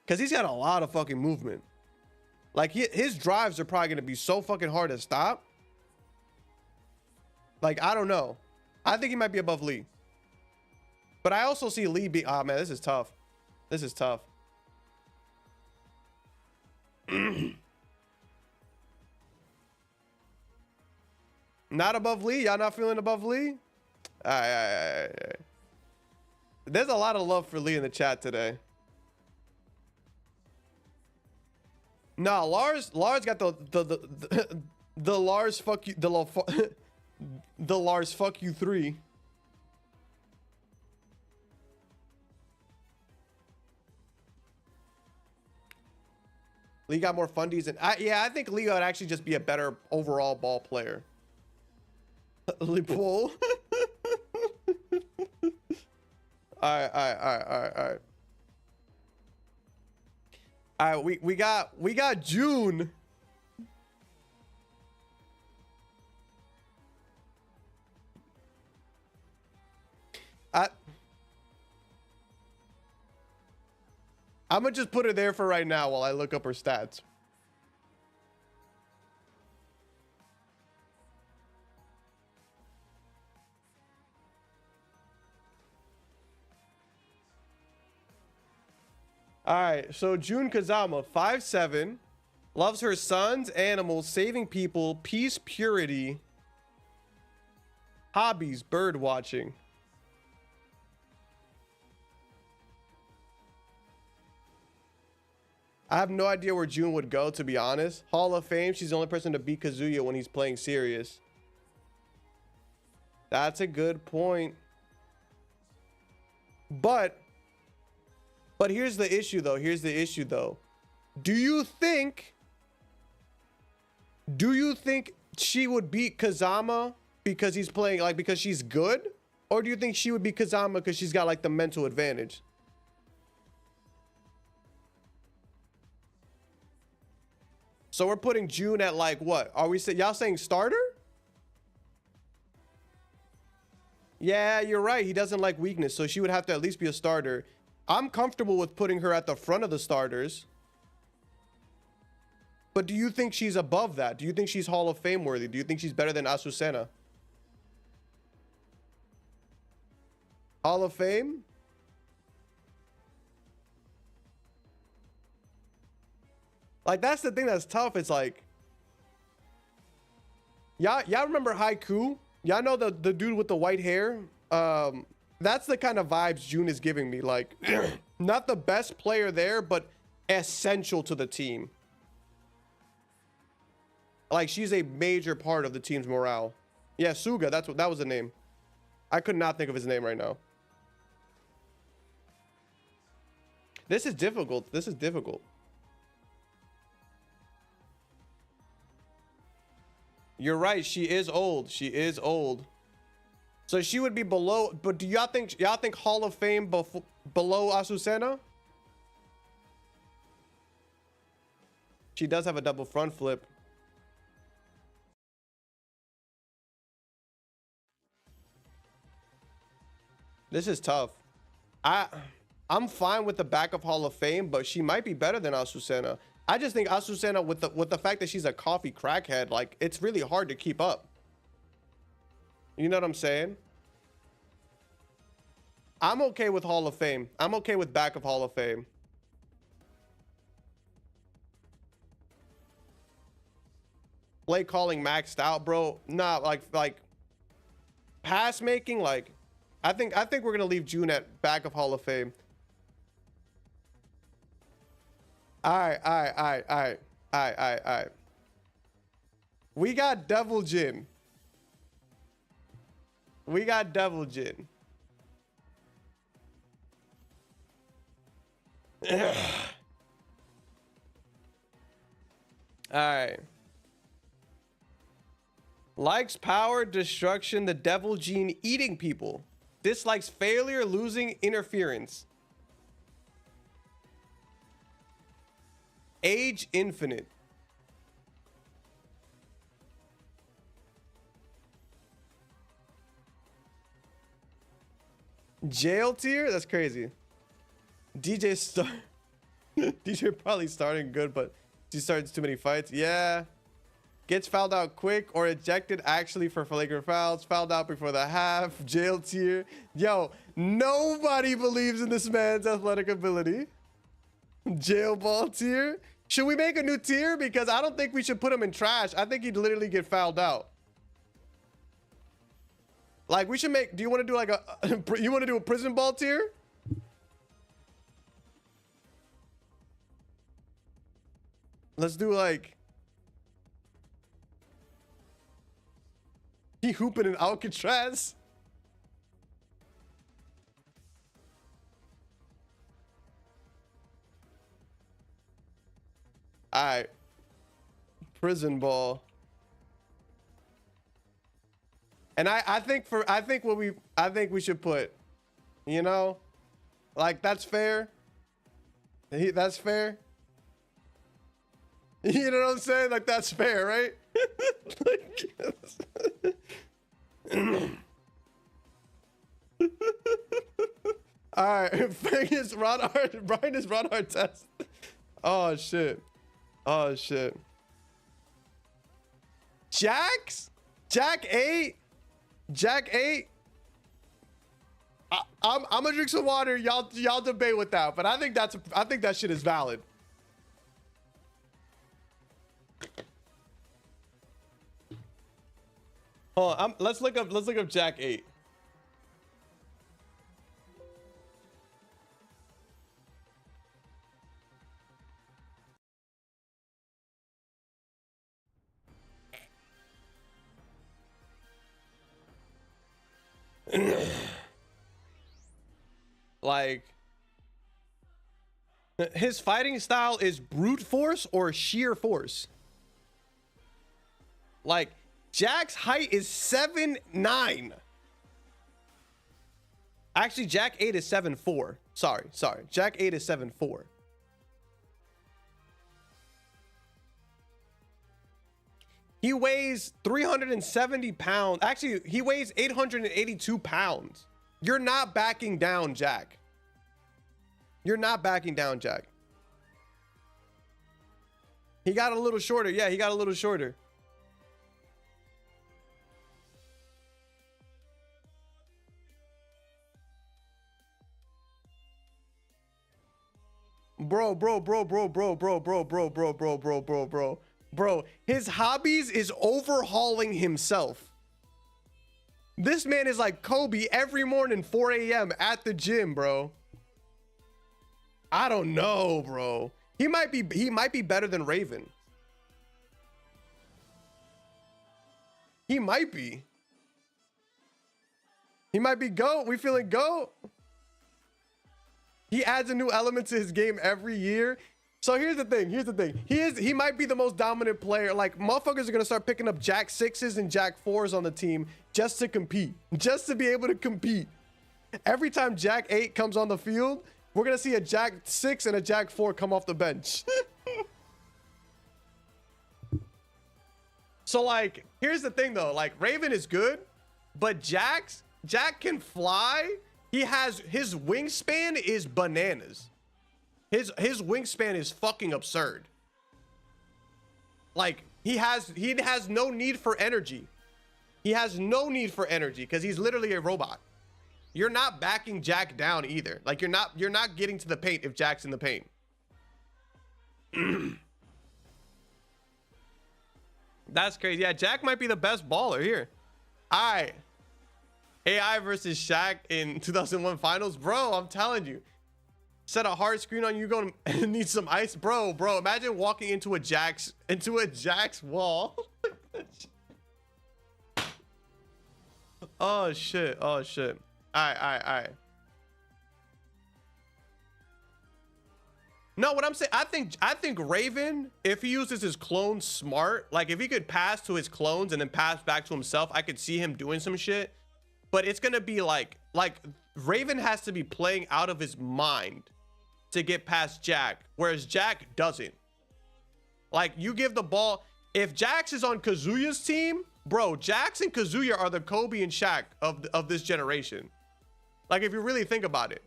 Because he's got a lot of fucking movement. Like his drives are probably going to be so fucking hard to stop. Like, I don't know. I think he might be above Lee. But I also see Lee be, oh man, this is tough. This is tough. Not above Lee? Y'all not feeling above Lee? All right. There's a lot of love for Lee in the chat today. No, Lars got the Lars fuck you the Lars fuck you 3. Lee got more fundies and I think Lee would actually just be a better overall ball player. Lee Paul. All right. All right, we got June. I'm gonna just put her there for right now while I look up her stats. All right, so Jun Kazama, 5'7", loves her sons, animals, saving people, peace, purity, hobbies, bird watching. I have no idea where June would go, to be honest. Hall of Fame, she's the only person to beat Kazuya when he's playing serious. That's a good point. But here's the issue though. Do you think she would beat Kazama because he's playing, like, because she's good? Or do you think she would beat Kazama because she's got like the mental advantage? So we're putting June at like what? Are we y'all saying starter? Yeah, you're right. He doesn't like weakness, so she would have to at least be a starter. I'm comfortable with putting her at the front of the starters. But do you think she's above that? Do you think she's Hall of Fame worthy? Do you think she's better than Azucena? Hall of Fame? Like, that's the thing that's tough. It's like, y'all remember Haiku? Y'all know the dude with the white hair? That's the kind of vibes June is giving me. Like, not the best player there, but essential to the team. Like, she's a major part of the team's morale. Yeah, Suga, that was the name. I could not think of his name right now. This is difficult. You're right. She is old. So she would be below. But do y'all think Hall of Fame below Azucena. She does have a double front flip. This is tough. I'm fine with the back of Hall of Fame, but she might be better than Azucena. I just think Azucena, with the fact that she's a coffee crackhead, like, it's really hard to keep up. You know what I'm saying? I'm okay with Hall of Fame. I'm okay with back of Hall of Fame. Play calling maxed out, bro. Nah, like pass making, like I think we're gonna leave June at back of Hall of Fame. All right. We got Devil Jin. We got Devil Jin. All right. Likes power, destruction, the devil gene eating people. Dislikes failure, losing, interference. Age infinite. Jail tier? That's crazy. DJ probably starting good, but she starts too many fights. Yeah. Gets fouled out quick or ejected actually for flagrant fouls. Fouled out before the half. Jail tier. Yo, nobody believes in this man's athletic ability. Jail ball tier. Should we make a new tier? Because I don't think we should put him in trash. I think he'd literally get fouled out. Like, we should make... Do you want to do like a... you want to do a prison ball tier? Let's do like... He hooping in Alcatraz. All right. Prison ball. And I think we should put, you know, like that's fair. That's fair. You know what I'm saying? Like that's fair, right? All right, Vegas Brian is Ron Artest. Oh shit. Oh shit. Jack 8. I'm gonna drink some water. Y'all debate with that, but I think that shit is valid. Hold on, let's look up Jack 8. Like, his fighting style is brute force or sheer force. Like, Jack's height is 7'9". Actually, Jack 8 is 7'4". Sorry. Jack 8 is 7'4". He weighs 370 pounds. Actually, he weighs 882 pounds. You're not backing down, Jack. You're not backing down, Jack. He got a little shorter. Yeah, he got a little shorter. Bro. His hobbies is overhauling himself. This man is like Kobe every morning, 4 a.m. at the gym, bro. I don't know, bro. He might be better than Raven. He might be. He might be GOAT. We feeling GOAT? He adds a new element to his game every year. So here's the thing. He might be the most dominant player. Like, motherfuckers are gonna start picking up Jack 6s and Jack 4s on the team just to compete. Just to be able to compete. every time Jack 8 comes on the field, we're gonna see a Jack 6 and a Jack 4 come off the bench. So like, here's the thing though, like Raven is good, but Jack can fly. He has, his wingspan is bananas. His wingspan is fucking absurd. Like he has no need for energy. He has no need for energy because he's literally a robot. You're not backing Jack down either. Like you're not getting to the paint if Jack's in the paint. That's crazy. Yeah, Jack might be the best baller here. All right. AI versus Shaq in 2001 finals. Bro, I'm telling you. Set a hard screen on you, going to need some ice. Bro, imagine walking into a Jack's wall. Oh shit. All right. No, what I'm saying, I think Raven, if he uses his clones smart, like if he could pass to his clones and then pass back to himself, I could see him doing some shit. But it's gonna be like Raven has to be playing out of his mind to get past Jack, whereas Jack doesn't. Like you give the ball, if Jax is on Kazuya's team, bro, Jax and Kazuya are the Kobe and Shaq of this generation. Like if you really think about it.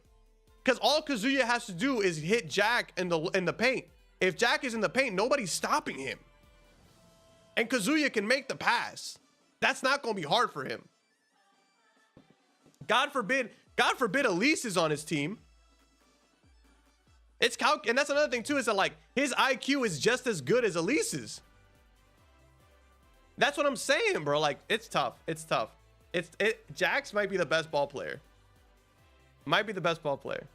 Because all Kazuya has to do is hit Jack in the paint. If Jack is in the paint, nobody's stopping him. And Kazuya can make the pass. That's not going to be hard for him. God forbid Elise is on his team. It's and that's another thing too, is that like his IQ is just as good as Elise's. That's what I'm saying, bro. Like it's tough. Jax might be the best ball player. Might be the best ball player.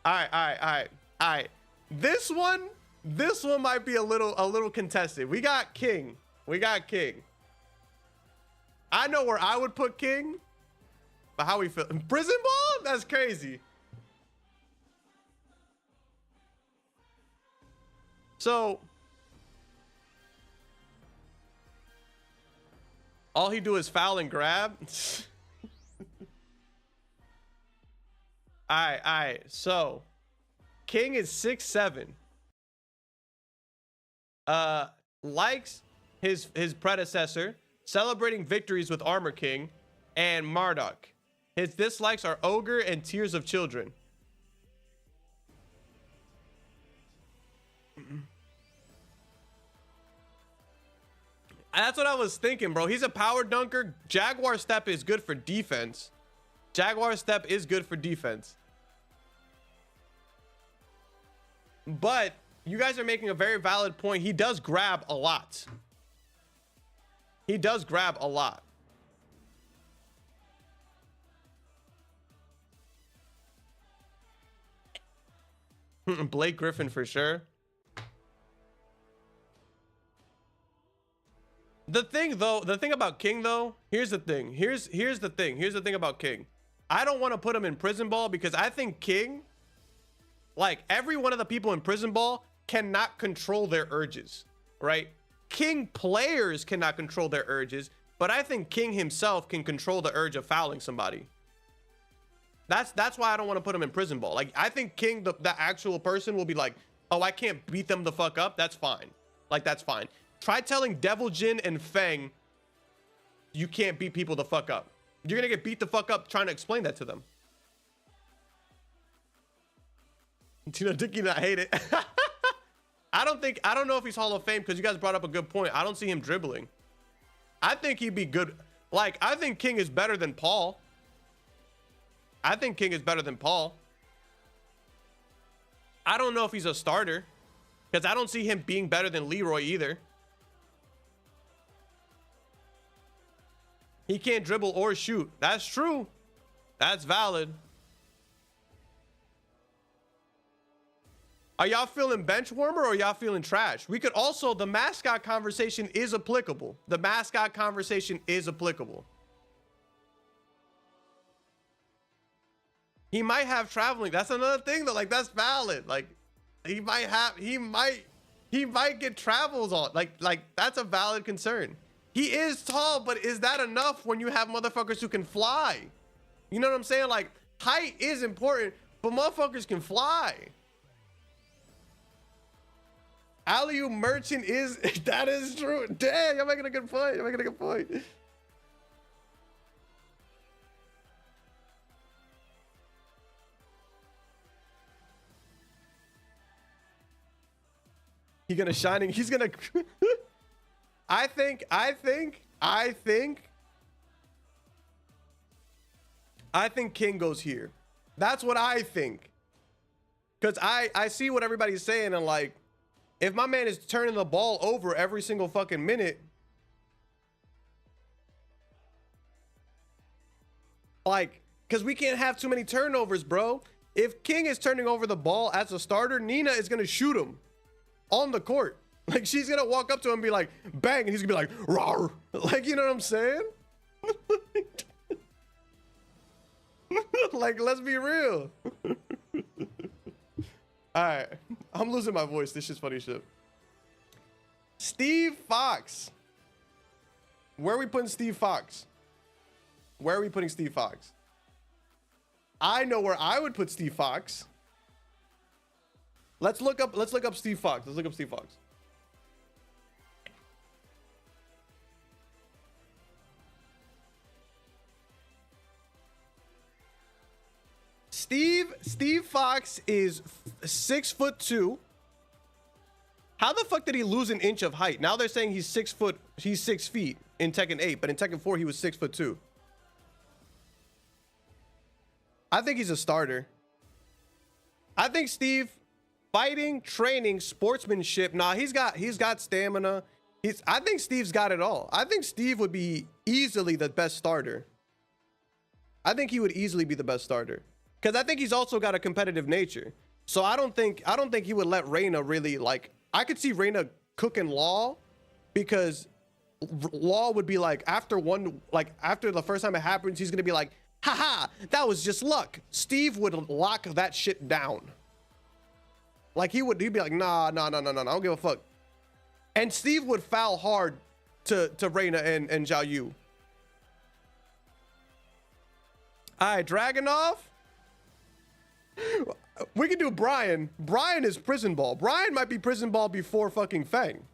All right. This one might be a little contested. We got King. I know where I would put King, but how we feel? Prison ball? That's crazy. So all he do is foul and grab. All right. So King is 6'7". Likes his predecessor, celebrating victories with Armor King and Marduk. His dislikes are Ogre and Tears of Children. That's what I was thinking, bro. He's a power dunker. Jaguar Step is good for defense. But you guys are making a very valid point. He does grab a lot. Blake Griffin for sure. The thing about King though, here's the thing about King. I don't want to put him in prison ball because I think King, like every one of the people in prison ball, cannot control their urges, right? King players cannot control their urges, but I think King himself can control the urge of fouling somebody. That's why I don't want to put him in prison ball. Like I think King, the actual person, will be like, oh, I can't beat them the fuck up. That's fine. Like that's fine. Try telling Devil Jin and Feng you can't beat people the fuck up. You're gonna get beat the fuck up trying to explain that to them. Dicky not hate it. I don't know if he's Hall of Fame because you guys brought up a good point. I don't see him dribbling. I think he'd be good. Like, I think King is better than Paul. I don't know if he's a starter because I don't see him being better than Leroy either. He can't dribble or shoot. That's true. That's valid. Are y'all feeling bench warmer or y'all feeling trash? We could also, the mascot conversation is applicable. He might have traveling. That's another thing though. Like that's valid. Like he might get travels on. Like that's a valid concern. He is tall, but is that enough when you have motherfuckers who can fly? You know what I'm saying? Like, height is important, but motherfuckers can fly. Alley-oop merchant is, that is true. Damn, you're making a good point. You're making a good point. He's gonna shining. He's gonna. I think King goes here. That's what I think. Cause I see what everybody's saying, and like, if my man is turning the ball over every single fucking minute, like, cause we can't have too many turnovers, bro. If King is turning over the ball as a starter, Nina is gonna shoot him on the court. Like, she's gonna walk up to him and be like, bang, and he's gonna be like, rawr. Like, you know what I'm saying? Like, let's be real. All right, I'm losing my voice. This shit's funny shit. Steve Fox. Where are we putting Steve Fox? Where are we putting Steve Fox? I know where I would put Steve Fox. Let's look up Steve Fox. Let's look up Steve Fox. Steve Fox is 6'2". How the fuck did he lose an inch of height? Now they're saying he's 6 feet in Tekken 8, but in Tekken 4 he was 6'2". I think he's a starter. I think Steve, fighting, training, sportsmanship. Nah, he's got stamina. I think Steve's got it all. I think Steve would be easily the best starter. I think he would easily be the best starter. Because I think he's also got a competitive nature. So I don't think he would let Reina really, like, I could see Reina cooking Law, because Law would be like, after the first time it happens, he's gonna be like, haha, that was just luck. Steve would lock that shit down. Like, he'd be like, nah, I don't give a fuck. And Steve would foul hard to Reina and Zhao Yu. All right, Dragunov. We can do Brian. Brian is prison ball. Brian might be prison ball before fucking Fang.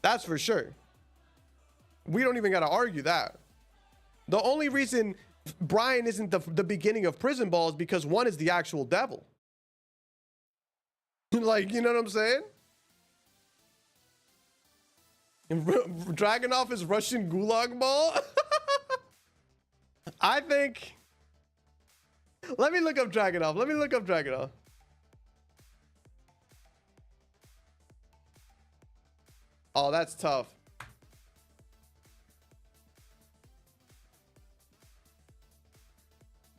That's for sure. We don't even got to argue that. The only reason Brian isn't the beginning of prison ball is because one is the actual devil. Like, you know what I'm saying? Dragunov is Russian gulag ball. I think. Let me look up Dragunov. Oh, that's tough.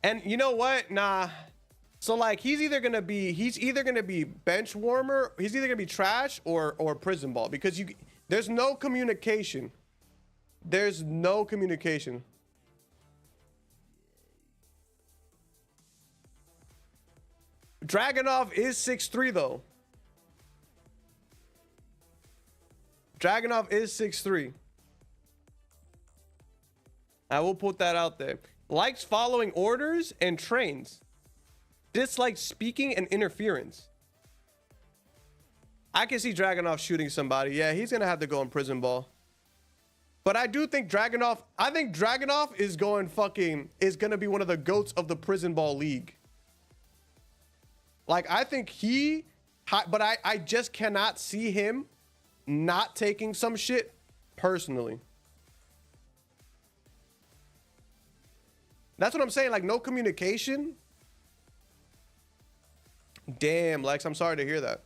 And you know what? Nah. So like, he's either gonna be bench warmer, he's either gonna be trash or prison ball, because there's no communication. There's no communication. Dragunov is 6'3" though. Dragunov is 6'3". I will put that out there. Likes following orders and trains. Dislikes speaking and interference. I can see Dragunov shooting somebody. Yeah, he's gonna have to go in prison ball. But I do think Dragunov is gonna be one of the GOATs of the prison ball league. Like, I think but I just cannot see him not taking some shit personally. That's what I'm saying. Like, no communication. Damn, Lex, I'm sorry to hear that.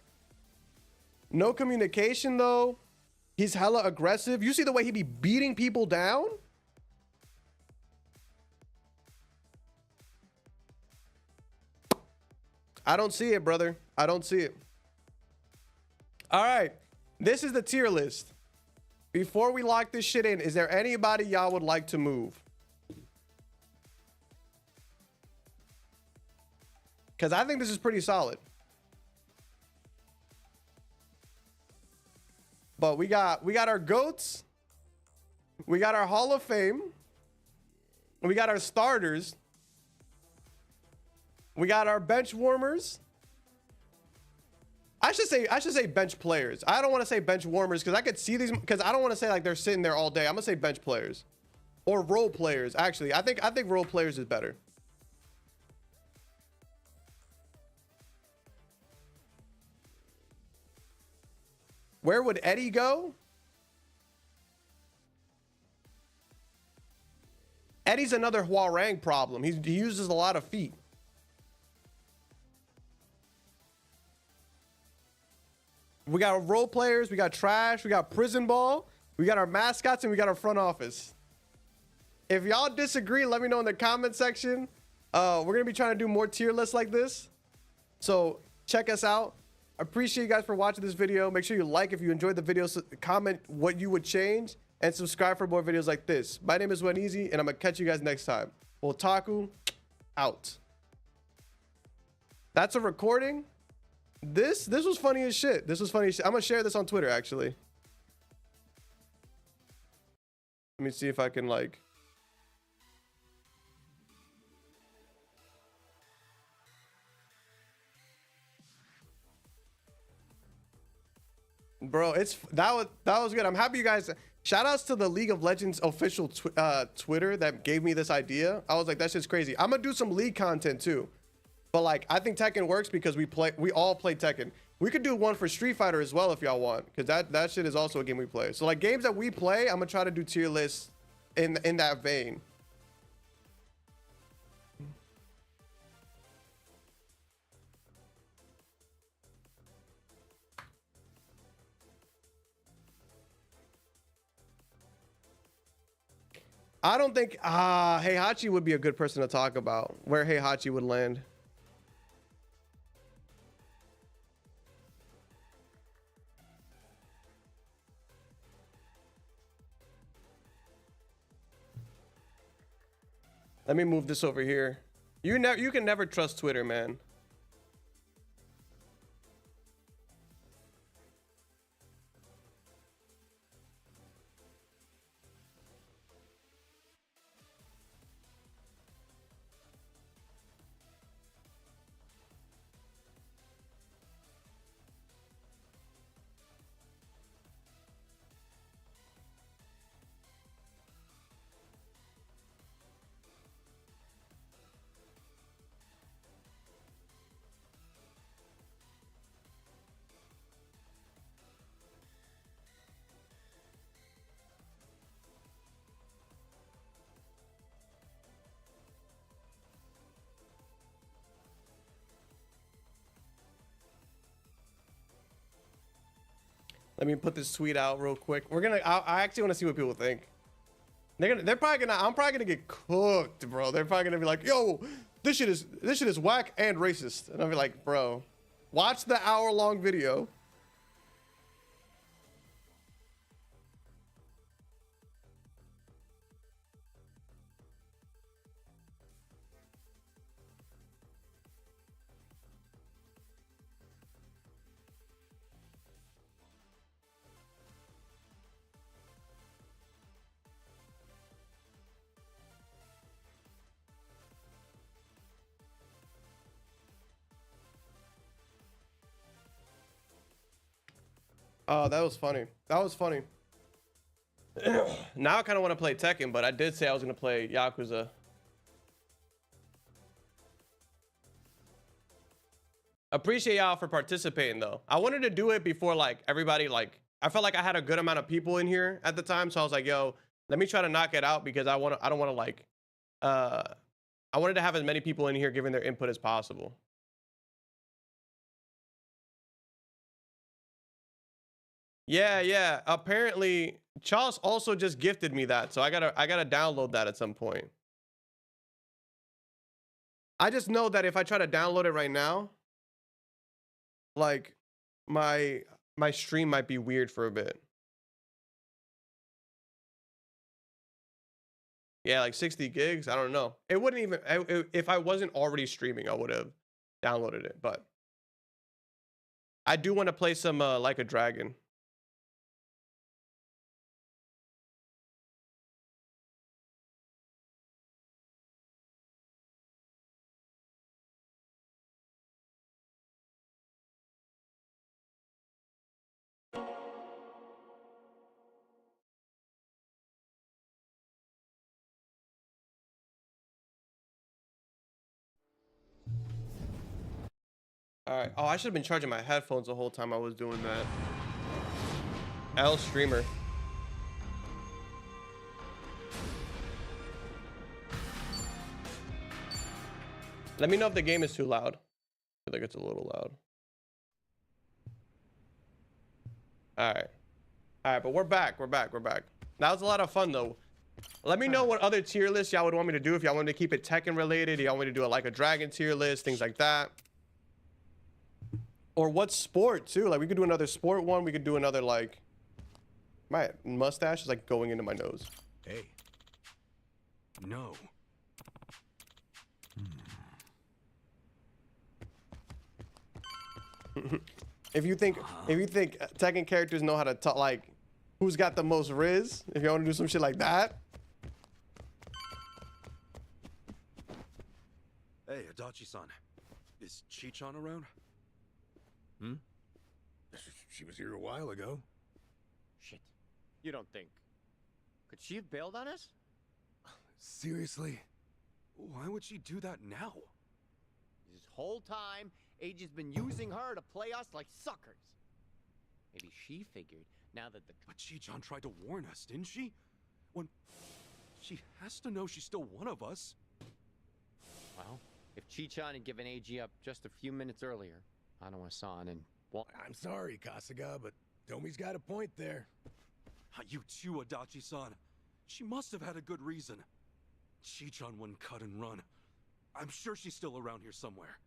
No communication, though. He's hella aggressive. You see the way he be beating people down? I don't see it, brother. I don't see it. All right. This is the tier list. Before we lock this shit in, is there anybody y'all would like to move? Because I think this is pretty solid. But we got our GOATs. We got our Hall of Fame. We got our starters. We got our bench warmers. I should say bench players. I don't want to say bench warmers because I could see these, because I don't want to say like they're sitting there all day. I'm gonna say bench players or role players. Actually, I think role players is better. Where would Eddie go? Eddie's another Huarang problem. He uses a lot of feet. We got role players, we got trash, we got prison ball, we got our mascots, and we got our front office. If y'all disagree, let me know in the comment section. We're gonna be trying to do more tier lists like this, so check us out. I appreciate you guys for watching this video. Make sure you like if you enjoyed the video, comment what you would change, and subscribe for more videos like this. My name is Weneasy, and I'm gonna catch you guys next time. Otaku out. That's a recording. This was funny as shit. This was funny as shit. I'm gonna share this on Twitter, actually. Let me see if I can like. Bro, that was good. I'm happy you guys. Shout outs to the League of Legends official Twitter that gave me this idea. I was like, that's just crazy. I'm gonna do some League content too. But like, I think Tekken works because we all play Tekken. We could do one for Street Fighter as well if y'all want, because that shit is also a game we play. So like games that we play, I'm gonna try to do tier lists in that vein. I don't think Heihachi would be a good person to talk about, where Heihachi would land. Let me move this over here. You can never trust Twitter, man. Let me put this tweet out real quick. I actually want to see what people think. I'm probably gonna get cooked, bro. They're probably gonna be like, yo, this shit is whack and racist. And I'll be like, bro, watch the hour-long video. Oh, that was funny. That was funny. Now I kind of want to play Tekken, but I did say I was going to play Yakuza. Appreciate y'all for participating, though. I wanted to do it before, like, everybody, like, I felt like I had a good amount of people in here at the time, so I was like, yo, let me try to knock it out because I don't want to, like, I wanted to have as many people in here giving their input as possible. Yeah. Apparently, Charles also just gifted me that, so I gotta download that at some point. I just know that if I try to download it right now, like my stream might be weird for a bit. Yeah, like 60 gigs. I don't know. It wouldn't even if I wasn't already streaming, I would have downloaded it. But I do want to play some Like a Dragon. All right. Oh, I should have been charging my headphones the whole time I was doing that. L streamer. Let me know if the game is too loud. I feel like it's a little loud. All right. All right, but we're back. We're back. We're back. That was a lot of fun, though. Let me know what other tier lists y'all would want me to do. If y'all want me to keep it Tekken related, y'all want me to do like a dragon tier list, things like that. Or what sport, too. Like, we could do another sport one. We could do another, like... My mustache is, like, going into my nose. Hey. No. If you think Tekken characters know how to talk, like, who's got the most Riz? If you want to do some shit like that. Hey, Adachi-san. Is Chi-chan around? Hmm? She was here a while ago. Shit. You don't think... Could she have bailed on us? Seriously? Why would she do that now? This whole time, Age has been using her to play us like suckers. Maybe she figured, now that the... But Chi-chan tried to warn us, didn't she? When... She has to know she's still one of us. Well, if Chi-chan had given AG up just a few minutes earlier, Hanawa-san and... Well, I'm sorry, Kasuga, but Tomi's got a point there. You too, Adachi-san. She must have had a good reason. Chi-chan wouldn't cut and run. I'm sure she's still around here somewhere.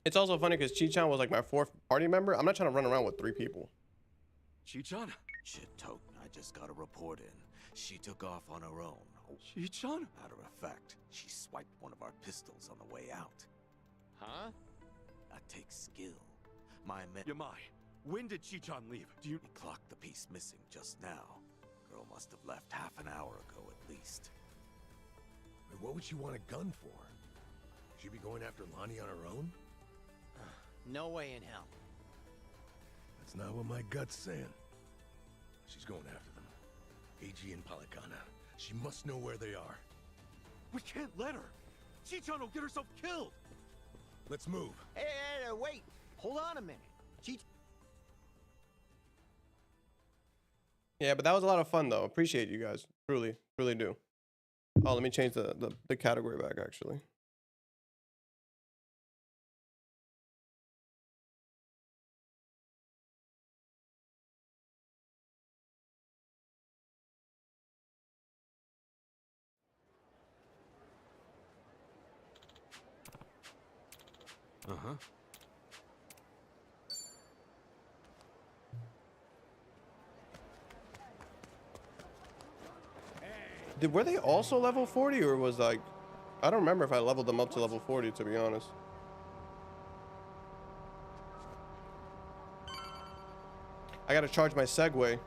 It's also funny because Chi-chan was like my 4th party member. I'm not trying to run around with 3 people. Chi-chan? Shit, Toten, I just got a report in. She took off on her own. Chi-chan? Matter of fact, she swiped one of our pistols on the way out. Huh? That takes skill. My men... Yamai, when did Chi-chan leave? Do you... We clocked the piece missing just now. Girl must have left half an hour ago at least. Wait, what would she want a gun for? She'd be going after Lonnie on her own? No way in hell. That's not what my gut's saying. She's going after them. AG and Policana. She must know where they are. We can't let her! Chi-chan will get herself killed! Let's move. Hey, wait! Hold on a minute. Yeah, but that was a lot of fun, though. Appreciate you guys. Truly, truly do. Oh, let me change the category back, actually. Uh-huh. Were they also level 40 or was like... I don't remember if I leveled them up to level 40, to be honest. I gotta charge my Segway.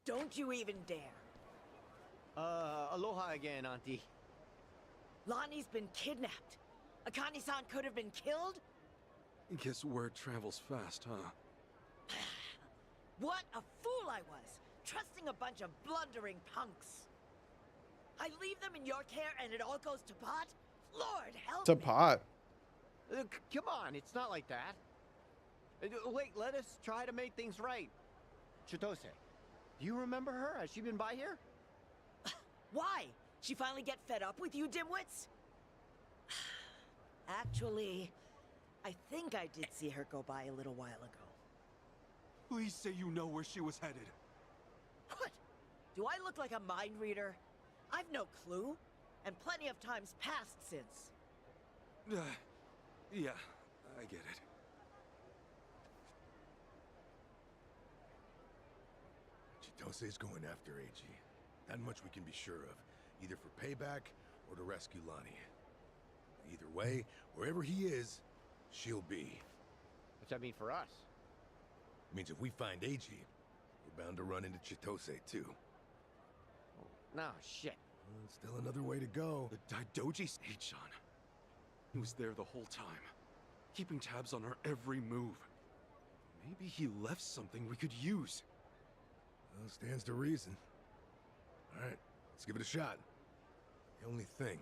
Don't you even dare. Aloha again, Auntie. Lonnie's been kidnapped. Akane-san could have been killed? Guess word travels fast, huh? What a fool I was, trusting a bunch of blundering punks. I leave them in your care and it all goes to pot? Lord help To me. pot. Come on, it's not like that. Wait, let us try to make things right. Chitose, do you remember her? Has she been by here? Why? She finally get fed up with you dimwits? Actually, I think I did see her go by a little while ago. Please say you know where she was headed. What? Do I look like a mind reader? I've no clue, and plenty of times passed since. Yeah, I get it. Chitose's going after AG. That much we can be sure of. Either for payback or to rescue Lonnie. Either way, wherever he is, she'll be. What's that mean for us? Means if we find AG, we're bound to run into Chitose too. No, shit. Well, still another way to go. The Daidoji Sage-chan. He was there the whole time, keeping tabs on her every move. Maybe he left something we could use. Well, stands to reason. All right, let's give it a shot. The only thing,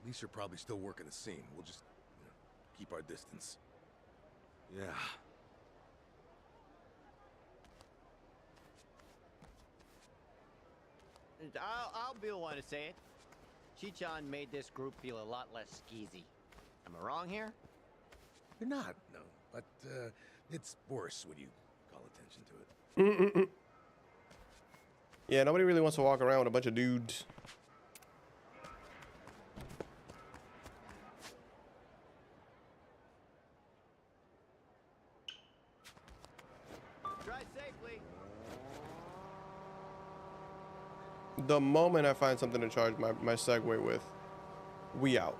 Lisa are probably still working the scene. We'll just, keep our distance. Yeah. I'll be the one to say it. Chichan made this group feel a lot less skeezy. Am I wrong here? You're not, no. But, it's worse when you call attention to it. Yeah, nobody really wants to walk around with a bunch of dudes. Drive safely. The moment I find something to charge my Segway with, we out.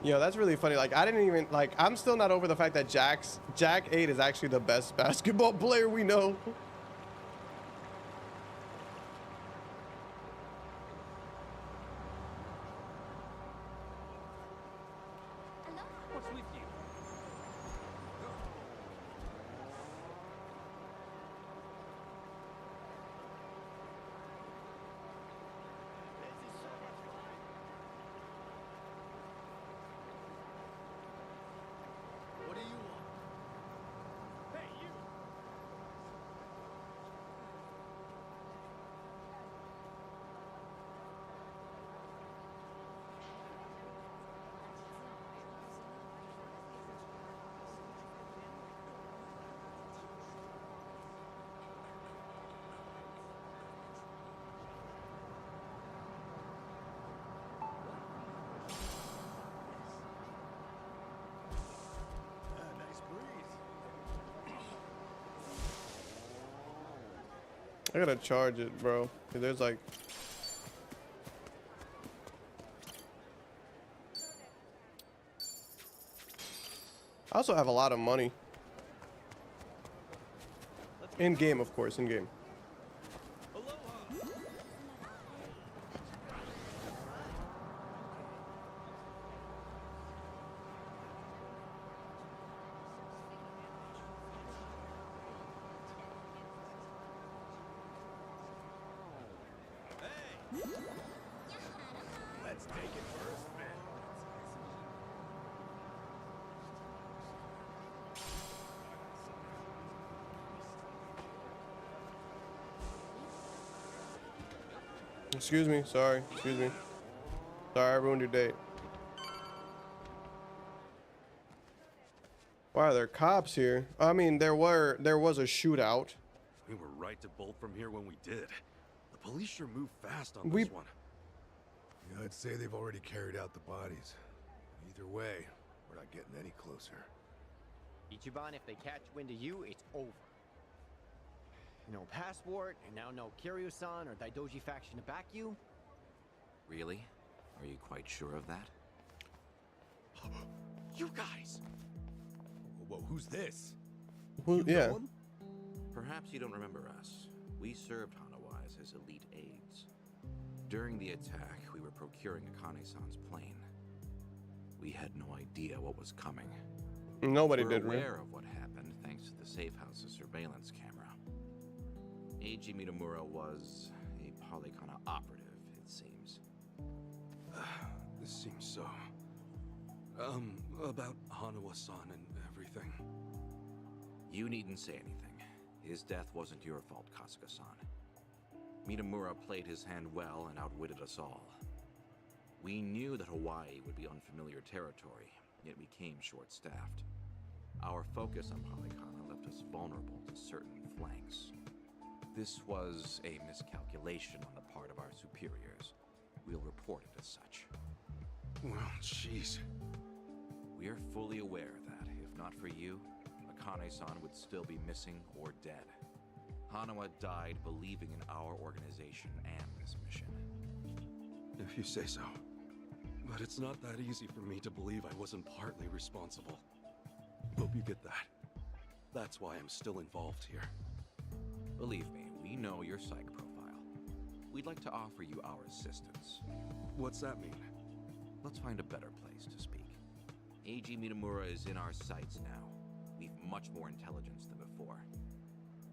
You know, that's really funny. Like, I didn't even, like, I'm still not over the fact that Jack 8 is actually the best basketball player we know. What's with you? What do you want? Hey, you! Nice breeze. I gotta charge it, bro. 'Cause there's like... I also have a lot of money. In game, of course, in game. Let's take it first, man. Excuse me, sorry, excuse me. Sorry, I ruined your date. Wow, there are cops here. I mean, there was a shootout. We were right to bolt from here when we did. The police sure moved fast on We- this one. Yeah, I'd say they've already carried out the bodies. Either way, we're not getting any closer. Ichiban, if they catch wind of you, it's over. No passport, and now no Kiryu-san or Daidoji faction to back you. Really? Are you quite sure of that? You guys! Whoa, who's this? Who, yeah. Know him? Perhaps you don't remember us. We served Hanawais as elite aides. During the attack, we were procuring Akane-san's plane. We had no idea what was coming. Nobody We're did, right? aware of what happened thanks to the safe house's surveillance camera. Eiji Mitamura was a Polykana operative, it seems. This seems so... about Hanawa-san and everything. You needn't say anything. His death wasn't your fault, Kasuga-san. Mitamura played his hand well and outwitted us all. We knew that Hawaii would be unfamiliar territory, yet we came short-staffed. Our focus on Polykana left us vulnerable to certain flanks. This was a miscalculation on the part of our superiors. We'll report it as such. Well, jeez. We are fully aware that, if not for you, Akane-san would still be missing or dead. Hanawa died believing in our organization and this mission. If you say so. But it's not that easy for me to believe I wasn't partly responsible. Hope you get that. That's why I'm still involved here. Believe me, we know your psych profile. We'd like to offer you our assistance. What's that mean? Let's find a better place to speak. A.G. Minamura is in our sights now. We've much more intelligence than before.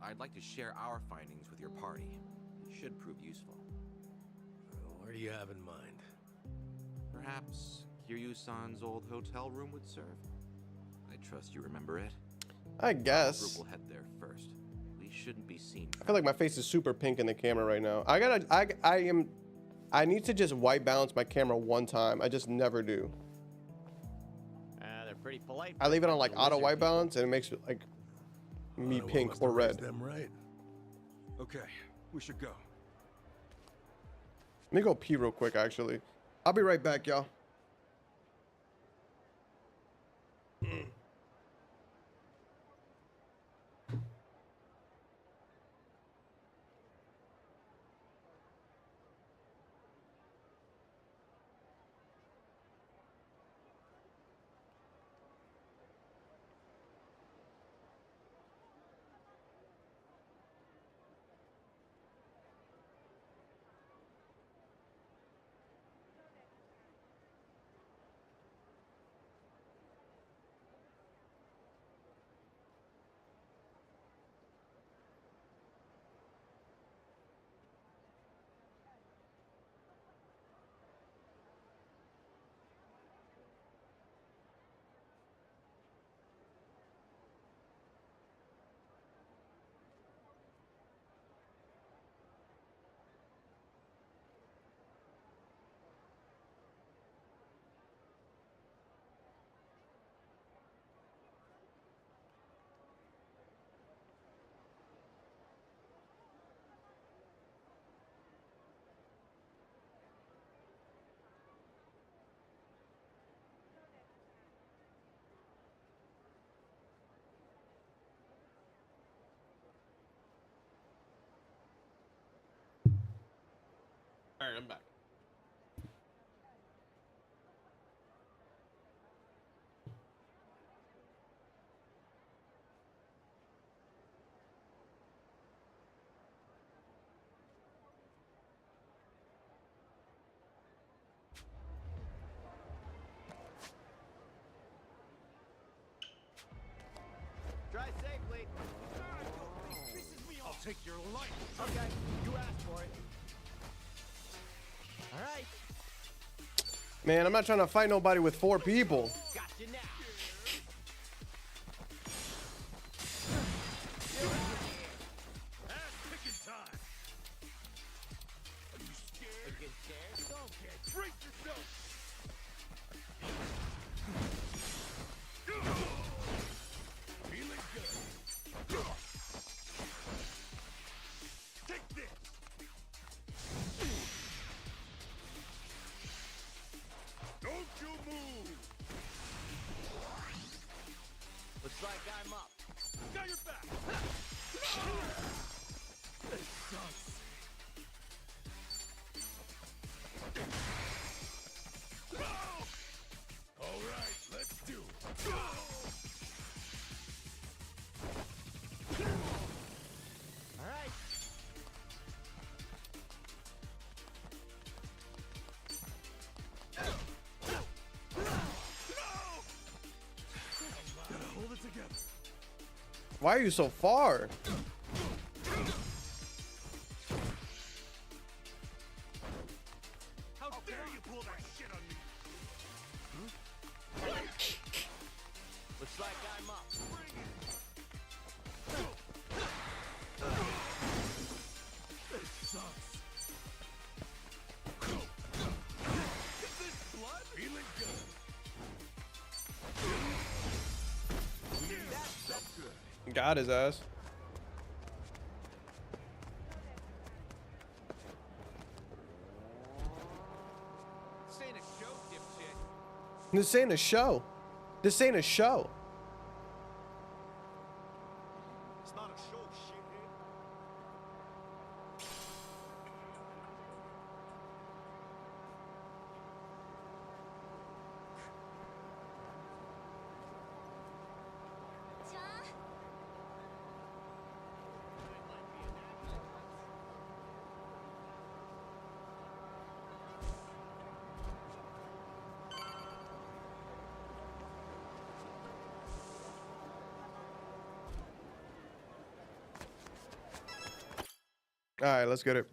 I'd like to share our findings with your party. It should prove useful. What do you have in mind? Perhaps Kiryu-san's old hotel room would serve. I trust you remember it. I guess. Our group will head there first. We shouldn't be seen. I feel like my face is super pink in the camera right now. I need to just white balance my camera one time. I just never do. They're pretty polite. I leave it on like auto white balance and it makes it like me pink or red. Them right. Okay, we should go. Let me go pee real quick, actually. I'll be right back, y'all. All right, I'm back. Drive safely. I'll take your life. Okay, you asked for it. All right. Man, I'm not trying to fight nobody with 4 people. Gotcha now. Ass-kicking time. Are you scared? Get scared? Don't get. Brace yourself. Feeling good. Take this. Don't you move. Looks like I'm up. Got your back. This sucks. All right, let's do it. All right. Gotta hold it together. Why are you so far? How dare you pull that shit on me? Looks like I'm up. This sucks. Is this blood? Feeling good. That's good. Got his ass. This ain't a joke, dipshit. This ain't a show. This ain't a show. It's not a show, shithead. All right, let's get it.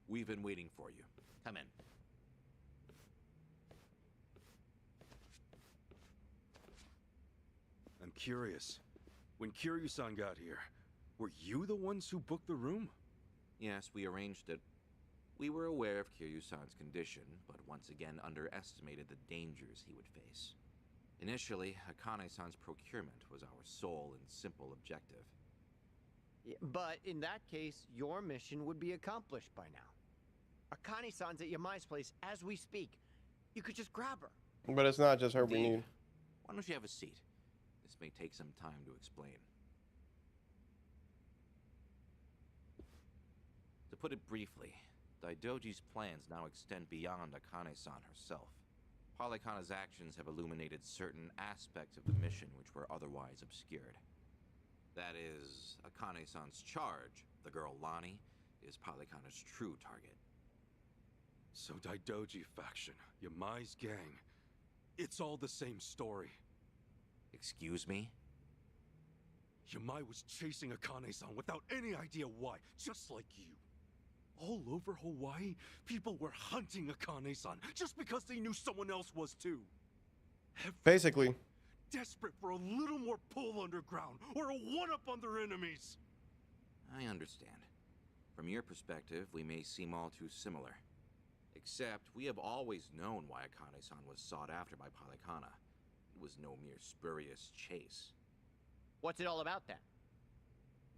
We've been waiting for you. Come in. I'm curious. When Kiryu-san got here, were you the ones who booked the room? Yes, we arranged it. We were aware of Kiryu-san's condition, but once again underestimated the dangers he would face. Initially, Akane-san's procurement was our sole and simple objective. Yeah, but in that case, your mission would be accomplished by now. Akane-san's at Yamai's place as we speak. You could just grab her. But it's not just her we Indeed. need. Why don't you have a seat? This may take some time to explain. To put it briefly, Daidoji's plans now extend beyond Akane-san herself. Polykhana's actions have illuminated certain aspects of the mission which were otherwise obscured. That is, Akane-san's charge, the girl Lonnie, is Polykhana's true target. So Daidoji faction, Yamai's gang, it's all the same story. Excuse me? Yamai was chasing Akane-san without any idea why, just like you. All over Hawaii, people were hunting Akane-san just because they knew someone else was too. Basically. Desperate for a little more pull underground or a one-up on their enemies. I understand. From your perspective, we may seem all too similar. Except, we have always known why Akane-san was sought after by Polykhana. It was no mere spurious chase. What's it all about then?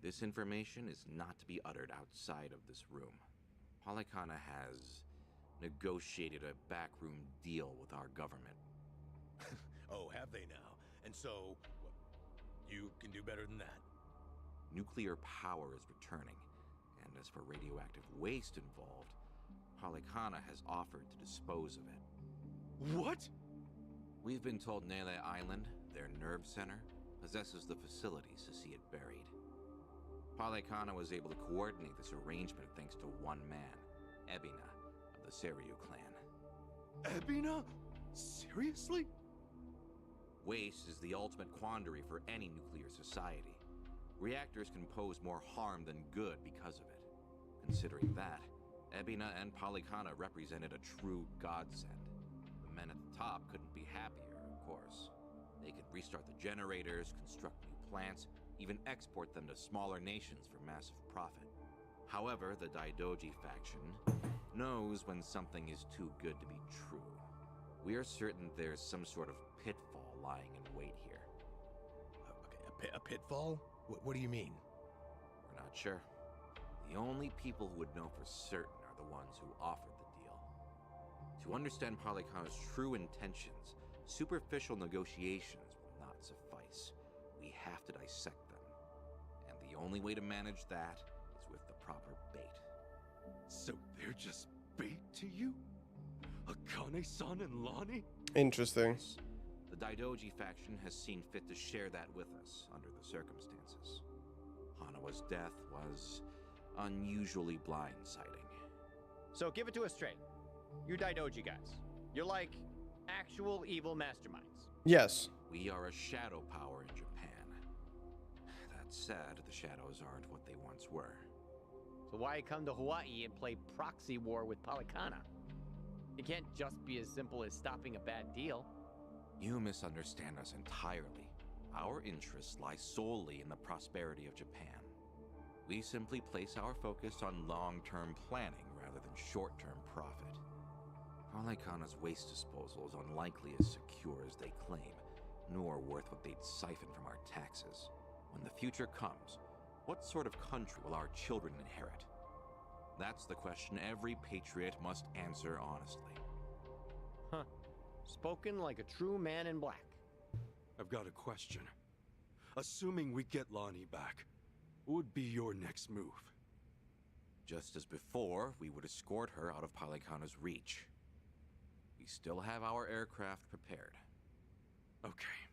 This information is not to be uttered outside of this room. Polykhana has negotiated a backroom deal with our government. Oh, have they now? And so, you can do better than that. Nuclear power is returning, and as for radioactive waste involved, Polykhana has offered to dispose of it. What? We've been told Nele Island, their nerve center, possesses the facilities to see it buried. Polykhana was able to coordinate this arrangement thanks to one man, Ebina, of the Seiryu clan. Ebina? Seriously? Waste is the ultimate quandary for any nuclear society. Reactors can pose more harm than good because of it. Considering that, Ebina and Polykhana represented a true godsend. The men at the top couldn't be happier, of course. They could restart the generators, construct new plants, even export them to smaller nations for massive profit. However, the Daidoji faction knows when something is too good to be true. We are certain there's some sort of pitfall lying in wait here. Okay, a pitfall? What do you mean? We're not sure. The only people who would know for certain are the ones who offered the deal. To understand Polykhana's true intentions, superficial negotiations will not suffice. We have to dissect them. And the only way to manage that is with the proper bait. So they're just bait to you? Akane-san and Lonnie? Interesting. The Daidoji faction has seen fit to share that with us under the circumstances. Hanawa's death was unusually blindsiding. So give it to us straight. You Daidoji guys. You're like actual evil masterminds. Yes. We are a shadow power in Japan. That said, the shadows aren't what they once were. So why come to Hawaii and play proxy war with Polykhana? It can't just be as simple as stopping a bad deal. You misunderstand us entirely. Our interests lie solely in the prosperity of Japan. We simply place our focus on long-term planning rather than short-term profit. Polykhana's waste disposal is unlikely as secure as they claim, nor worth what they'd siphon from our taxes. When the future comes, What sort of country will our children inherit? That's the question every patriot must answer honestly. Huh. Spoken like a true man in black. I've got a question. Assuming we get Lonnie back, what would be your next move? Just as before, we would escort her out of Polycana's reach. We still have our aircraft prepared. Okay.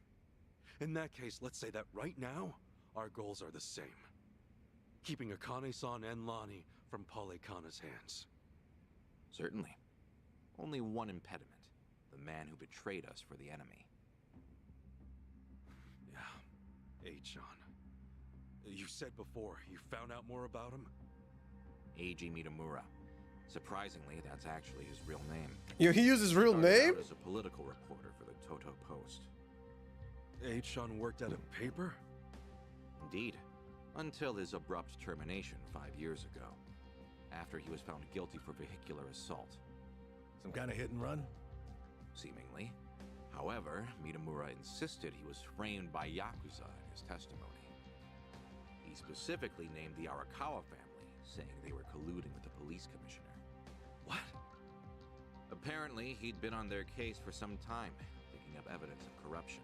In that case, let's say that right now, our goals are the same. Keeping Akane-san and Lonnie from Polycana's hands. Certainly. Only one impediment. The man who betrayed us for the enemy. Yeah. H-on. You said before, you found out more about him? Eiji Mitamura. Surprisingly, that's actually his real name. Yo, he used his real name? As a political reporter for the Toto Post. H-on worked at a paper? Indeed. Until his abrupt termination 5 years ago. After he was found guilty for vehicular assault. Some kind of hit and run? Seemingly. However, Mitamura insisted he was framed by Yakuza in his testimony. He specifically named the Arakawa family, saying they were colluding with the police commissioner. What? Apparently, he'd been on their case for some time, picking up evidence of corruption.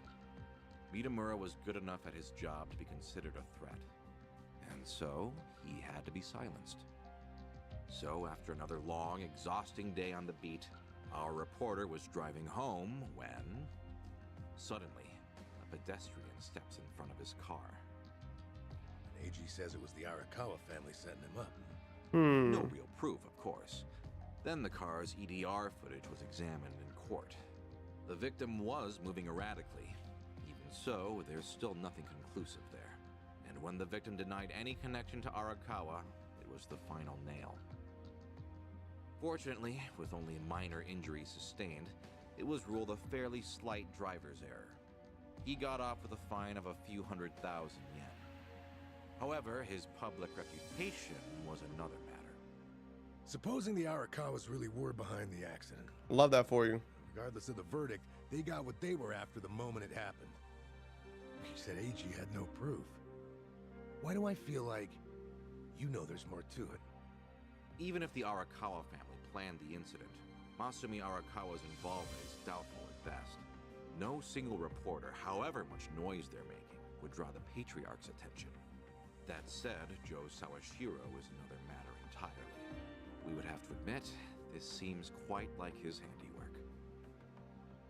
Mitamura was good enough at his job to be considered a threat. And so, he had to be silenced. So, after another long, exhausting day on the beat, our reporter was driving home when... Suddenly, a pedestrian steps in front of his car. AG says it was the Arakawa family setting him up. No real proof, of course. Then the car's EDR footage was examined in court. The victim was moving erratically. Even so, there's still nothing conclusive there. And when the victim denied any connection to Arakawa, it was the final nail. Fortunately, with only minor injuries sustained, it was ruled a fairly slight driver's error. He got off with a fine of a few 100,000 yen. However, his public reputation was another matter. Supposing the Arakawas really were behind the accident. Love that for you. Regardless of the verdict, they got what they were after the moment it happened. She said AG had no proof. Why do I feel like you know there's more to it? Even if the Arakawa family planned the incident, Masumi Arakawa's involvement is doubtful at best. No single reporter, however much noise they're making, would draw the Patriarch's attention. That said, Joe Sawashiro is another matter entirely. We would have to admit, this seems quite like his handiwork.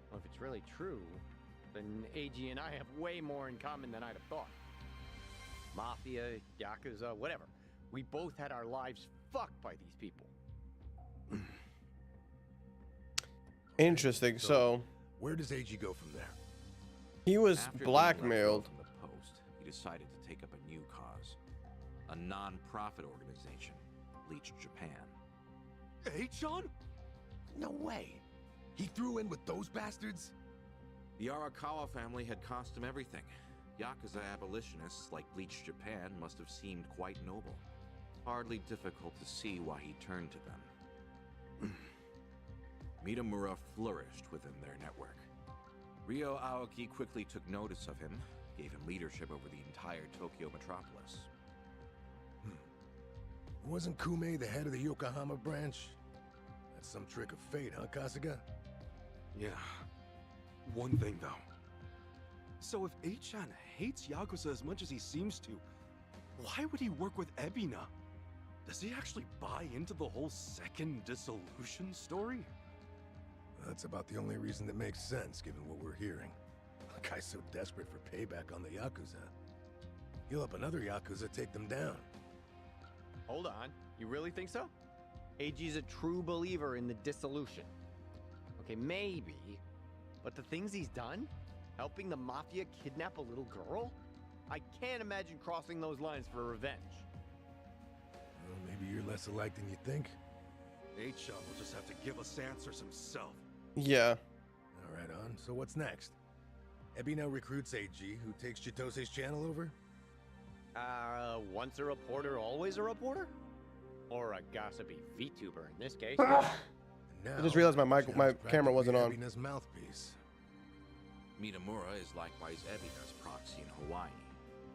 Well, if it's really true, then AG and I have way more in common than I'd have thought. Mafia, Yakuza, whatever. We both had our lives fucked by these people. Interesting. So, where does AG go from there? He was After blackmailed. From the Post, he decided to take up a new cause. A non-profit organization, Bleach Japan. H-on? No way. He threw in with those bastards? The Arakawa family had cost him everything. Yakuza abolitionists like Bleach Japan must have seemed quite noble. Hardly difficult to see why he turned to them. Mitamura flourished within their network. Ryo Aoki quickly took notice of him, gave him leadership over the entire Tokyo metropolis. Wasn't Kume the head of the Yokohama branch? That's some trick of fate, huh, Kasuga? Yeah. One thing, though. So if H-chan hates Yakuza as much as he seems to, why would he work with Ebina? Does he actually buy into the whole second dissolution story? That's about the only reason that makes sense, given what we're hearing. A guy's so desperate for payback on the Yakuza. He'll help another Yakuza take them down. Hold on. You really think so? AG's a true believer in the dissolution. Okay, maybe. But the things he's done? Helping the Mafia kidnap a little girl? I can't imagine crossing those lines for revenge. Well, maybe you're less alike than you think. H-chan will just have to give us answers himself. Yeah. All right, on. So what's next? Ebina recruits AG, who takes Chitose's channel over? Once a reporter, always a reporter? Or a gossipy VTuber in this case. I just realized my camera wasn't on. Ebina's mouthpiece. Mitamura is likewise Ebina's proxy in Hawaii.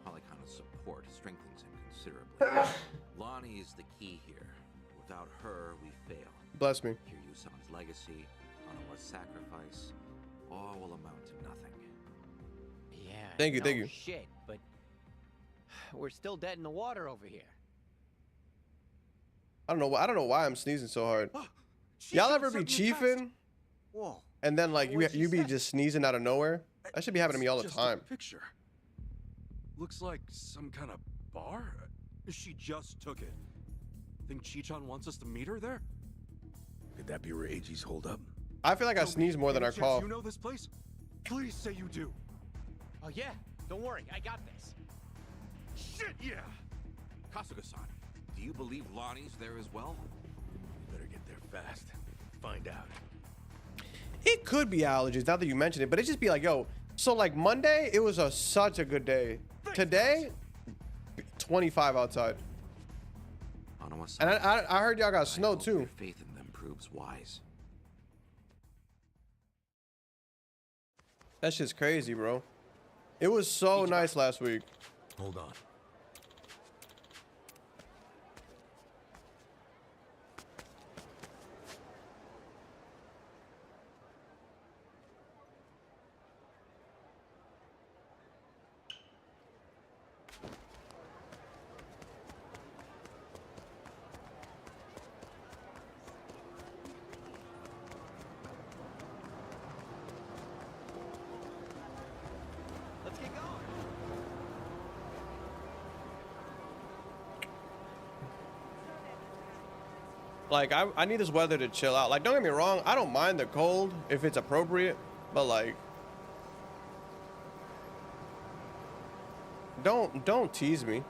Polycana's support strengthens him considerably. Lonnie is the key here. Without her, we fail. Bless me. Kiryu-san's legacy, Hanawa's sacrifice, all will amount to nothing. Yeah. Thank you, no thank you. Shit, but we're still dead in the water over here. I don't know why I'm sneezing so hard. Y'all ever be chiefing? Whoa. And then like you be just sneezing out of nowhere? That should be happening to me all the Just time. a picture. Looks like some kind of bar. She just took it. Think Chi-chan wants us to meet her there? Could that be where AG's hold up? I feel like I sneeze more than I Any chance cough. You know this place? Please say you do. Oh yeah. Don't worry, I got this. Shit, yeah. Kasuga-san, do you believe Lonnie's there as well? Better get there fast. Find out. It could be allergies, now that you mention it, but it just be like, yo, so like Monday, it was such a good day. Today, 25 outside. And I heard y'all got snow too. Your faith in them proves wise. That's just crazy, bro. It was so nice last week. Hold on. Let's get going. Like I need this weather to chill out. Like don't get me wrong, I don't mind the cold if it's appropriate, but like don't tease me.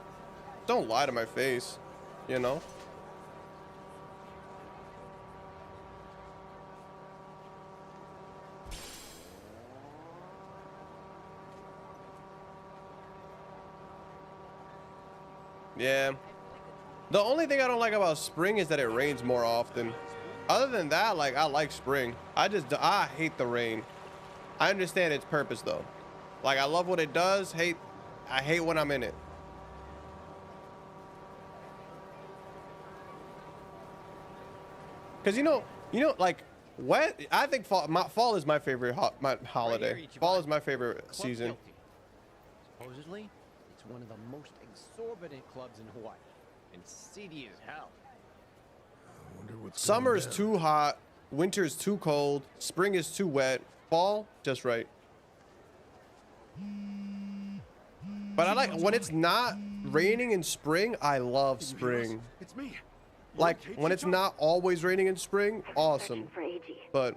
Don't lie to my face, you know? Yeah. The only thing I don't like about spring is that it rains more often. Other than that, like I like spring. I hate the rain. I understand its purpose though. Like I love what it does. I hate when I'm in it. Cause you know, like wet. I think fall is my favorite holiday. Fall is my favorite season. Supposedly, it's one of the most exorbitant clubs in Hawaii, and seedy as hell. I wonder what's Summer is going too hot. Winter is too cold. Spring is too wet. Fall, just right. But I like when it's not raining in spring. I love spring. It's me. Like when it's not always raining in spring, awesome. For AG. But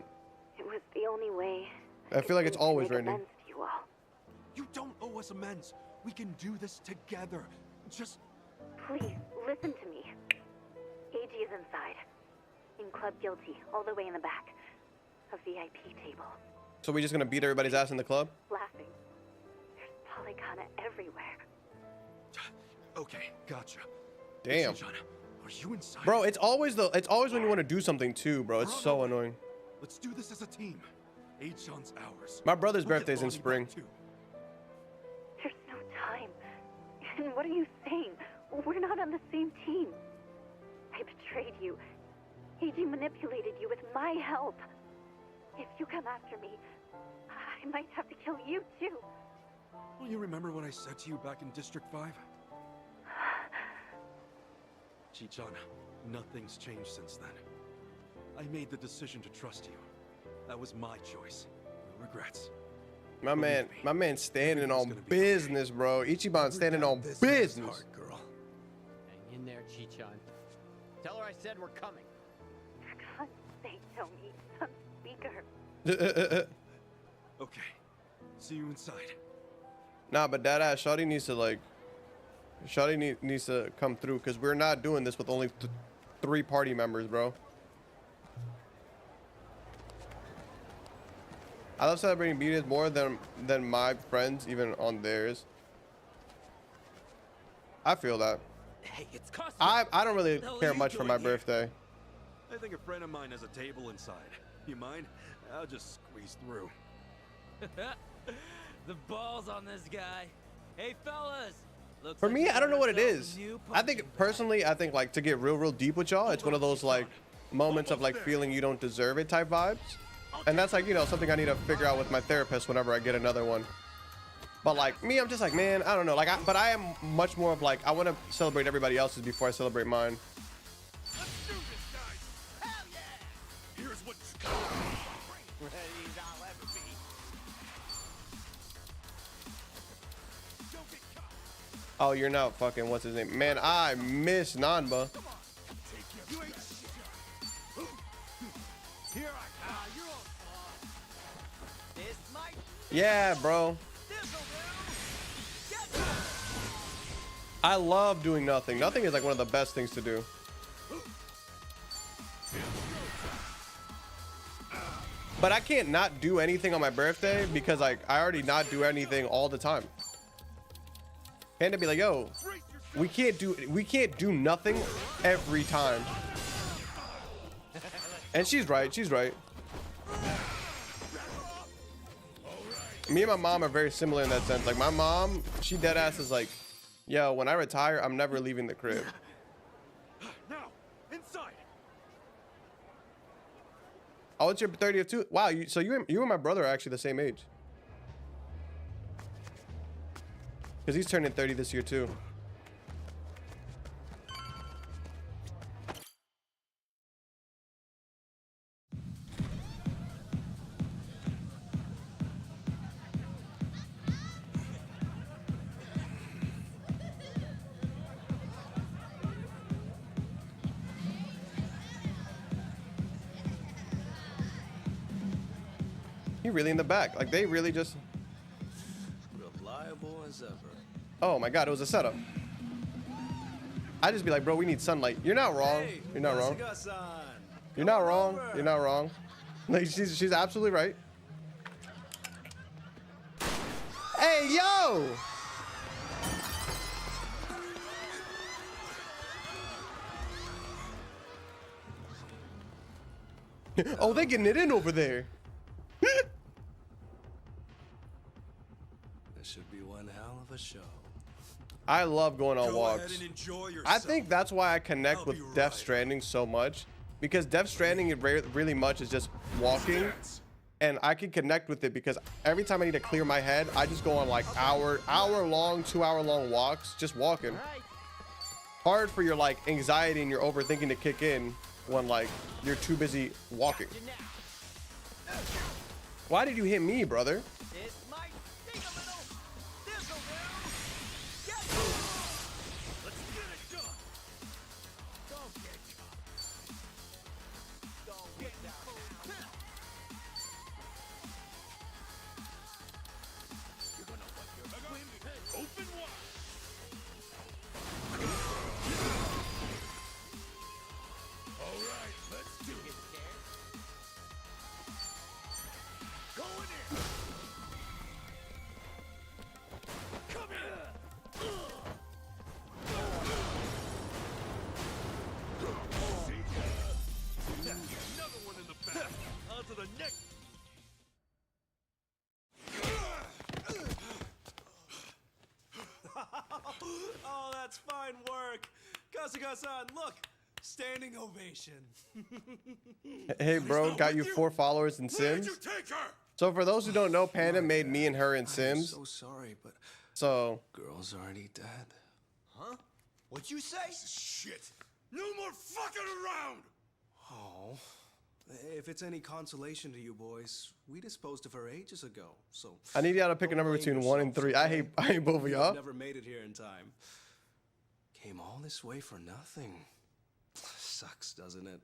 It was the only way. I feel like it's always raining. Amends to you all. You don't owe us amends. We can do this together. Just Please listen to me. AG is inside, in Club Guilty, all the way in the back, a VIP table, So we just gonna beat everybody's ass in the club? laughing. There's polygona everywhere. okay, gotcha. Damn. John, are you inside? Bro, it's always when you want to do something too, bro. It's so annoying. Let's do this as a team. Aichan's ours. My brother's We'll get birthday's in Lonnie spring. back, too. There's no time. And what are you saying? We're not on the same team. I betrayed you. AG manipulated you with my help. If you come after me, I might have to kill you too. Well, you remember what I said to you back in District 5? Chi-chan, nothing's changed since then. I made the decision to trust you. That was my choice. No regrets. My man standing on business, bro. Ichiban standing on business. girl. Hang in there, Chi-chan. Tell her I said we're coming. For God's sake, Tony. Some speaker. Okay. See you inside. Nah, but that ass Shawty needs to like needs to come through because we're not doing this with only 3 party members, bro. I love celebrating B-Days more than my friends, even on theirs. I feel that. Hey, it's Cosmo. I don't really What the hell care are you much for doing my here? birthday. I think a friend of mine has a table inside. You mind? I'll just squeeze through. The balls on this guy. Hey, fellas, For me, I don't know what it is. I think personally, I think like to get real deep with y'all, it's one of those like moments of like feeling you don't deserve it type vibes. And that's like, you know, something I need to figure out with my therapist whenever I get another one. But like me, I'm just like, man, I don't know. Like, but I am much more of like, I want to celebrate everybody else's before I celebrate mine. Oh, you're not fucking, what's his name? Man, I miss Nanba. Yeah, bro. I love doing nothing. Nothing is like one of the best things to do. But I can't not do anything on my birthday because like I already not do anything all the time. Panda be like, yo, we can't do nothing every time. And she's right, she's right. Me and my mom are very similar in that sense. Like my mom, she dead ass is like, yo, when I retire, I'm never leaving the crib. Now, inside. Oh, it's your 30th too? Wow, so you and my brother are actually the same age. Because he's turning 30 this year too. He really in the back. Like they really just... Reliable as ever. Oh my God, it was a setup. I just be like, bro, we need sunlight. You're not wrong. Hey, you're not wrong. Kasuga-san. You're not wrong. You're not wrong. Like she's absolutely right. Hey, yo! Oh, they getting it in over there. This should be one hell of a show. I love going on Go walks. ahead and enjoy yourself. I think that's why I connect with Death Stranding so much, because Death Stranding it really much is just walking, and I can connect with it because every time I need to clear my head, I just go on like hour long, 2 hour long walks, just walking. Hard for your like anxiety and your overthinking to kick in when like you're too busy walking. Why did you hit me, brother? Oh, that's fine work. Kasuga-san, look. Standing ovation. Hey, bro, got you 4 followers in Sims. So for those who don't know, Panda made me and her in Sims. I'm so sorry, but so girl's already dead. Huh? What'd you say? Shit. No more fucking around. Oh. If it's any consolation to you boys, we disposed of her ages ago. So I need y'all to pick a number between 1 and 3. I hate both of y'all. Never made it here in time. Came all this way for nothing. Sucks, doesn't it?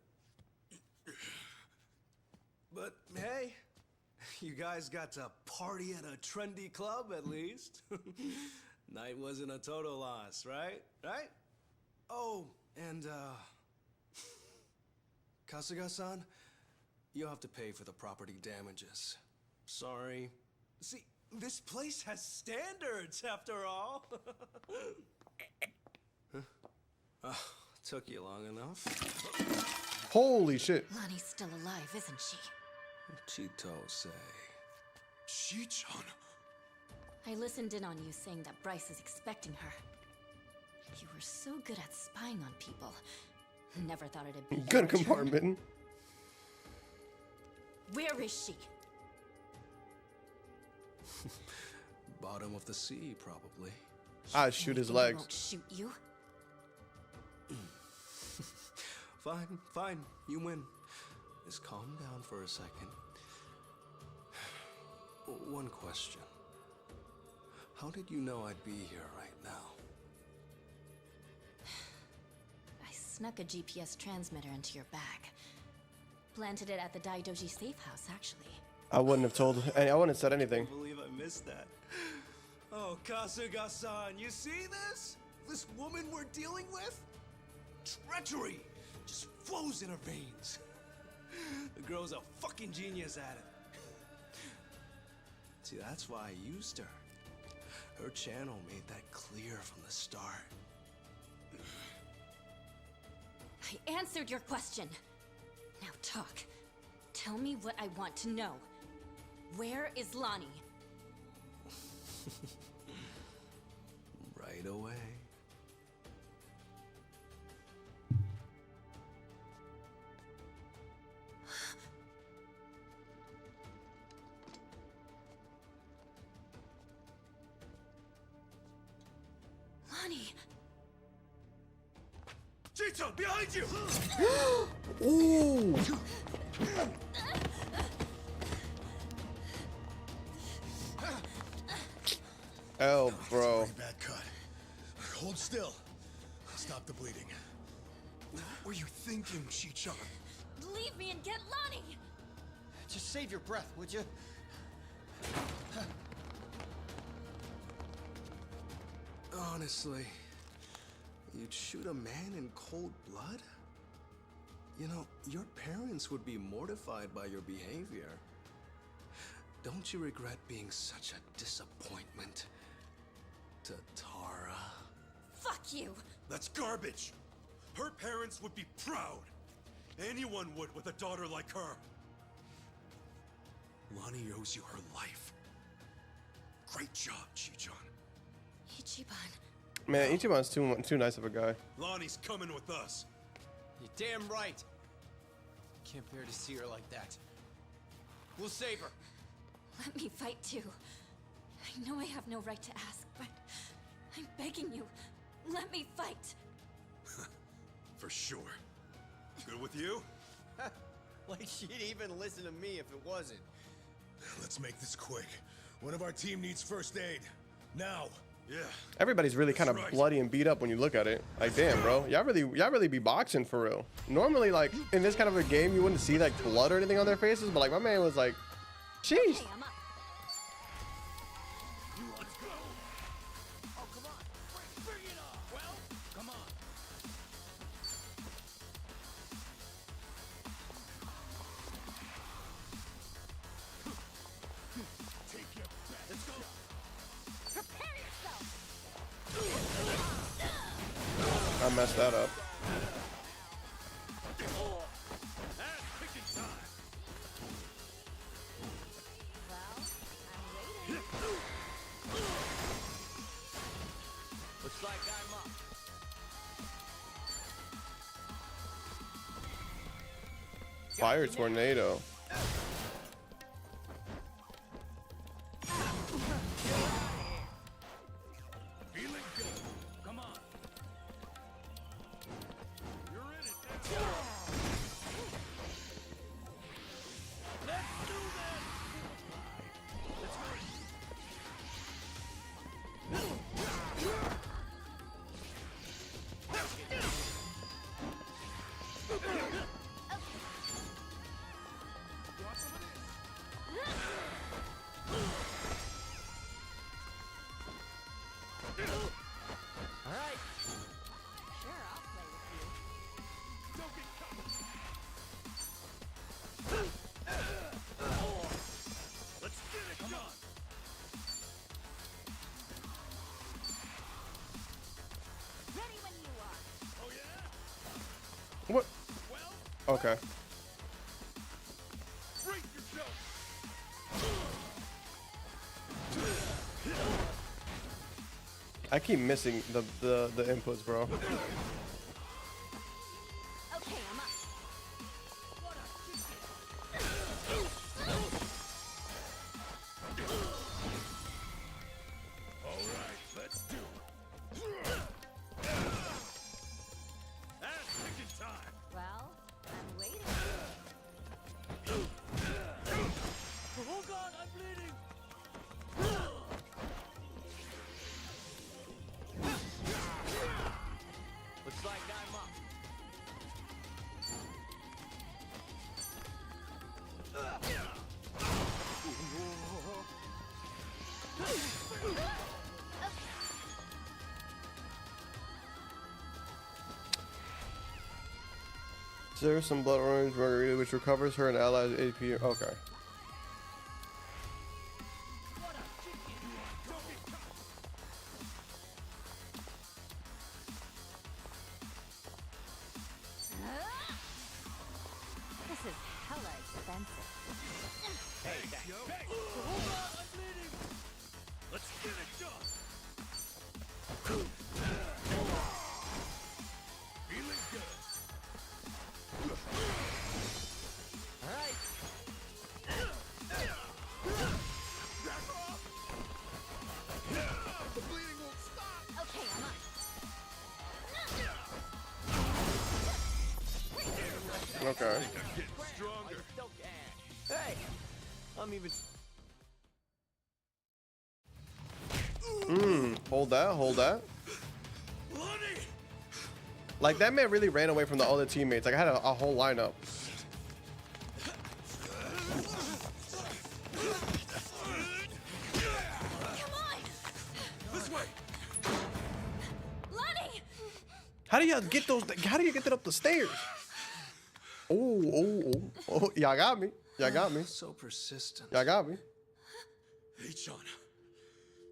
But hey, you guys got to party at a trendy club at least. Night wasn't a total loss, right? Right? Oh, and Kasuga-san, you'll have to pay for the property damages. Sorry. See, this place has standards after all. Huh? Took you long enough. Holy shit. Lonnie's still alive, isn't she? Chito say. She-chan? I listened in on you saying that Bryce is expecting her. You were so good at spying on people. Never thought it'd be Good your turn. compartment. Where is she? Bottom of the sea, probably. I'd shoot his I legs. won't shoot you. Fine, fine. You win. Just calm down for a second. One question. How did you know I'd be here right now? I snuck a GPS transmitter into your bag. Planted it at the Daidoji safe house, actually. I wouldn't have told. I wouldn't have said anything. I can't believe I missed that. Oh, Kasuga-san, you see this? This woman we're dealing with? Treachery just flows in her veins. The girl's a fucking genius at it. See, that's why I used her. Her channel made that clear from the start. I answered your question. Now talk. Tell me what I want to know. Where is Lonnie? Right away. Lonnie! Chicho, behind you! Ooh! Oh, bro. Pretty bad cut. Hold still. Stop the bleeding. What were you thinking, Chi-chan? Leave me and get Lonnie! Just save your breath, would you? Honestly, you'd shoot a man in cold blood? You know, your parents would be mortified by your behavior. Don't you regret being such a disappointment to Tara? Fuck you! That's garbage. Her parents would be proud. Anyone would with a daughter like her. Lonnie owes you her life. Great job, Chi-chan. Ichiban. Man, Ichiban's too nice of a guy. Lonnie's coming with us. You're damn right. Can't bear to see her like that. We'll save her. Let me fight too. I know I have no right to ask, but I'm begging you. Let me fight. For sure. Good with you? Like she'd even listen to me if it wasn't. Let's make this quick. One of our team needs first aid. Now. Yeah. Everybody's really kind of bloody and beat up when you look at it. Like, damn, bro. Y'all really be boxing for real. Normally, like, in this kind of a game, you wouldn't see, like, blood or anything on their faces. But, like, my man was like, jeez. Hey, I'm up. Let's go. Oh, come on. Bring it on. Well, come on. Take your best. Let's go. Prepare yourself! I messed that up. Looks like I'm up. Fire tornado. Feeling good. Come on. You're in it now. Let's do this. Let's go. All right. Sure, I'll play with you. Don't get caught. Let's get it done. Ready when you are. Oh yeah. What? Okay. Brace yourself. I keep missing the inputs, bro. Okay, I'm up. All right, let's do it. Ass kicking time. Well, I'm waiting. Oh God, I'm bleeding. Looks like I'm up. There's some blood orange margarita which recovers her and allies AP. Okay. This is hella expensive. Hey, yo. Hey. Oh God, I'm bleeding. Let's get it done. Feeling good. All right. Back off. The bleeding won't stop. Okay, I'm up. Okay. I'm getting stronger. Still can. Hey, I'm even. Hold that, hold that. Like, that man really ran away from the other teammates. Like, I had a whole lineup. This way. Lunny! How do you get those? How do you get that up the stairs? Oh, y'all got me. Y'all got me. So persistent. Y'all got me. Hey, John.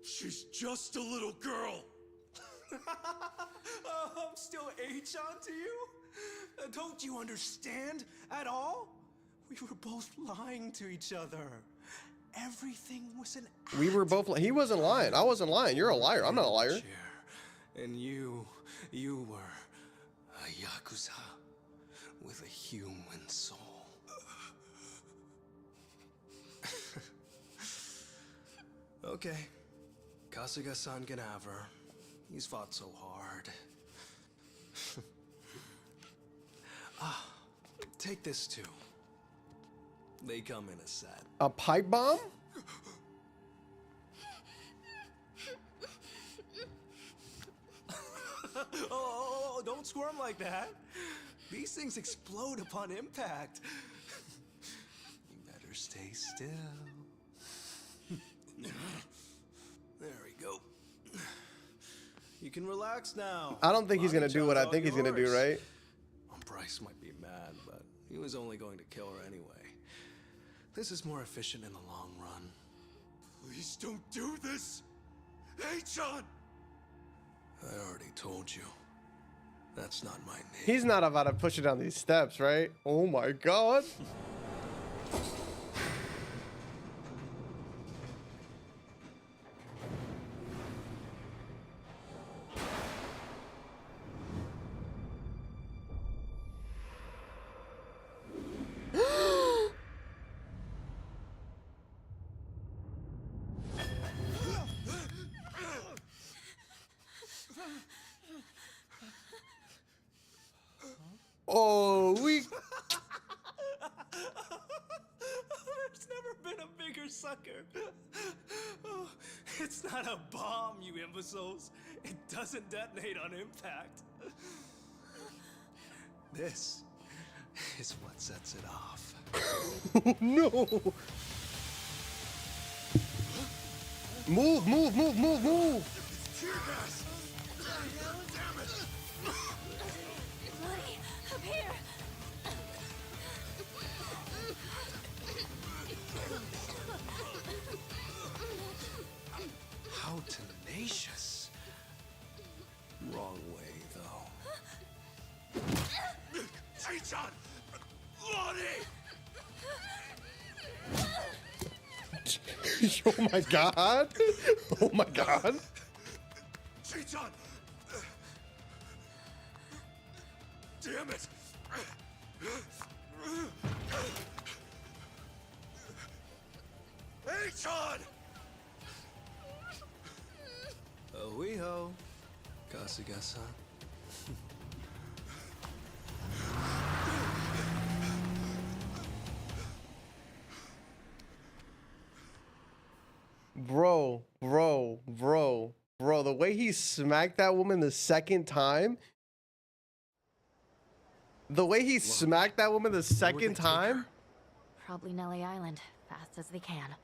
She's just a little girl. I'm still H-on to you? Don't you understand at all? We were both lying to each other. Everything was an act. We were both. He wasn't lying. I wasn't lying. You're a liar. I'm not a liar. And you were a Yakuza with a human soul. Okay. Kasuga-san can have her. He's fought so hard. Take this too. They come in a set. A pipe bomb? Oh, don't squirm like that. These things explode upon impact. You better stay still. There we go. You can relax now. I don't think he's gonna do what I think he's gonna do, right? Bryce might be mad, but he was only going to kill her anyway. This is more efficient in the long run. Please don't do this. Hey, John. I already told you. That's not my name. He's not about to push it down these steps, right? Oh my god. Oh, we. There's never been a bigger sucker. Oh, it's not a bomb, you imbeciles. It doesn't detonate on impact. This is what sets it off. No. Move, move, move, move, move. Tear gas. Damn it. Lunny, up here. How tenacious. Wrong way, though. Hey, John. Lonnie. Oh my god. Oh my god. She John! Damn it! Hey, John! We-ho. Kasigasa. Bro, the way he smacked that woman the second time. Probably Nelly Island, fast as they can.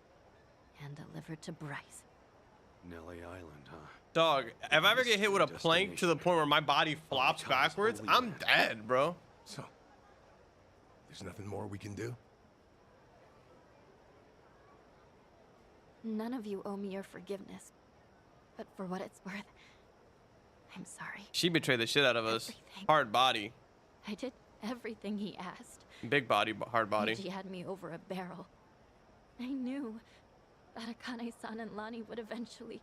And delivered to Bryce. Nelly Island, huh? Dog, if I ever get hit with a plank to the point where my body flops backwards, I'm dead, bro. So, there's nothing more we can do? None of you owe me your forgiveness. But for what it's worth, I'm sorry. She betrayed the shit out of us. Hard body. I did everything he asked. Big body, hard body. He had me over a barrel. I knew that Akane-san and Lani would eventually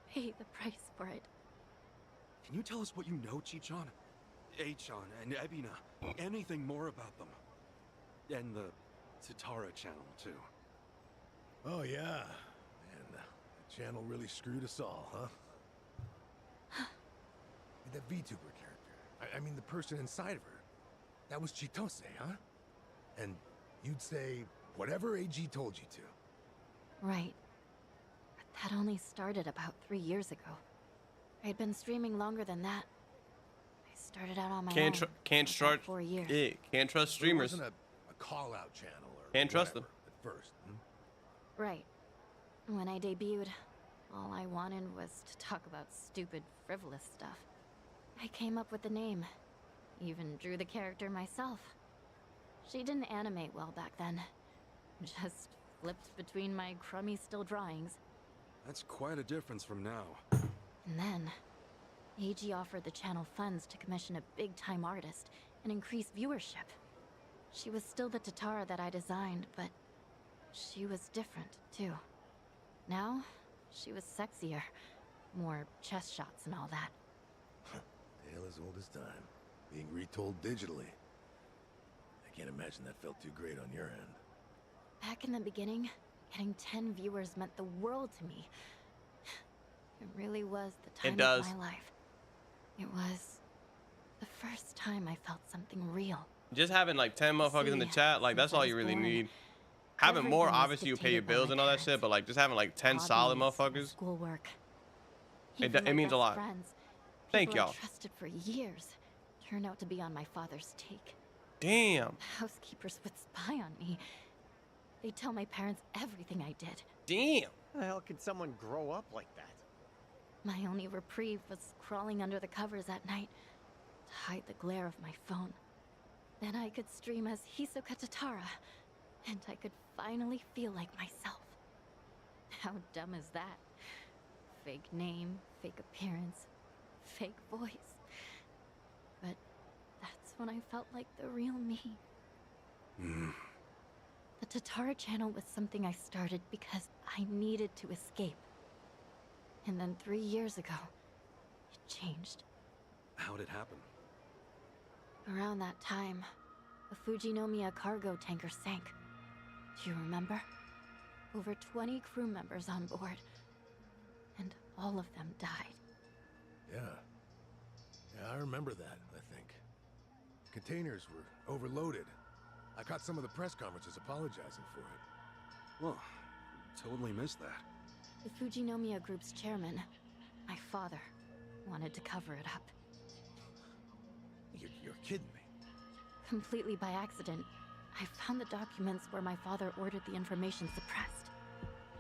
pay the price for it. Can you tell us what you know, Chichan? Achan and Ebina. Anything more about them? And the Tatara channel, too. Oh, yeah. Man, the channel really screwed us all, huh? That VTuber character. I mean, the person inside of her. That was Chitose, huh? And you'd say whatever AG told you to. Right. But that only started about 3 years ago. I'd been streaming longer than that. I started out on my own. Can't trust 4 years. Yeah, can't trust streamers. It wasn't a call-out channel or can't trust them at first. Right. When I debuted, all I wanted was to talk about stupid, frivolous stuff. I came up with the name. Even drew the character myself. She didn't animate well back then. Just flipped between my crummy still drawings. That's quite a difference from now. And then, AG offered the channel funds to commission a big-time artist and increase viewership. She was still the Tatara that I designed, but she was different, too. Now, she was sexier. More chest shots and all that. Tale as old as time. Being retold digitally. I can't imagine that felt too great on your end. Back in the beginning, getting 10 viewers meant the world to me. It really was the time of my life. It was the first time I felt something real. Just having like 10 motherfuckers in the chat, like that's all you really need. Having more, obviously you pay your bills and all that shit, but like just having like 10 solid motherfuckers. Schoolwork. It means a lot. Thank y'all. Trusted for years turned out to be on my father's take. Damn. Housekeepers would spy on me. They'd tell my parents everything I did. Damn. How the hell could someone grow up like that? My only reprieve was crawling under the covers at night to hide the glare of my phone. Then I could stream as Hisoka Tatara, and I could finally feel like myself. How dumb is that? Fake name, fake appearance, fake voice. But that's when I felt like the real me. The Tatara channel was something I started because I needed to escape. And then 3 years ago, it changed. How'd it happen? Around that time, a Fujinomiya cargo tanker sank. Do you remember? Over 20 crew members on board. And all of them died. Yeah. Yeah, I remember that, I think. Containers were overloaded. I caught some of the press conferences apologizing for it. Well, totally missed that. The Fujinomiya Group's chairman, my father, wanted to cover it up. You're kidding me. Completely by accident, I found the documents where my father ordered the information suppressed.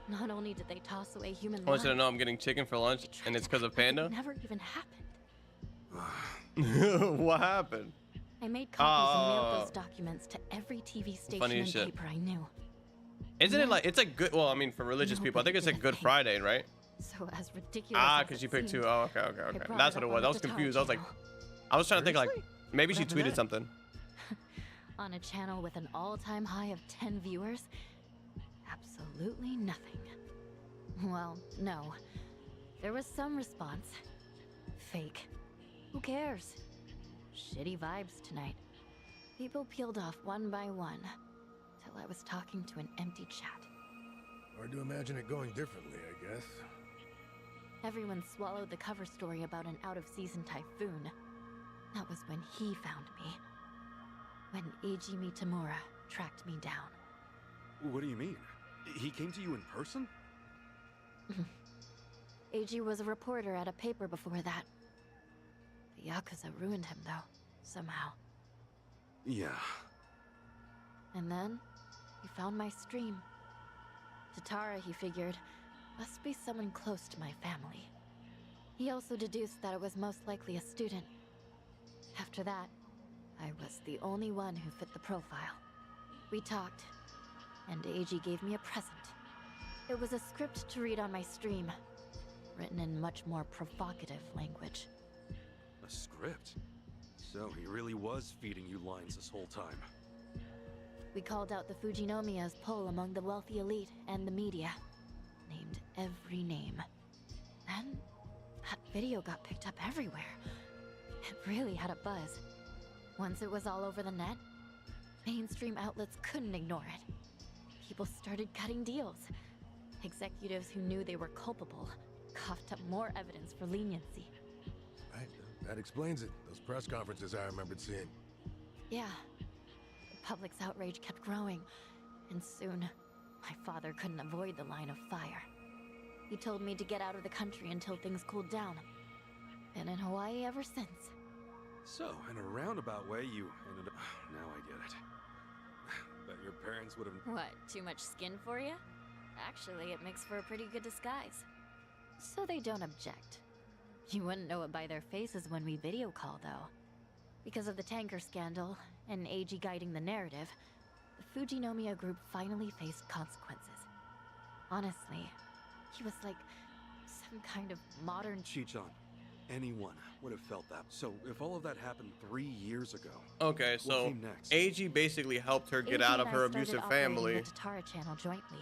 Not only did they toss away human lives, I want you to know I'm getting chicken for lunch, and it's because of Panda. It never even happened. What happened? I made copies and mailed those documents to every TV station and paper I knew. Isn't it like, it's a good, well, I mean, for religious people, I think it's a Good Friday, right? So as ridiculous as because it you picked seemed, two. Oh, okay. brought That's it what it up was. on I was the confused. I was like, channel. I was trying to think like, maybe she Whatever tweeted that- something. On a channel with an all-time high of 10 viewers? Absolutely nothing. Well, no. There was some response. Fake. Who cares? Shitty vibes tonight. People peeled off one by one, till I was talking to an empty chat. Hard to imagine it going differently, I guess. Everyone swallowed the cover story about an out-of-season typhoon. That was when he found me. When Eiji Mitamura tracked me down. What do you mean? He came to you in person? Eiji was a reporter at a paper before that. The Yakuza ruined him, though, somehow. Yeah. And then, he found my stream. Tatara, he figured, must be someone close to my family. He also deduced that it was most likely a student. After that, I was the only one who fit the profile. We talked, and Eiji gave me a present. It was a script to read on my stream, written in much more provocative language. A script? So he really was feeding you lines this whole time. We called out the Fujinomiya's pull among the wealthy elite and the media. Named every name. Then, that video got picked up everywhere. It really had a buzz. Once it was all over the net, mainstream outlets couldn't ignore it. People started cutting deals. Executives who knew they were culpable coughed up more evidence for leniency. Right, that explains it. Those press conferences I remembered seeing. Yeah. The public's outrage kept growing, and soon, my father couldn't avoid the line of fire. He told me to get out of the country until things cooled down. Been in Hawaii ever since. So, in a roundabout way, you ended up... Now I get it. Bet your parents would have... What, too much skin for you? Actually, it makes for a pretty good disguise. So they don't object. You wouldn't know it by their faces when we video call, though. Because of the tanker scandal, and Eiji guiding the narrative, the Fujinomiya group finally faced consequences. Honestly, he was like some kind of modern... Chichan, anyone would have felt that. So, if all of that happened 3 years ago... Okay, so what came next? Eiji basically helped her get Eiji out of and her I started abusive operating family. the Tatara channel jointly.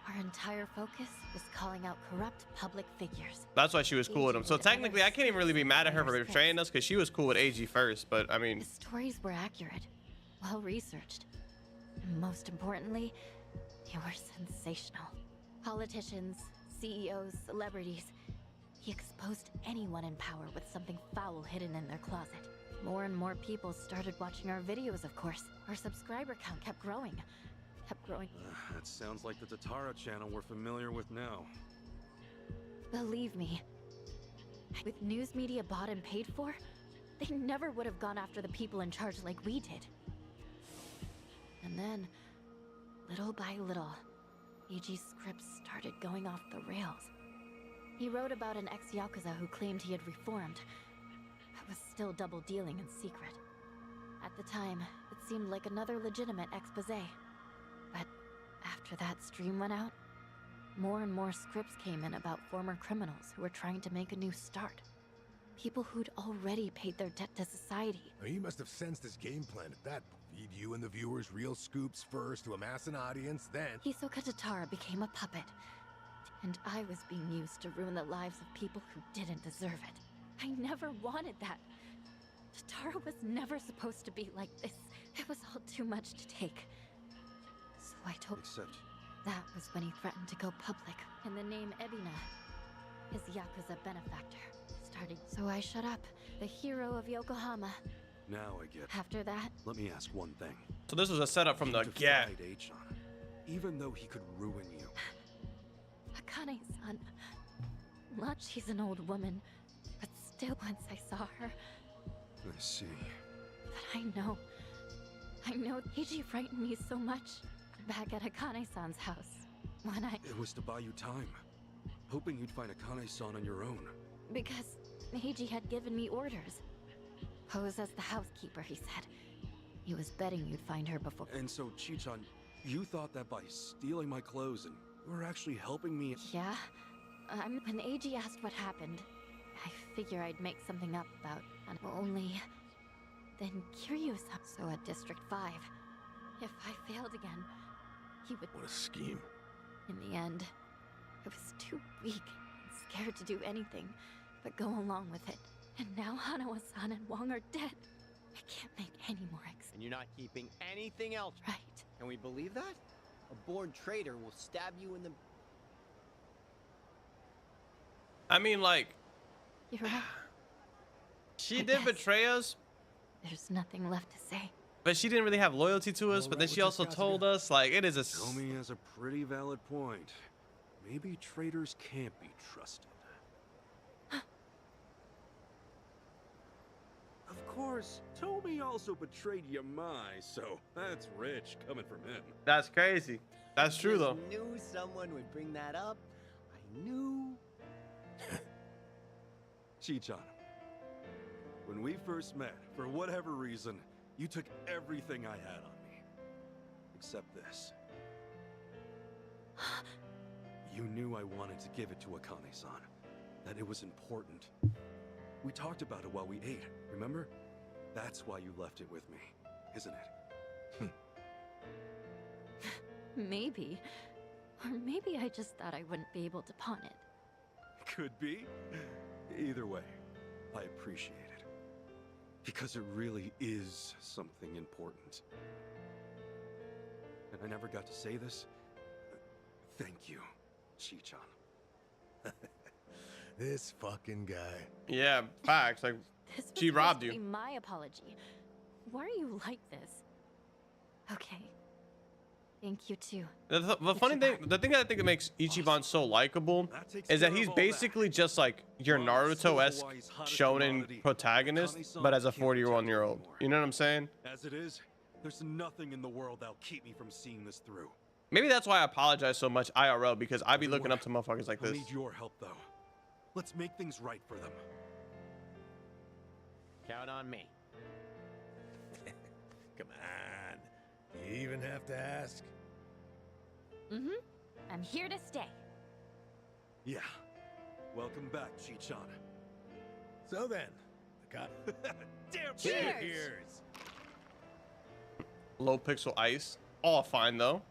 Our entire focus was calling out corrupt public figures. That's why she was cool with him. So technically, I can't even really be mad at her for betraying us because she was cool with Eiji first. But I mean, The stories were accurate, well researched, and most importantly, they were sensational. Politicians, CEOs, celebrities. He exposed anyone in power with something foul hidden in their closet. More and more people started watching our videos, of course. Our subscriber count kept growing. That sounds like the Tatara channel we're familiar with now. Believe me, with news media bought and paid for, they never would have gone after the people in charge like we did. And then, little by little, Eiji's scripts started going off the rails. He wrote about an ex-Yakuza who claimed he had reformed, but was still double-dealing in secret. At the time, it seemed like another legitimate exposé. But after that stream went out, more and more scripts came in about former criminals who were trying to make a new start. People who'd already paid their debt to society. Now, you must have sensed his game plan at that point. Feed you and the viewers real scoops first to amass an audience, then... Hisoka Tatara became a puppet, and I was being used to ruin the lives of people who didn't deserve it. I never wanted that. Tatara was never supposed to be like this. It was all too much to take. So I told... Except... That was when he threatened to go public, and the name Ebina, his Yakuza benefactor, started. So I shut up, the hero of Yokohama. Now I get it. After that... Let me ask one thing. so this was a setup from the get. Defied Eichan, even though he could ruin you. Akane-san. Not she's an old woman, but still once I saw her. I see. But I know Eiji frightened me so much back at Akane-san's house. When It was to buy you time. Hoping you'd find Akane-san on your own. Because Eiji had given me orders. Pose as the housekeeper, he said. He was betting you'd find her before. And so, Chichan, you thought that by stealing my clothes and you were actually helping me... Yeah. When Eiji asked what happened, I figure I'd make something up about... Only... Then Kiryu-san... So at District 5, if I failed again, he would... What a scheme. In the end, I was too weak and scared to do anything. but go along with it. And now Hanawa-san and Wong are dead. I can't make any more And you're not keeping anything else. Right. Can we believe that? A born traitor will stab you in the... I mean, like, You're right. she did betray us, There's nothing left to say. but she didn't really have loyalty to us. But then she also told us, like, it is a... Tommy has a pretty valid point. Maybe traitors can't be trusted. Of course, Tommy also betrayed Yamai, so that's rich coming from him. That's crazy. That's true, though. I knew someone would bring that up. I knew. Chichan, when we first met, for whatever reason, you took everything I had on me. Except this. You knew I wanted to give it to Akane-san. That it was important. We talked about it while we ate, remember? That's why you left it with me, isn't it? Maybe. Or maybe I just thought I wouldn't be able to pawn it. Could be. Either way, I appreciate it. Because it really is something important. And I never got to say this. Thank you, Chichan. This fucking guy. Yeah, facts. Like, This was she robbed supposed to you. be my apology. Why are you like this? Okay. Thank you too. The funny thing, the thing that I think that makes Ichiban so likable is that he's basically just like your Naruto-esque shonen protagonist, but as a 40-year-old. You know what I'm saying? As it is, there's nothing in the world that'll keep me from seeing this through. Maybe that's why I apologize so much IRL, because I be looking up to motherfuckers like I this. need your help, though. Let's make things right for them. Count on me. Come on. You even have to ask? Mm-hmm. I'm here to stay. Yeah. Welcome back, Chichan. So then, the cop. Damn Cheers! Low pixel ice. All fine though.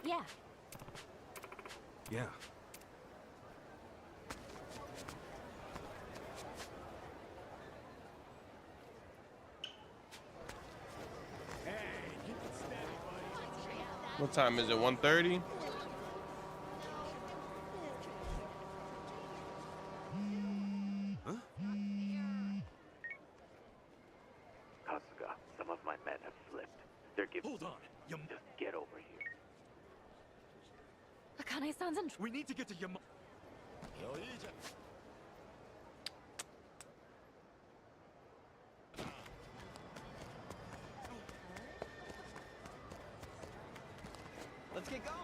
Yeah. Yeah. What time is it? 1:30? Kasuga, some of my men have slipped. They're giving... Hold on. Just get over here. Akane-san's in... We need to get to Yama... Let's get going.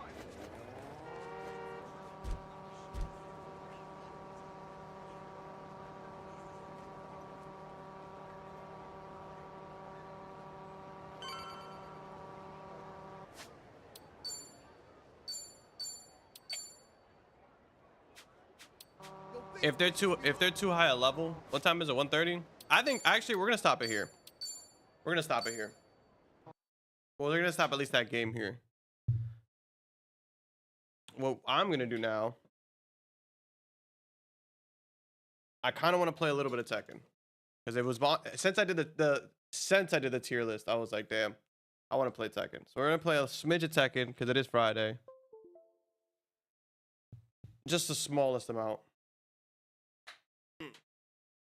If they're too high a level, what time is it? 1:30? I think actually we're gonna stop it here. We're gonna stop it here. Well, they're gonna stop at least that game here. What I'm gonna do now, I kind of want to play a little bit of Tekken, because it was since I did the tier list, I was like, damn, I want to play Tekken. So we're gonna play a smidge of Tekken because it is Friday. Just the smallest amount.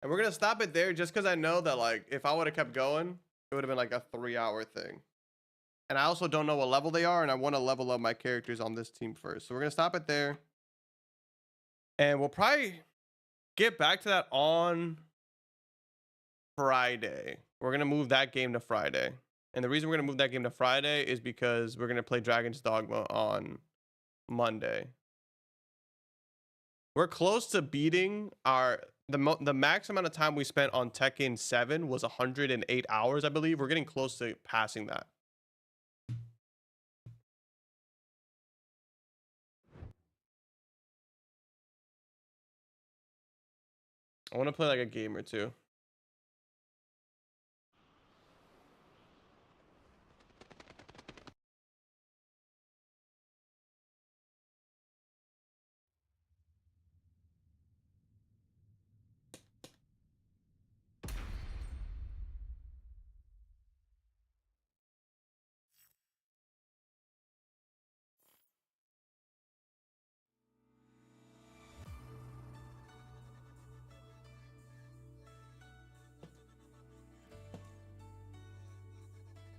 And we're gonna stop it there just because I know that, like, if I would have kept going, it would have been like a 3-hour thing. And I also don't know what level they are, and I want to level up my characters on this team first. So we're gonna stop it there. And we'll probably get back to that on Friday. We're gonna move that game to Friday. And the reason we're gonna move that game to Friday is because we're gonna play Dragon's Dogma on Monday. We're close to beating the max amount of time we spent on Tekken 7 was 108 hours, I believe. We're getting close to passing that. I want to play like a game or two.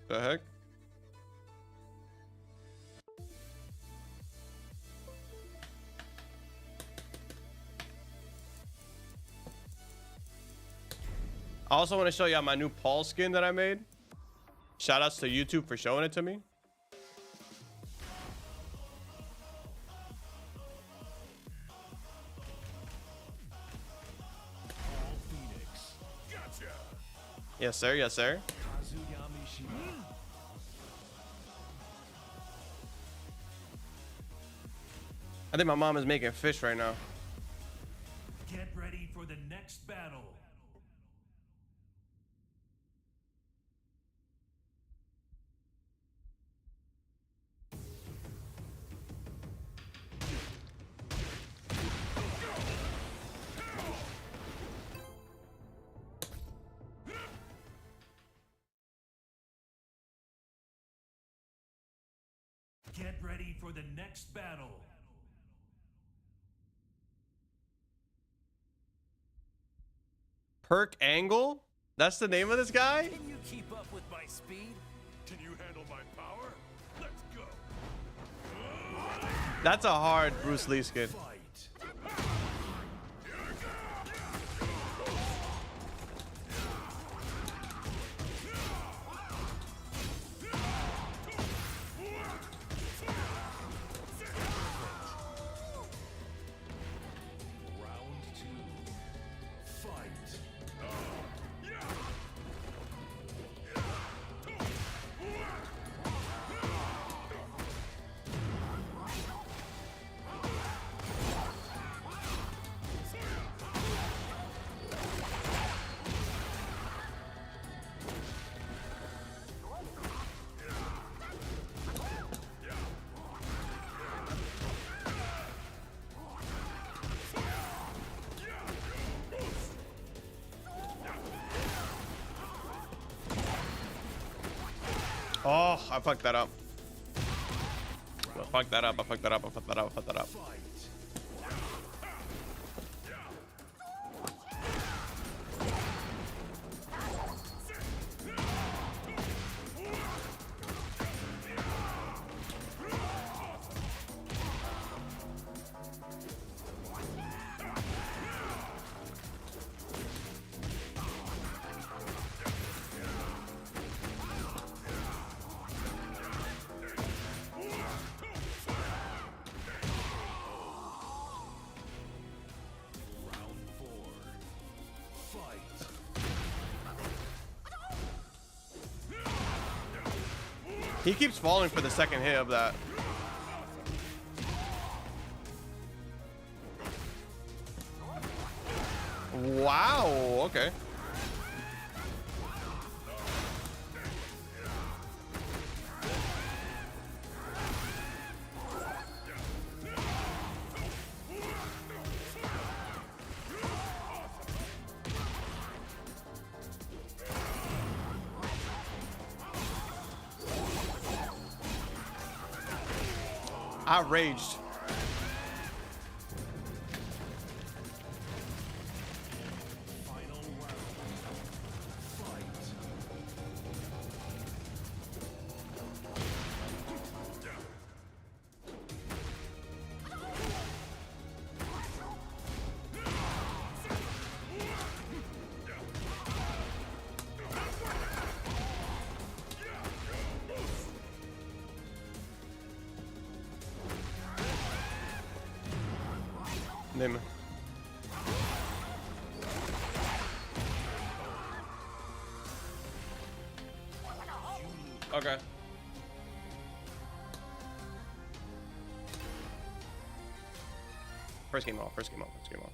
The heck? I also want to show y'all my new Paul skin that I made. Shout outs to YouTube for showing it to me. Yes, sir. Yes, sir. I think my mom is making fish right now. Get ready for the next battle. Get ready for the next battle. Perk Angle? That's the name of this guy? Can you keep up with my speed? Can you handle my power? Let's go. That's a hard Bruce Lee skin. Oh, I fucked that up. I fucked that up. I fucked that up. I fucked that up. I fucked that up. He keeps falling for the second hit of that. Wow, okay. I raged. Name it. Okay. First game off, first game off, first game off.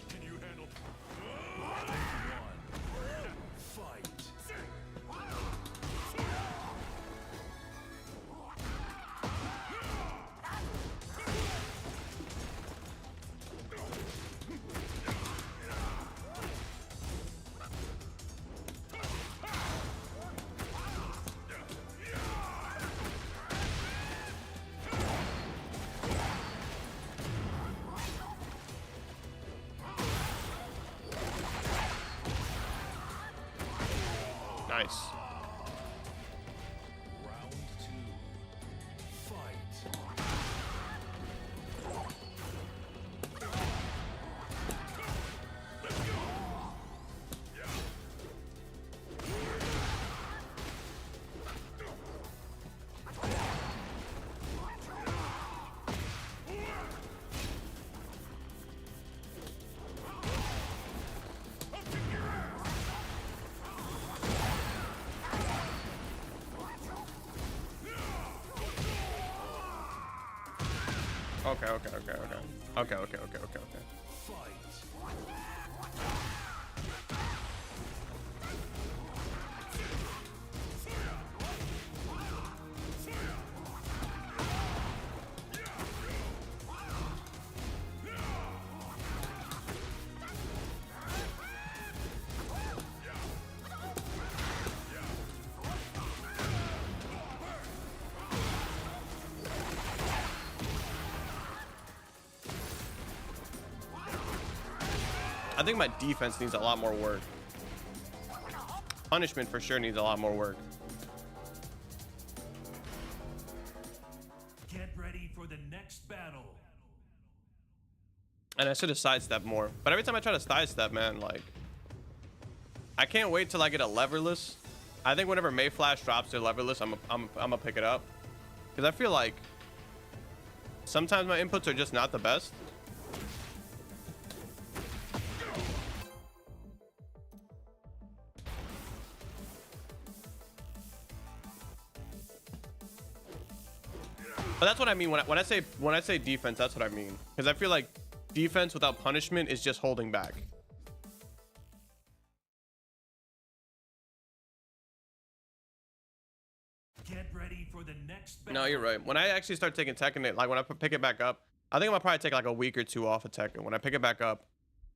Can you handle? Fight. Nice. Okay, okay, okay, okay. Okay, okay, okay, okay, okay. I think my defense needs a lot more work. Punishment for sure needs a lot more work. Get ready for the next battle. And I should have sidestepped more. But every time I try to sidestep, man, like, I can't wait till I get a leverless. I think whenever Mayflash drops their leverless, I'm gonna pick it up. Because I feel like sometimes my inputs are just not the best. But that's what I mean when I say defense. That's what I mean, because I feel like defense without punishment is just holding back. Get ready for the next battle. No, you're right. When I actually start taking Tekken, like when I pick it back up, I think I'm gonna probably take like a week or two off of Tekken. When I pick it back up,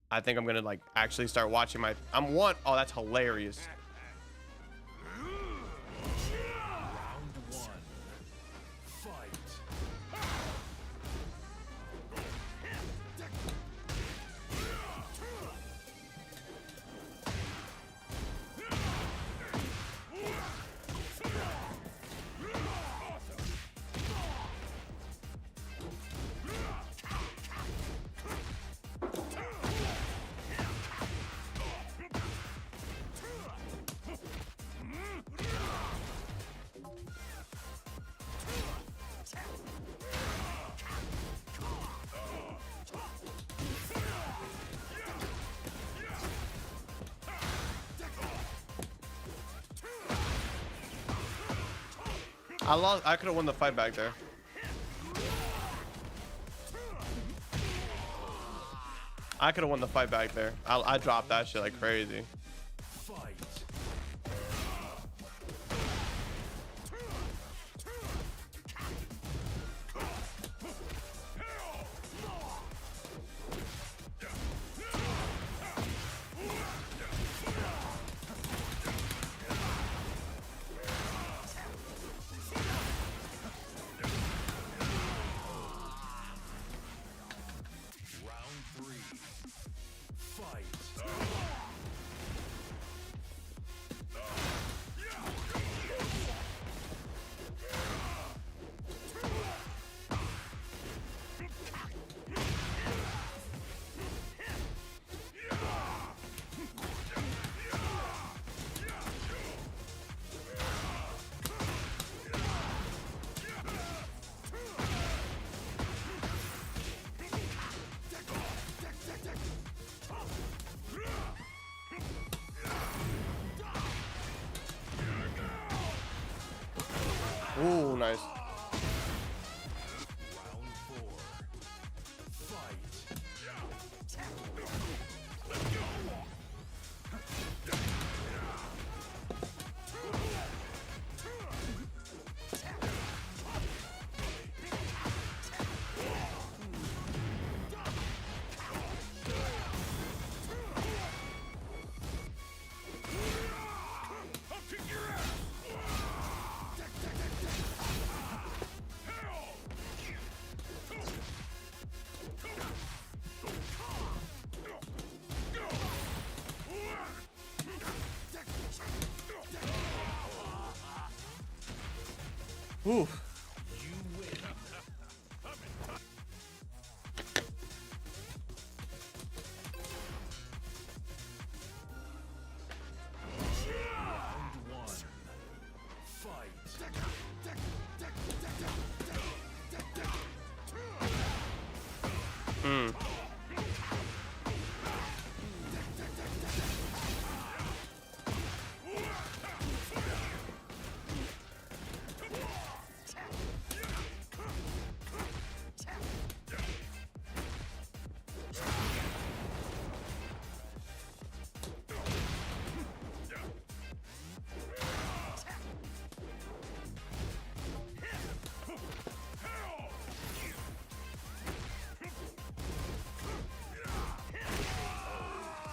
I think I'm gonna like actually start watching my. Oh, that's hilarious. I lost. I could have won the fight back there. I could have won the fight back there. I dropped that shit like crazy. Ooh, nice. Ooh.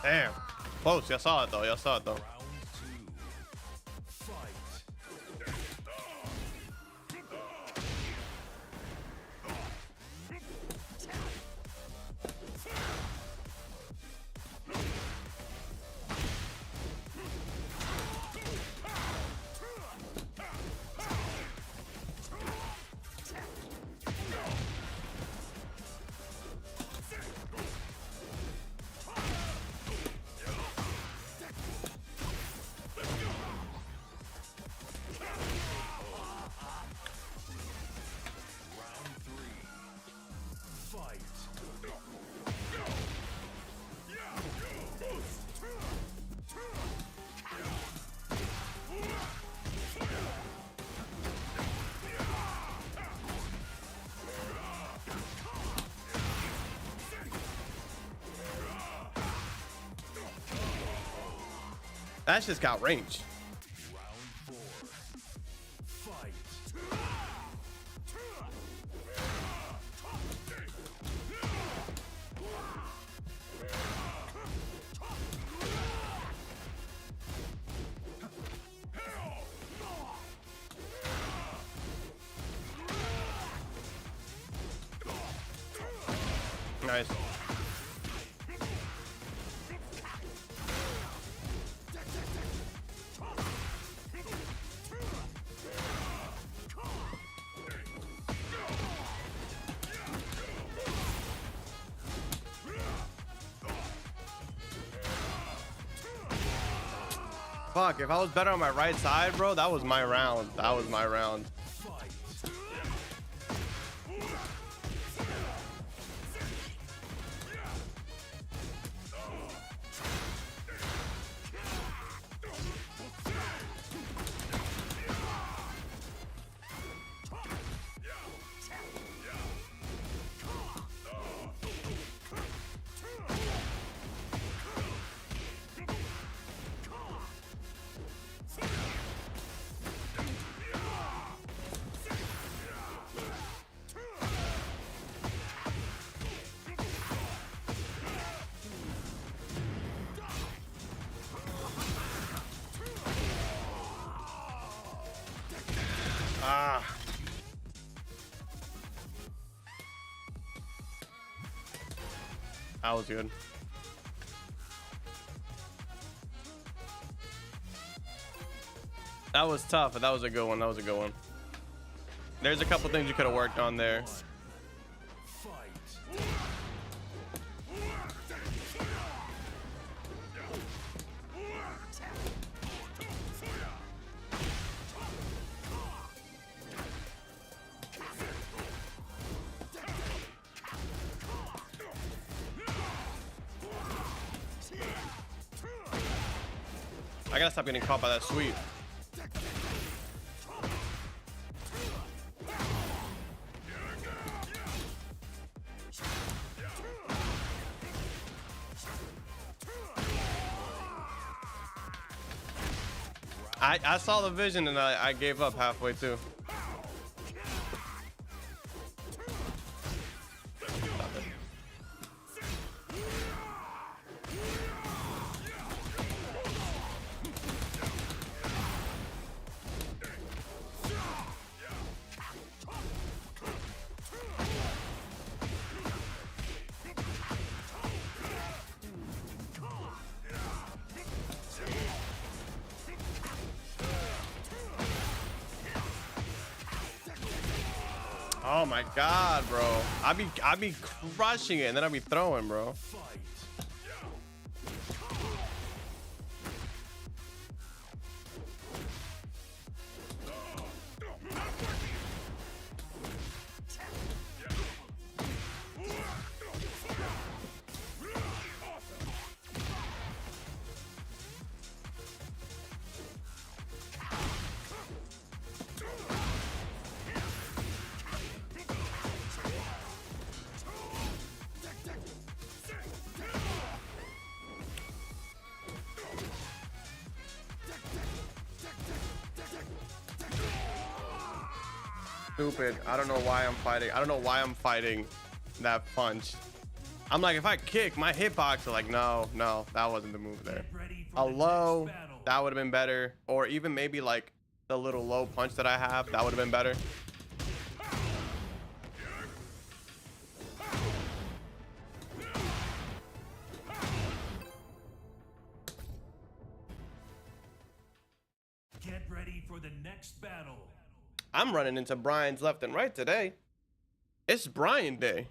Damn. Close. Y'all saw it though. Y'all saw it though. That's just got range. Nice. Fuck, if I was better on my right side, bro, that was my round. That was my round. Ah. That was good. That was tough, but that was a good one. That was a good one. There's a couple things you could have worked on there. I gotta stop getting caught by that sweep. I saw the vision and I gave up halfway too. Oh my god, bro. I be crushing it and then I be throwing, bro. Stupid. I don't know why I'm fighting. I don't know why I'm fighting that punch. I'm like, if I kick, my hitbox are like, no, that wasn't the move there. A low, that would have been better. Or even maybe like the little low punch that I have, that would have been better. Get ready for the next battle. I'm running into Brian's left and right today. It's Brian Day.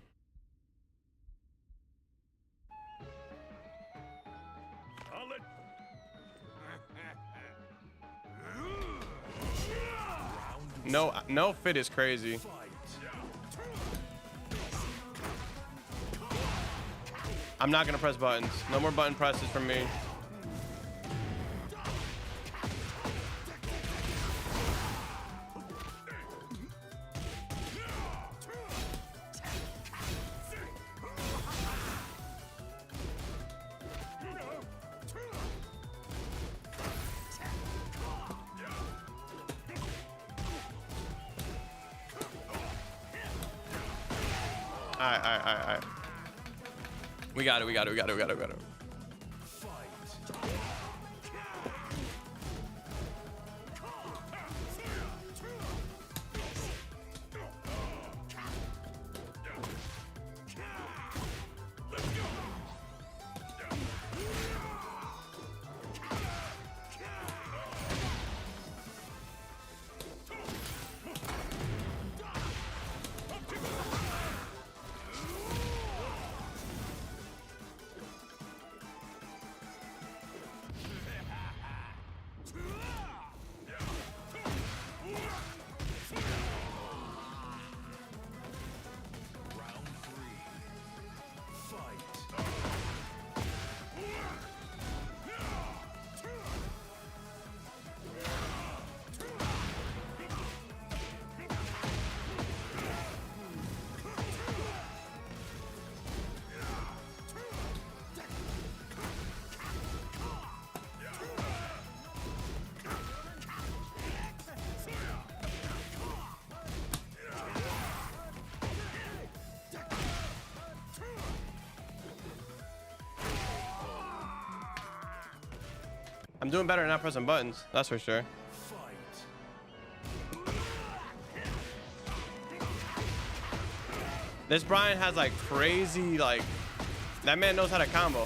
No fit is crazy. I'm not gonna press buttons. No more button presses from me. All right. We got it. I'm doing better at not pressing buttons, that's for sure. This Brian has like crazy, like, that man knows how to combo.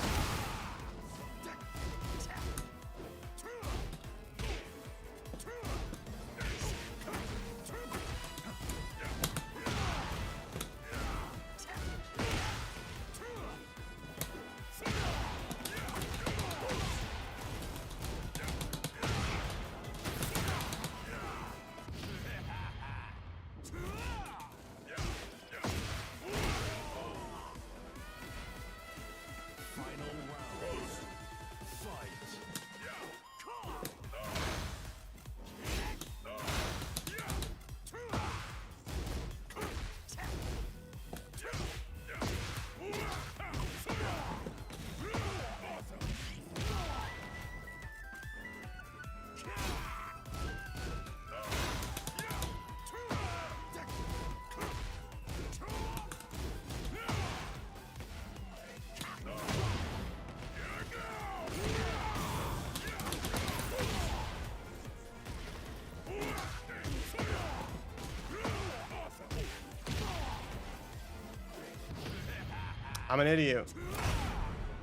I'm an idiot.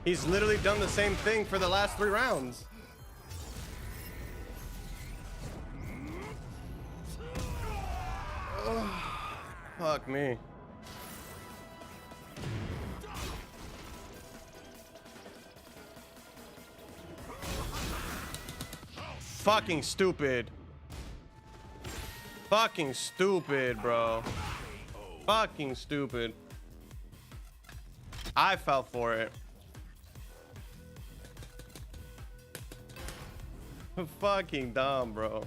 He's literally done the same thing for the last 3 rounds. Ugh, fuck me. Fucking stupid. Fucking stupid, bro. Fucking stupid. I fell for it. Fucking dumb, bro.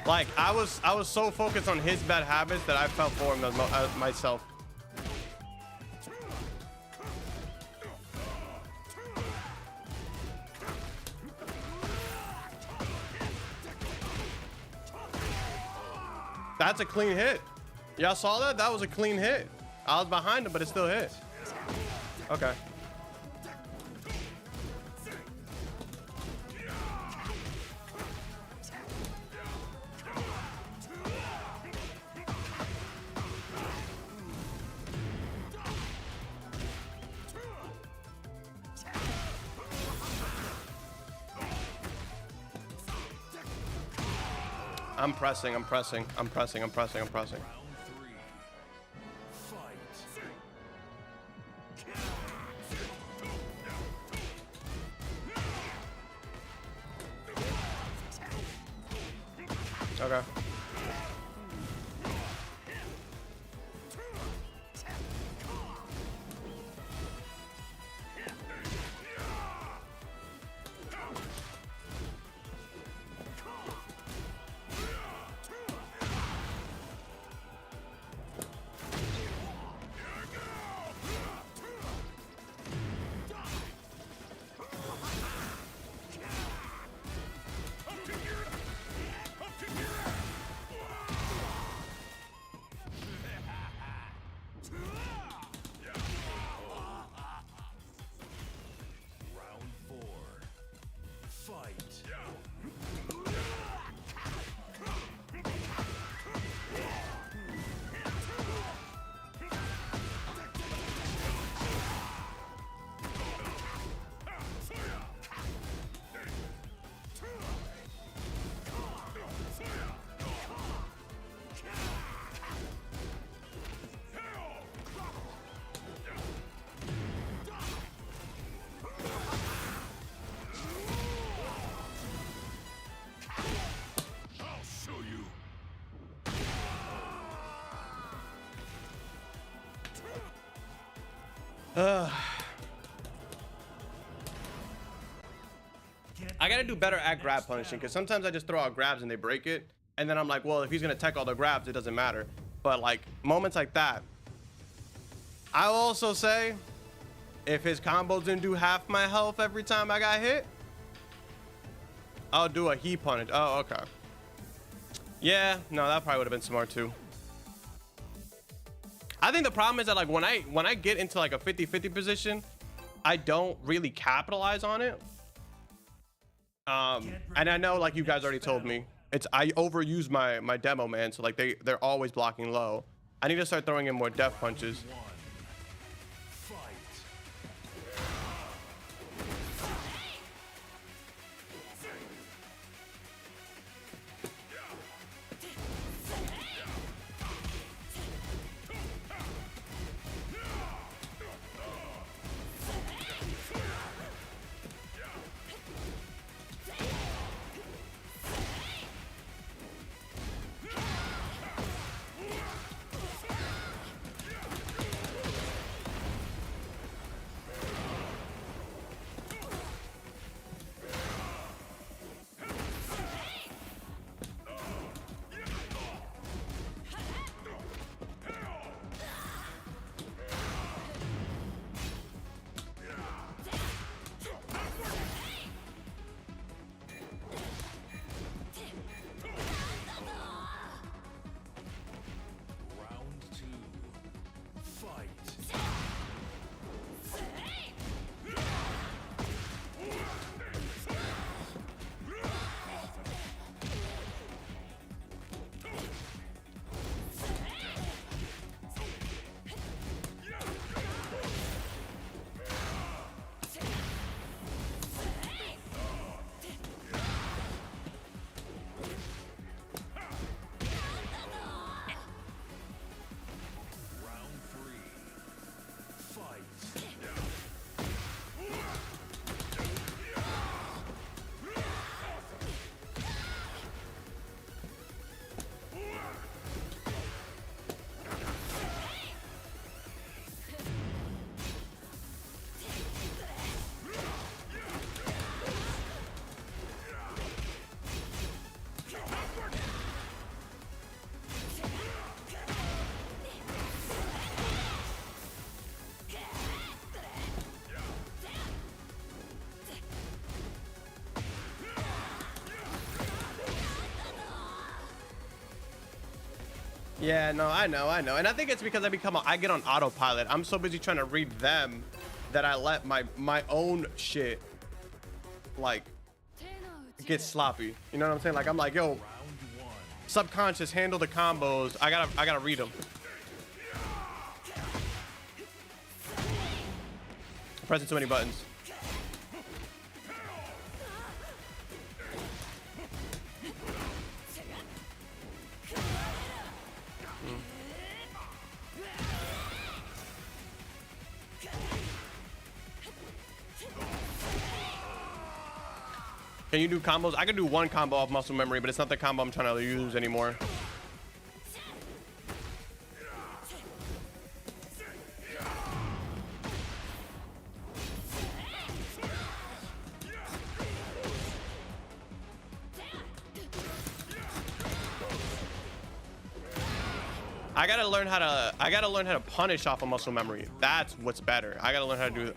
Like I was so focused on his bad habits that I fell for him myself. That's a clean hit. Y'all saw that? That was a clean hit. I was behind him, but it still hit. Okay. I'm pressing, I'm pressing, I'm pressing, I'm pressing, I'm pressing. Okay. I gotta do better at grab punishing because sometimes I just throw out grabs and they break it, and then I'm like, well, if he's gonna tech all the grabs, it doesn't matter. But like moments like that, I will also say, if his combos didn't do half my health every time I got hit, I'll do a he punish. Oh, okay. Yeah, no, that probably would have been smart too. I think the problem is that like when I get into like a 50-50 position, I don't really capitalize on it. And I know like you guys already told me, I overuse my demo, man. So like they're always blocking low. I need to start throwing in more death punches. Yeah, no, I know. And I think it's because I get on autopilot. I'm so busy trying to read them that I let my own shit like get sloppy. You know what I'm saying? Like I'm like, yo, subconscious, handle the combos. I gotta read them. I'm pressing too many buttons. Can you do combos? I can do one combo off muscle memory, but it's not the combo I'm trying to use anymore. I gotta learn how to punish off of muscle memory. That's what's better. I gotta learn how to do that.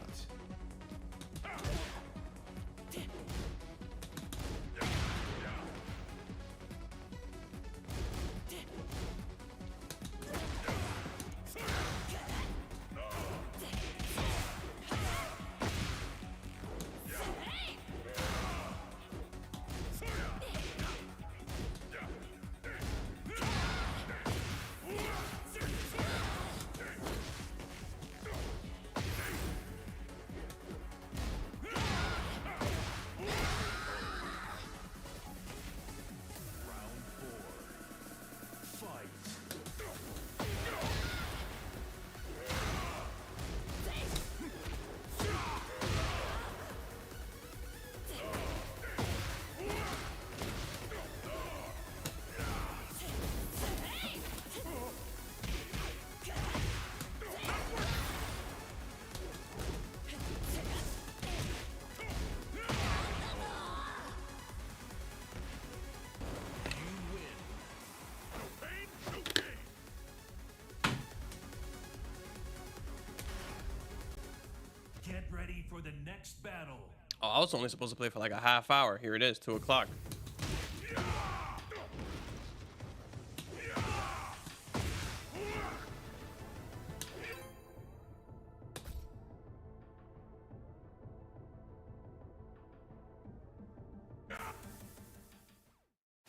Get ready for the next battle. Oh, I was only supposed to play for like a half hour. Here it is, 2 o'clock.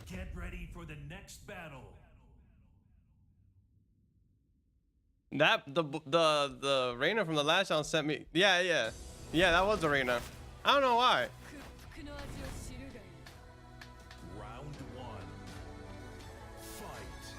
Get ready for the next battle. That the Reina from the last round sent me. Yeah, that was the Reina. I don't know why. Round one. Fight.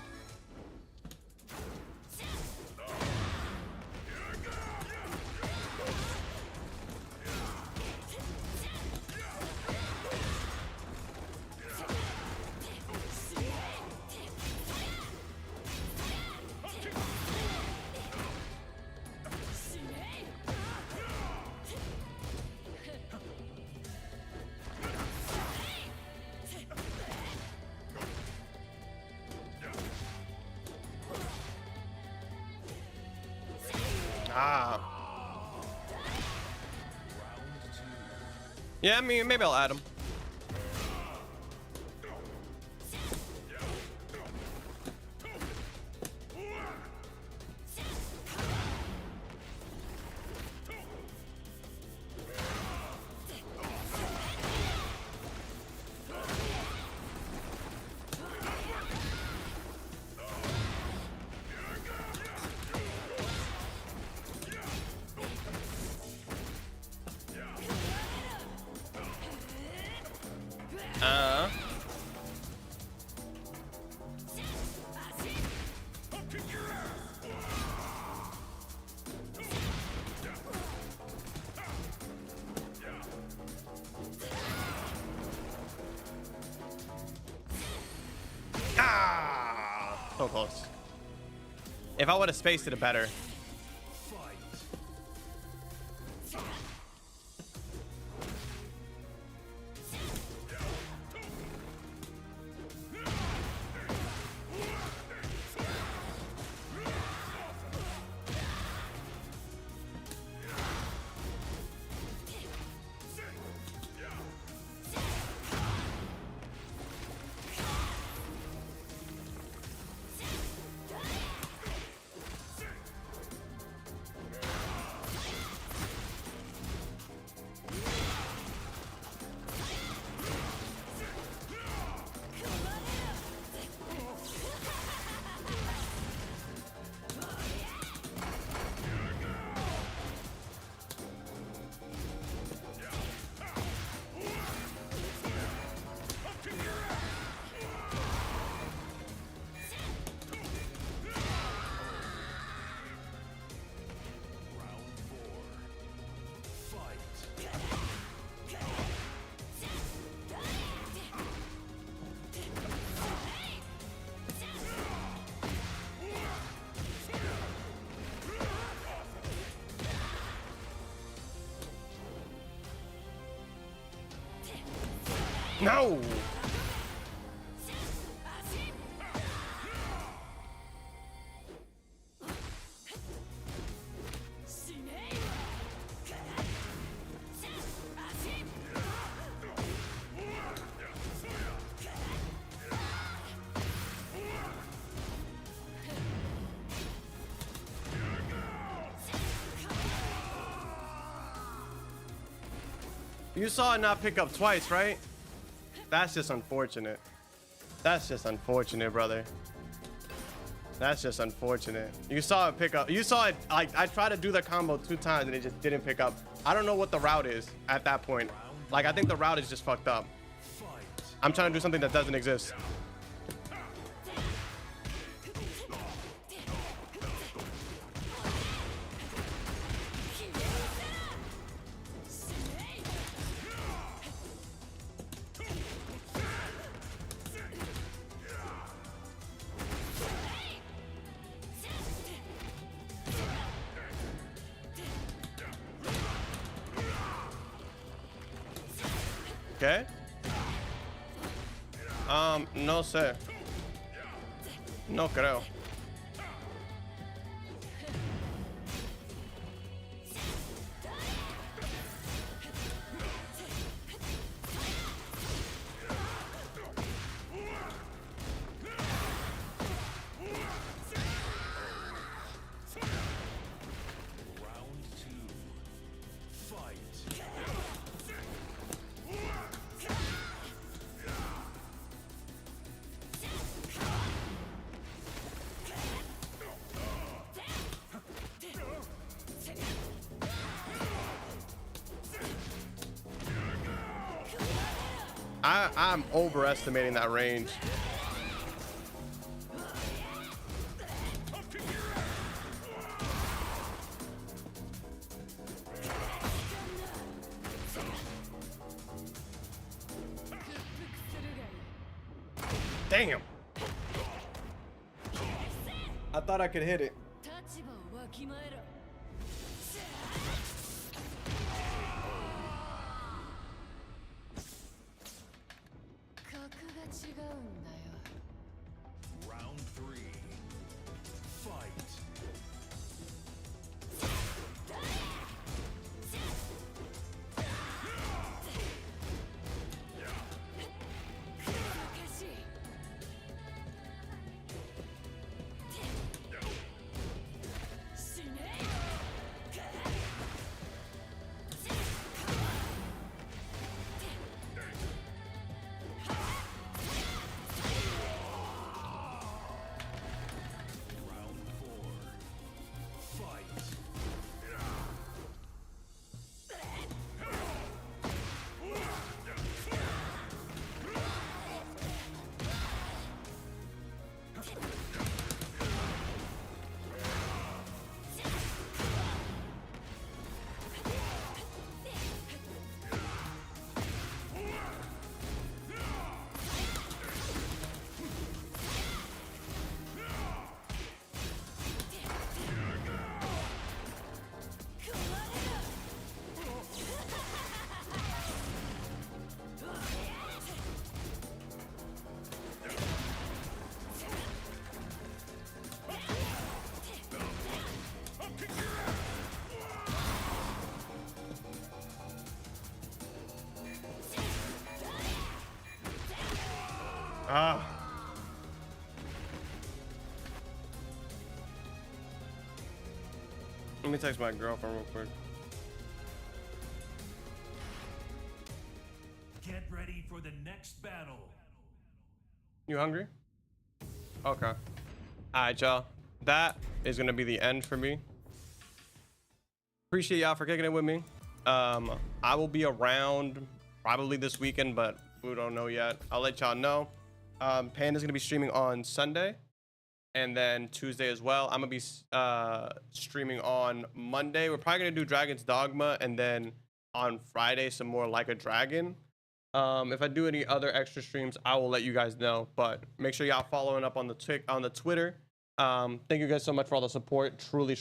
Ah. Yeah, I mean, maybe I'll add him. So close. If I would have spaced it better. No. You saw it not pick up twice, right? That's just unfortunate. That's just unfortunate, brother. That's just unfortunate. You saw it pick up. You saw it, like, I tried to do the combo 2 times and it just didn't pick up. I don't know what the route is at that point. Like, I think the route is just fucked up. I'm trying to do something that doesn't exist. Okay. No sé. No creo. I'm overestimating that range. Damn. I thought I could hit it. Round 3. Fight. Ah. Let me text my girlfriend real quick. Get ready for the next battle. You hungry? Okay. All right, y'all. That is gonna be the end for me. Appreciate y'all for kicking it with me. I will be around probably this weekend, but we don't know yet. I'll let y'all know. Panda's gonna be streaming on Sunday and then Tuesday as well. I'm gonna be streaming on Monday. We're probably gonna do Dragon's Dogma, and then on Friday some more Like a Dragon. If I do any other extra streams, I will let you guys know. But make sure y'all following up on the Twitter. Thank you guys so much for all the support. Truly,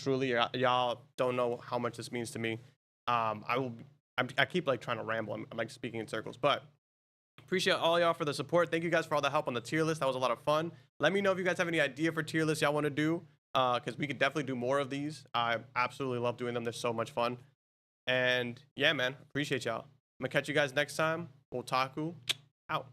y'all don't know how much this means to me. I keep like trying to ramble. I'm like speaking in circles, but Appreciate all y'all for the support. Thank you guys for all the help on the tier list. That was a lot of fun. Let me know if you guys have any idea for tier lists y'all want to do, because we could definitely do more of these. I absolutely love doing them. They're so much fun. And yeah, man, appreciate y'all. I'm gonna catch you guys next time. Otaku.